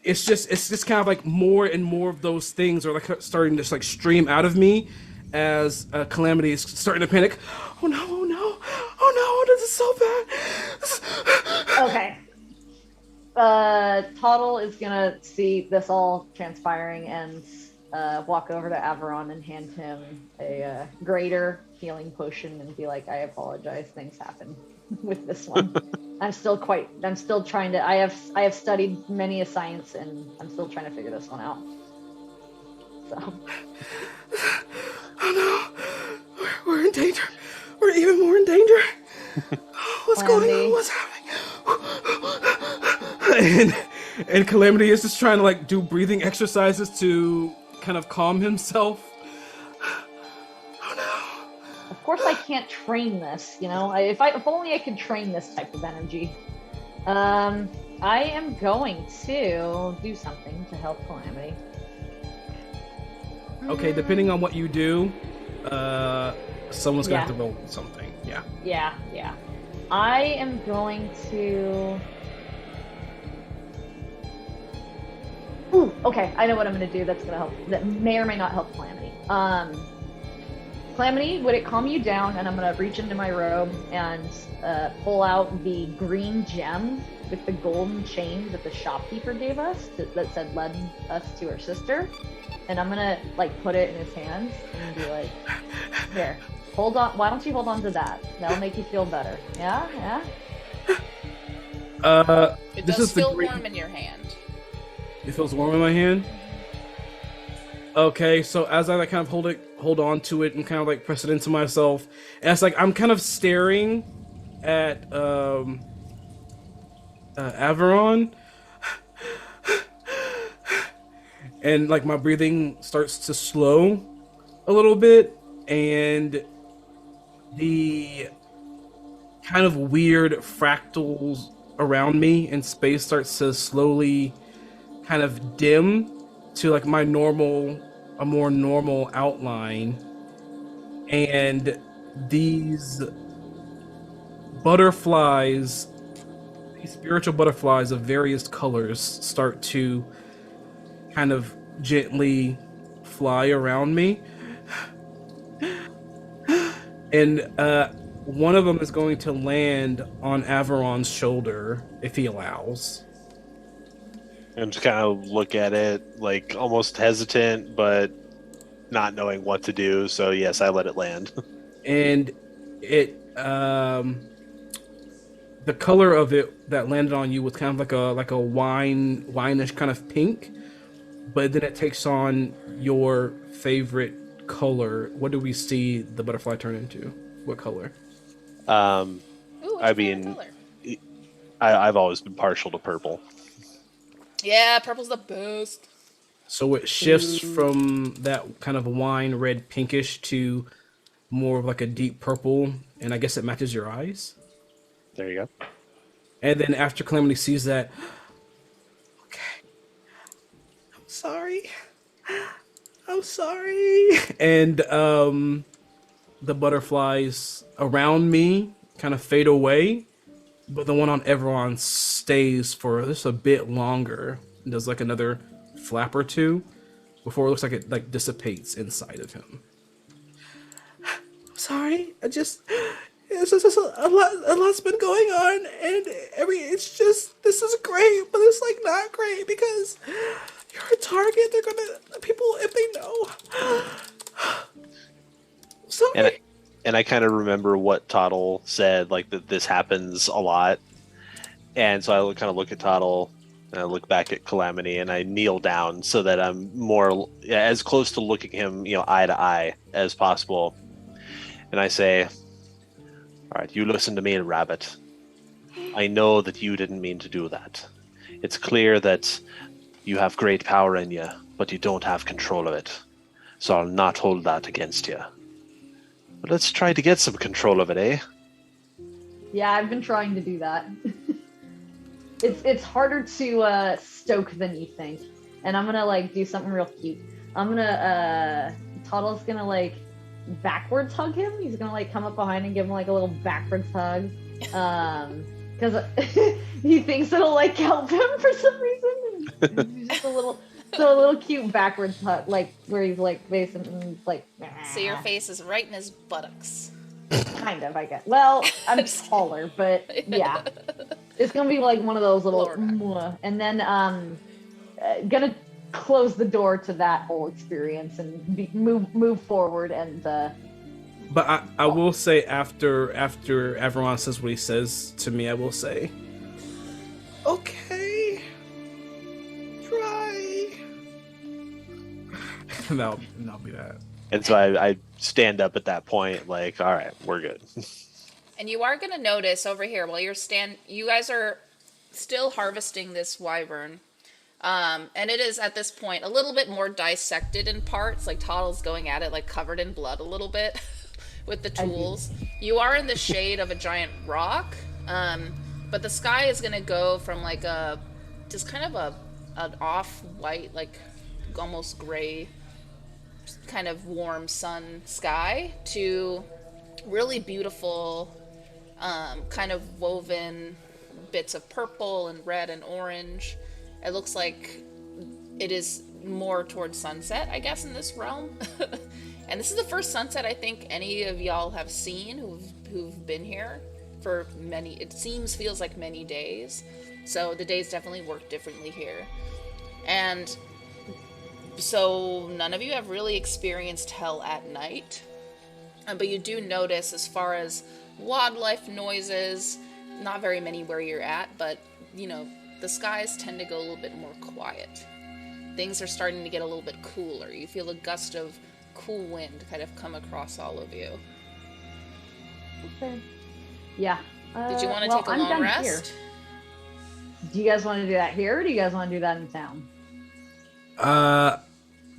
it's just kind of like more and more of those things are like starting to just like stream out of me as Calamity is starting to panic. Oh no, oh no, oh no, this is so bad. Okay. Toddle is gonna see this all transpiring and walk over to Averon and hand him a greater healing potion and be like, I apologize, things happen with this one. I'm still trying to, I have studied many a science, and I'm still trying to figure this one out. So. Oh no, we're in danger. We're even more in danger. What's going on? What's happening? And Calamity is just trying to like do breathing exercises to kind of calm himself. Oh no. Of course, I can't train this. You know, if only I could train this type of energy. I am going to do something to help Calamity. Okay, depending on what you do, someone's gonna have to roll something. Yeah. Yeah. I am going to. Ooh, okay. I know what I'm going to do. That's going to help. That may or may not help Calamity. Calamity, would it calm you down? And I'm going to reach into my robe and pull out the green gem with the golden chain that the shopkeeper gave us that said led us to her sister. And I'm going to like put it in his hands and be like, here, hold on. Why don't you hold on to that? That'll make you feel better. Yeah. It this does is feel warm in your hand. It feels warm in my hand. Okay, so as I like kind of hold on to it and kind of like press it into myself, and it's like I'm kind of staring at Averon, and like my breathing starts to slow a little bit, and the kind of weird fractals around me in space starts to slowly kind of dim to like a more normal outline, and these butterflies, these spiritual butterflies of various colors start to kind of gently fly around me, and one of them is going to land on Averon's shoulder if he allows. And just kind of look at it, like almost hesitant, but not knowing what to do. So yes, I let it land. And it, the color of it that landed on you was kind of like a wineish kind of pink, but then it takes on your favorite color. What do we see the butterfly turn into? What color? Ooh, I mean, I've always been partial to purple. Yeah, purple's the best. So it shifts from that kind of wine red pinkish to more of like a deep purple, and I guess it matches your eyes. There you go. And then after Calamity sees that, okay, I'm sorry. And the butterflies around me kind of fade away, but the one on Everon stays for just a bit longer. And does like another flap or two before it looks like it like dissipates inside of him. I'm sorry, it's just a lot's been going on, and it's just, this is great, but it's like not great because you're a target. They're gonna, people, if they know. Sorry. And I kind of remember what Toddle said, like that this happens a lot. And so I kind of look at Toddle and I look back at Calamity and I kneel down so that I'm more as close to looking him, eye to eye as possible. And I say, all right, you listen to me, Rabbit. I know that you didn't mean to do that. It's clear that you have great power in you, but you don't have control of it. So I'll not hold that against you. But let's try to get some control of it, eh? Yeah, I've been trying to do that. It's harder to stoke than you think. And I'm gonna like do something real cute. I'm gonna Toddle's gonna like backwards hug him. He's gonna like come up behind and give him like a little backwards hug. Because he thinks it'll like help him for some reason. It's just a little cute backwards hug, like where he's like facing and like. So your face is right in his buttocks. Kind of, I guess. Well, I'm taller, but yeah. It's gonna be like one of those little, and then gonna close the door to that whole experience and move forward and. But I will say after everyone says what he says to me, I will say, okay, try. And that'll be that. And so I stand up at that point, like, all right, we're good. And you are going to notice over here while you guys are still harvesting this wyvern. And it is at this point a little bit more dissected in parts, like Toddle's going at it like covered in blood a little bit with the tools. You are in the shade of a giant rock, but the sky is going to go from like just kind of an off-white, like almost gray, kind of warm sun sky to really beautiful, kind of woven bits of purple and red and orange. It looks like it is more towards sunset, I guess, in this realm. And this is the first sunset I think any of y'all have seen who've been here for many, feels like many days. So the days definitely work differently here. And so none of you have really experienced hell at night. But you do notice, as far as wildlife noises, not very many where you're at, but, you know, the skies tend to go a little bit more quiet. Things are starting to get a little bit cooler. You feel a gust of cool wind kind of come across all of you. Okay. Yeah. Did you want to take a long rest? Here. Do you guys want to do that here, or do you guys want to do that in town?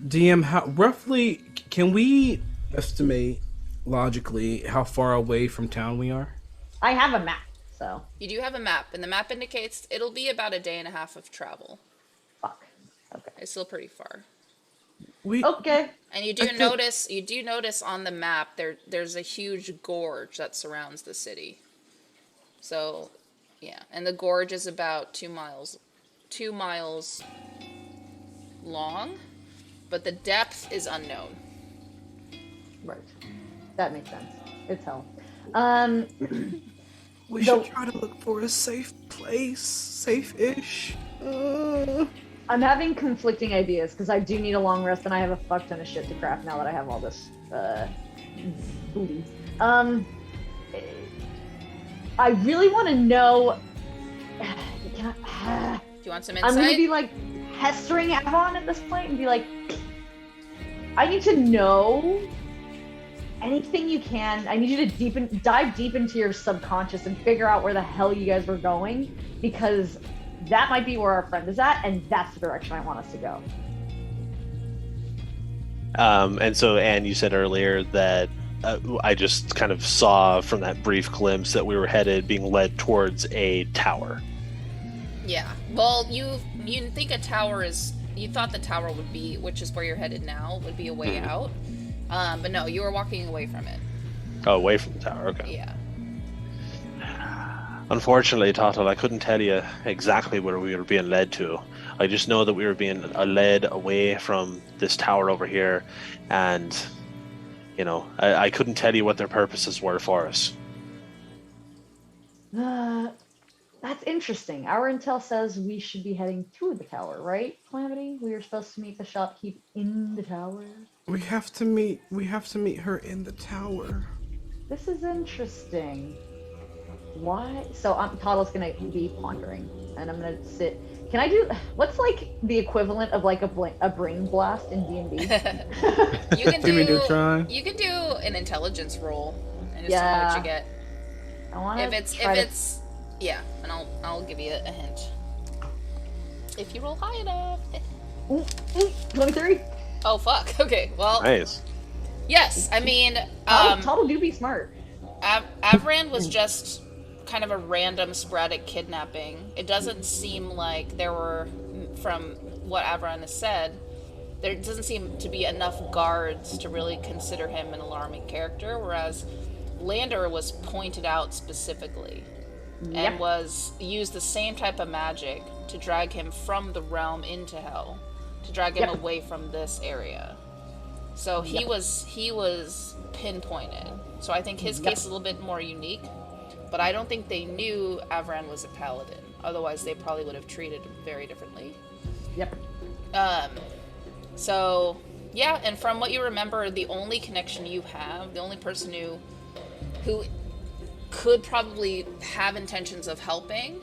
DM, how roughly can we estimate logically how far away from town we are? I have a map, so. You do have a map, and the map indicates it'll be about a day and a half of travel. Fuck. Okay. It's still pretty far. Okay. And you do notice on the map there's a huge gorge that surrounds the city. So, yeah, and the gorge is about 2 miles long, but the depth is unknown. Right. That makes sense. It's hell. We should try to look for a safe place, safe-ish. I'm having conflicting ideas because I do need a long rest and I have a fuck ton of shit to craft now that I have all this booty. I really want to know. Do you want some insight? I'm gonna be like pestering Avon at this point and be like, I need to know anything you can. I need you to dive deep into your subconscious and figure out where the hell you guys were going, because that might be where our friend is at, and that's the direction I want us to go. And so, Anne, you said earlier that I just kind of saw from that brief glimpse that we were being led towards a tower. Yeah. Well, you think a tower you thought the tower would be, which is where you're headed now, would be a way out. But no, you were walking away from it. Oh, away from the tower, okay. Yeah. Unfortunately, Total, I couldn't tell you exactly where we were being led to. I just know that we were being led away from this tower over here, and, you know, I couldn't tell you what their purposes were for us. That's interesting. Our intel says we should be heading to the tower, right, Calamity? We were supposed to meet the shopkeep in the tower. We have to meet her in the tower. This is interesting. Why? So Toddle's gonna be pondering, and I'm gonna sit. Can I do? What's like the equivalent of like a brain blast in D&D? You can try? You can do an intelligence roll and just Yeah. see what you get. I want to. If it's yeah, and I'll give you a hint. If you roll high enough. 23. Oh fuck. Okay. Well. Nice. Yes. I mean, Toddle do be smart. Avran was just kind of a random sporadic kidnapping. It doesn't seem like there were, from what Avran has said, there doesn't seem to be enough guards to really consider him an alarming character, whereas Lander was pointed out specifically and was used the same type of magic to drag him from the realm into hell, to drag him away from this area. So he was pinpointed. So I think his case is a little bit more unique, but I don't think they knew Avran was a paladin. Otherwise, they probably would have treated him very differently. Yep. So, yeah, and from what you remember, the only connection you have, the only person who could probably have intentions of helping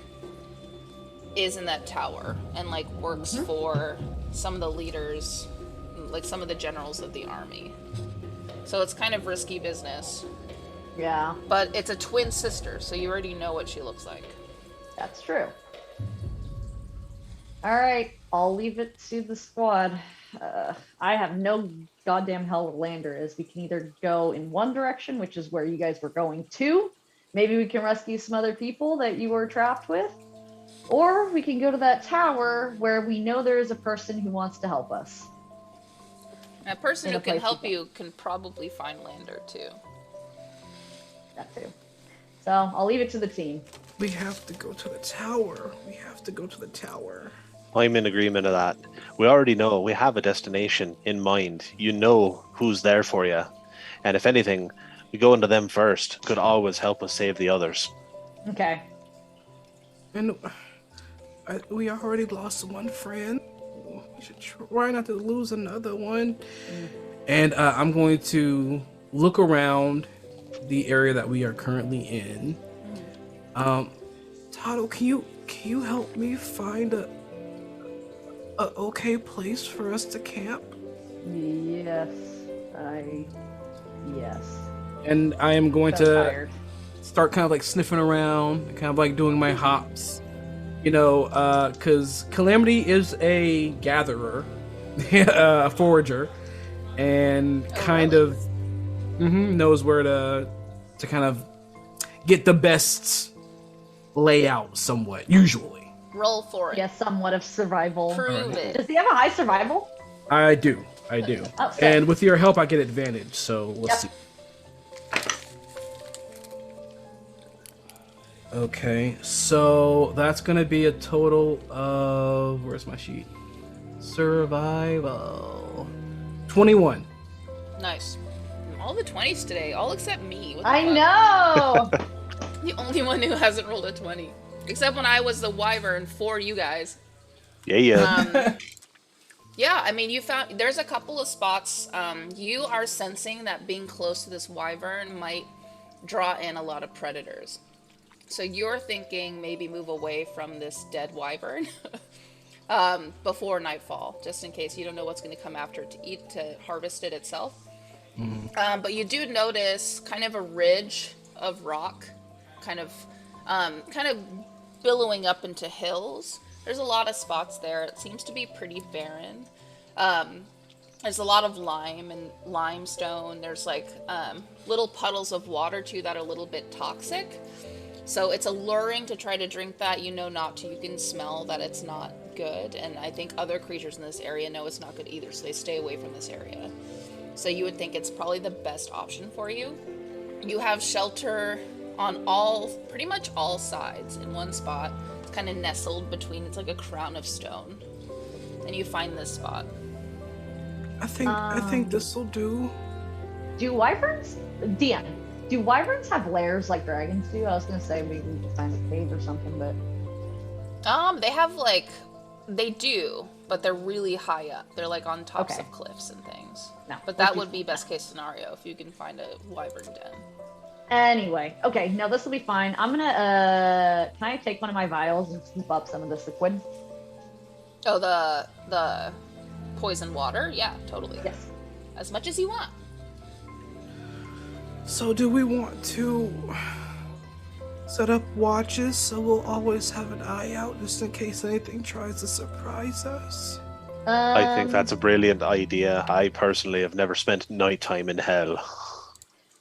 is in that tower and, like, works for some of the leaders, like some of the generals of the army. So it's kind of risky business. Yeah, But it's a twin sister, so you already know what she looks like. that's true. All right, I'll leave it to the squad. I have no goddamn hell where Lander is. We can either go in one direction, which is where you guys were going to. Maybe we can rescue some other people that you were trapped with. Or we can go to that tower where we know there is a person who wants to help us. And a person In who a can place help to go. you can probably find Lander too. That too. So I'll leave it to the team. We have to go to the tower. We have to go to the tower. I'm in agreement of that. We already know we have a destination in mind. You know who's there for you. And if anything, we go into them first. Could always help us save the others. Okay. And we already lost one friend. We should try not to lose another one. And I'm going to look around the area that we are currently in. Tado, can you help me find a okay place for us to camp? Yes. Yes. And I am going So to tired. start kind of like sniffing around, kind of like doing my hops. You know, because Calamity is a gatherer, a forager, and kind of knows where to kind of get the best layout somewhat, usually. Roll for it. Yes, somewhat of survival. Prove it. Does he have a high survival? I do. Oh, sick. And with your help, I get advantage, so let's Yep. see. Okay, so that's gonna be a total of, where's my sheet? Survival. 21. Nice. All the 20s today, all except me. What the I fuck? know. The only one who hasn't rolled a 20. Except when I was the wyvern for you guys. Yeah. Yeah, I mean, there's a couple of spots. You are sensing that being close to this wyvern might draw in a lot of predators. So you're thinking maybe move away from this dead wyvern before nightfall, just in case you don't know what's going to come after to harvest it itself. But you do notice kind of a ridge of rock, kind of billowing up into hills. There's a lot of spots there. It seems to be pretty barren. There's a lot of lime and limestone. There's like little puddles of water too that are a little bit toxic. So it's alluring to try to drink that. You know not to. You can smell that it's not good. And I think other creatures in this area know it's not good either. So they stay away from this area. So you would think it's probably the best option for you. You have shelter on pretty much all sides in one spot. It's kind of nestled between, it's like a crown of stone. And you find this spot. I think this will do. Do wyverns? DM. Do wyverns have lairs like dragons do? I was gonna say maybe we could find a cave or something, but They do, but they're really high up. They're like on tops Okay. of cliffs and things. No, But let's that do would be best case scenario if you can find a wyvern den. anyway. Okay, no, this will be fine. I'm gonna can I take one of my vials and scoop up some of this liquid? Oh, the poison water? Yeah, totally. Yes. As much as you want. So do we want to set up watches so we'll always have an eye out just in case anything tries to surprise us? I think that's a brilliant idea. I personally have never spent nighttime in hell.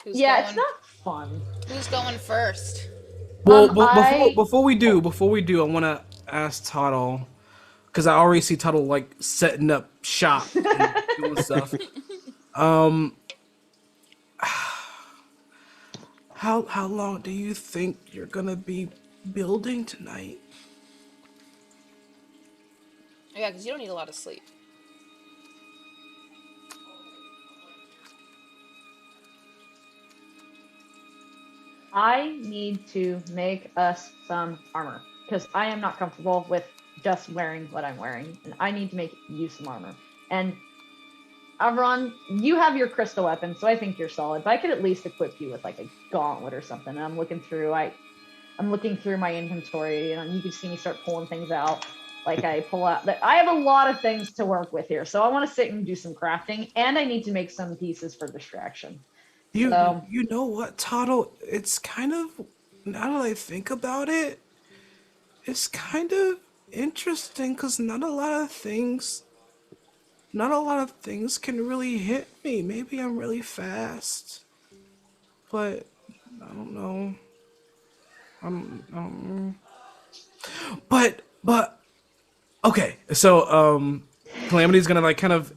Who's Yeah, going, it's not fun. Who's going first? Well, I- before we do, I want to ask Tuttle, because I already see Tuttle like setting up shop and doing stuff. How long do you think you're gonna be building tonight? Yeah, because you don't need a lot of sleep. I need to make us some armor because I am not comfortable with just wearing what I'm wearing, and I need to make you some armor. And Avron, you have your crystal weapon, so I think you're solid. But I could at least equip you with like a gauntlet or something. And I'm looking through my inventory, and you can see me start pulling things out. Like I pull out that I have a lot of things to work with here, so I want to sit and do some crafting, and I need to make some pieces for distraction. So You know what, Toddle? It's kind of, now that I think about it, it's kind of interesting because not a lot of things can really hit me. Maybe I'm really fast, but I don't know. But okay. So Calamity's gonna like kind of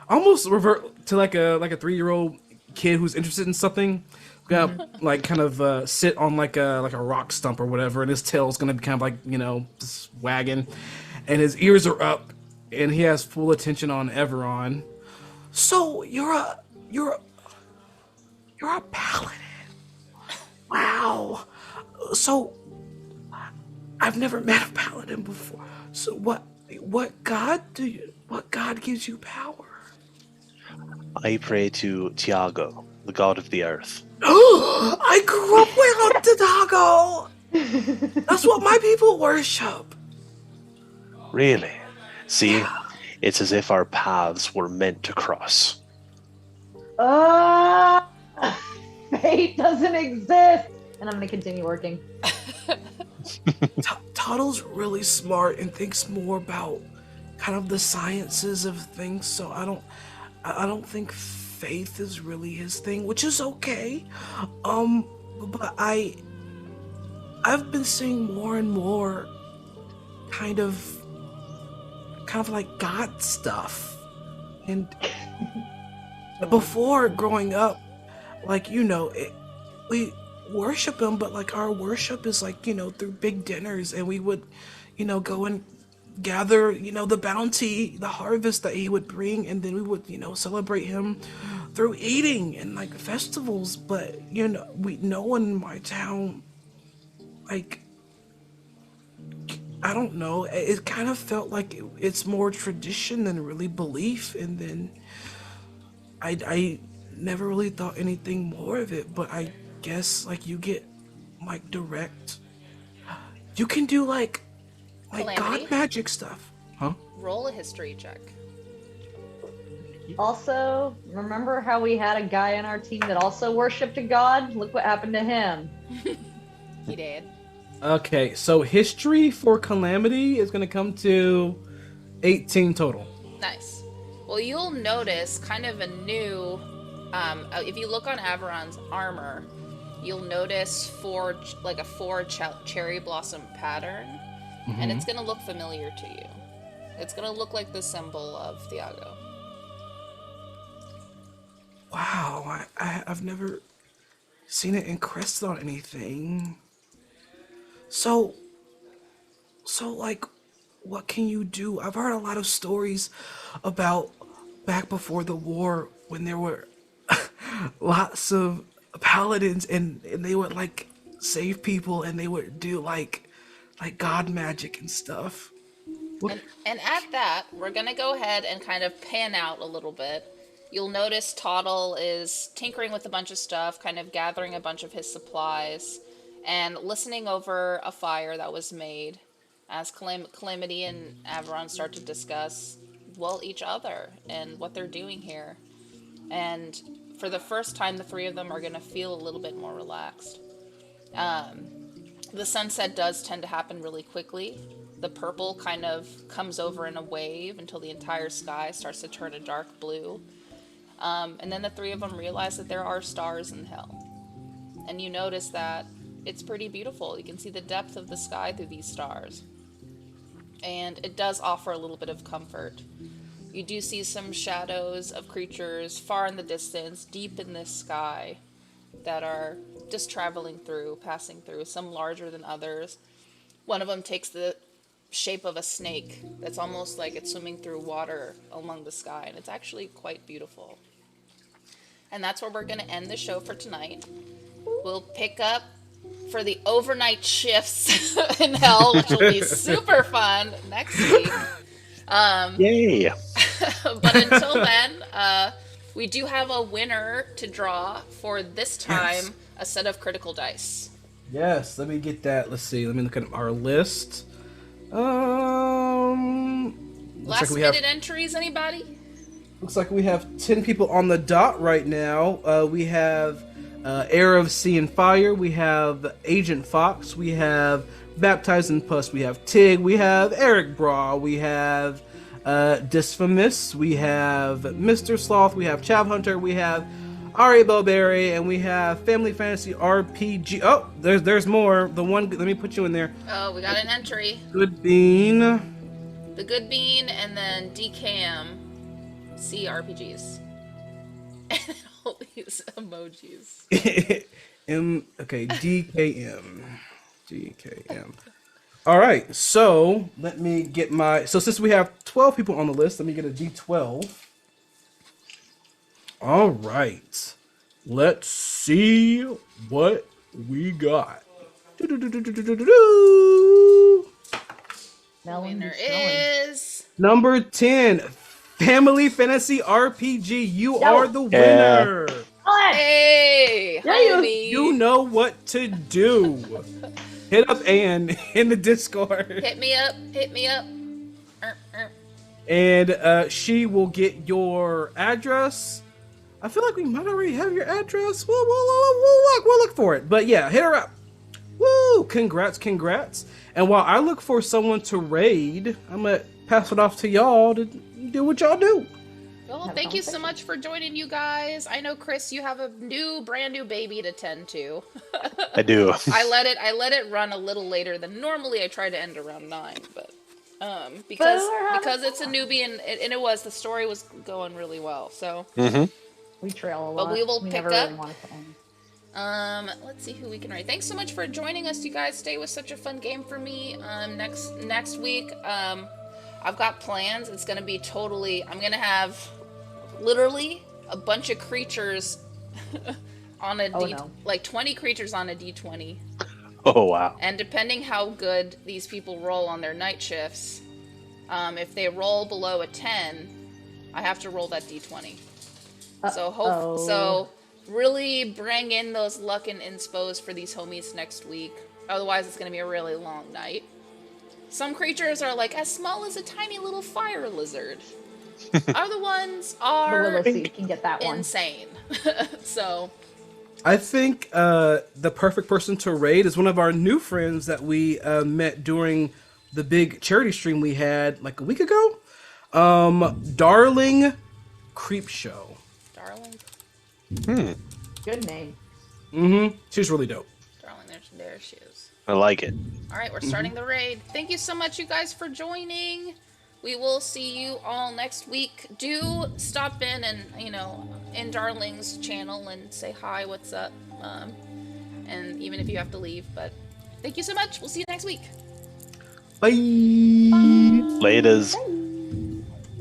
almost revert to like a 3-year-old kid who's interested in something. Gonna like kind of sit on like a rock stump or whatever, and his tail's gonna be kind of like, you know, just wagging, and his ears are up, and he has full attention on Everon. So you're a paladin. Wow. So I've never met a paladin before. So what god gives you power? I pray to Tiago, the god of the earth. I grew up with Otago. That's what my people worship. Really? See, it's as if our paths were meant to cross. uh, fate doesn't exist. And I'm gonna continue working. Toddle's really smart and thinks more about kind of the sciences of things, so I don't think faith is really his thing, which is okay. But I've been seeing more and more kind of like God stuff. And before growing up, like, you know, we worship him, but like our worship is like, you know, through big dinners, and we would, you know, go and gather, you know, the bounty, the harvest that he would bring, and then we would, you know, celebrate him through eating and like festivals. But you know, no one in my town, like, I don't know, it kind of felt like it's more tradition than really belief. And then I never really thought anything more of it, but I guess like you get like direct, you can do like Calamity? god magic stuff, huh? Roll a history check. Also, remember how we had a guy on our team that also worshipped a god? Look what happened to him. He did. Okay, so history for Calamity is gonna come to 18 total. Nice. Well, you'll notice kind of a new, if you look on Averon's armor, you'll notice four cherry blossom pattern, and it's gonna look familiar to you. It's gonna look like the symbol of Thiago. Wow, I've never seen it encrusted on anything. So like, what can you do? I've heard a lot of stories about back before the war when there were lots of paladins, and they would like save people, and they would do like god magic and stuff. What? And at that, we're gonna go ahead and kind of pan out a little bit. You'll notice Toddle is tinkering with a bunch of stuff, kind of gathering a bunch of his supplies, and listening over a fire that was made as Calamity and Averon start to discuss, well, each other and what they're doing here. And for the first time, the three of them are going to feel a little bit more relaxed. The sunset does tend to happen really quickly. The purple kind of comes over in a wave until the entire sky starts to turn a dark blue. And then the three of them realize that there are stars in hell. And you notice that it's pretty beautiful. You can see the depth of the sky through these stars. And it does offer a little bit of comfort. You do see some shadows of creatures far in the distance, deep in this sky, that are just traveling through, passing through, some larger than others. One of them takes the shape of a snake that's almost like it's swimming through water along the sky, and it's actually quite beautiful. And that's where we're going to end the show for tonight. We'll pick up for the overnight shifts in hell, which will be super fun next week. Yay! But until then, we do have a winner to draw for this time, a set of critical dice. Yes, let me get that. Let's see. Let me look at our list. Looks Last like we minute have. entries, anybody? Looks like we have 10 people on the dot right now. We have Heir of Sea and Fire. We have Agent Fox. We have Baptized in Pus. We have Tig. We have Eric Braw. We have Dysphamus. We have Mr. Sloth. We have Chav Hunter. We have Ari Bowberry. And we have Family Fantasy RPG. Oh, there's more. The one, let me put you in there. Oh, we got an entry. Good Bean. The Good Bean, and then DKM. CRPGs. And all these emojis. Okay, DKM. All right, so let me get my. So since we have 12 people on the list, let me get a D12. All right, let's see what we got. Winner is number 10. Family Fantasy RPG, you No. are the winner. hey, Yeah, homie. You know what to do. Hit up Ann in the Discord. Hit me up. And she will get your address. I feel like we might already have your address. We'll look for it. But yeah, hit her up. Woo! Congrats. And while I look for someone to raid, I'm going to pass it off to y'all to do what y'all do. Well, thank you so much for joining, you guys. I know, Chris, you have a brand new baby to tend to. I do. I let it run a little later than normally. I try to end around 9, but because it's a newbie and the story was going really well. So we trail a lot. But we will pick never up. Really wanted to end. Let's see who we can rate. Thanks so much for joining us, you guys. Today was such a fun game for me. Next week, I've got plans. It's gonna be I'm gonna have literally a bunch of creatures on a like 20 creatures on a D20. Oh wow! And depending how good these people roll on their night shifts, if they roll below a 10, I have to roll that D20. So really bring in those luck and inspos for these homies next week. Otherwise, it's going to be a really long night. Some creatures are like as small as a tiny little fire lizard. Other ones are But we'll see. You can get that one. insane. So I think the perfect person to raid is one of our new friends that we met during the big charity stream we had like a week ago. Darling Creep Show. Darling. Good name. She's really dope. Darling, there she is. I like it. All right, we're starting the raid. Thank you so much, you guys, for joining. We will see you all next week. Do stop in and, in Darling's channel and say hi, what's up. And even if you have to leave, but thank you so much. We'll see you next week. Bye. Laters.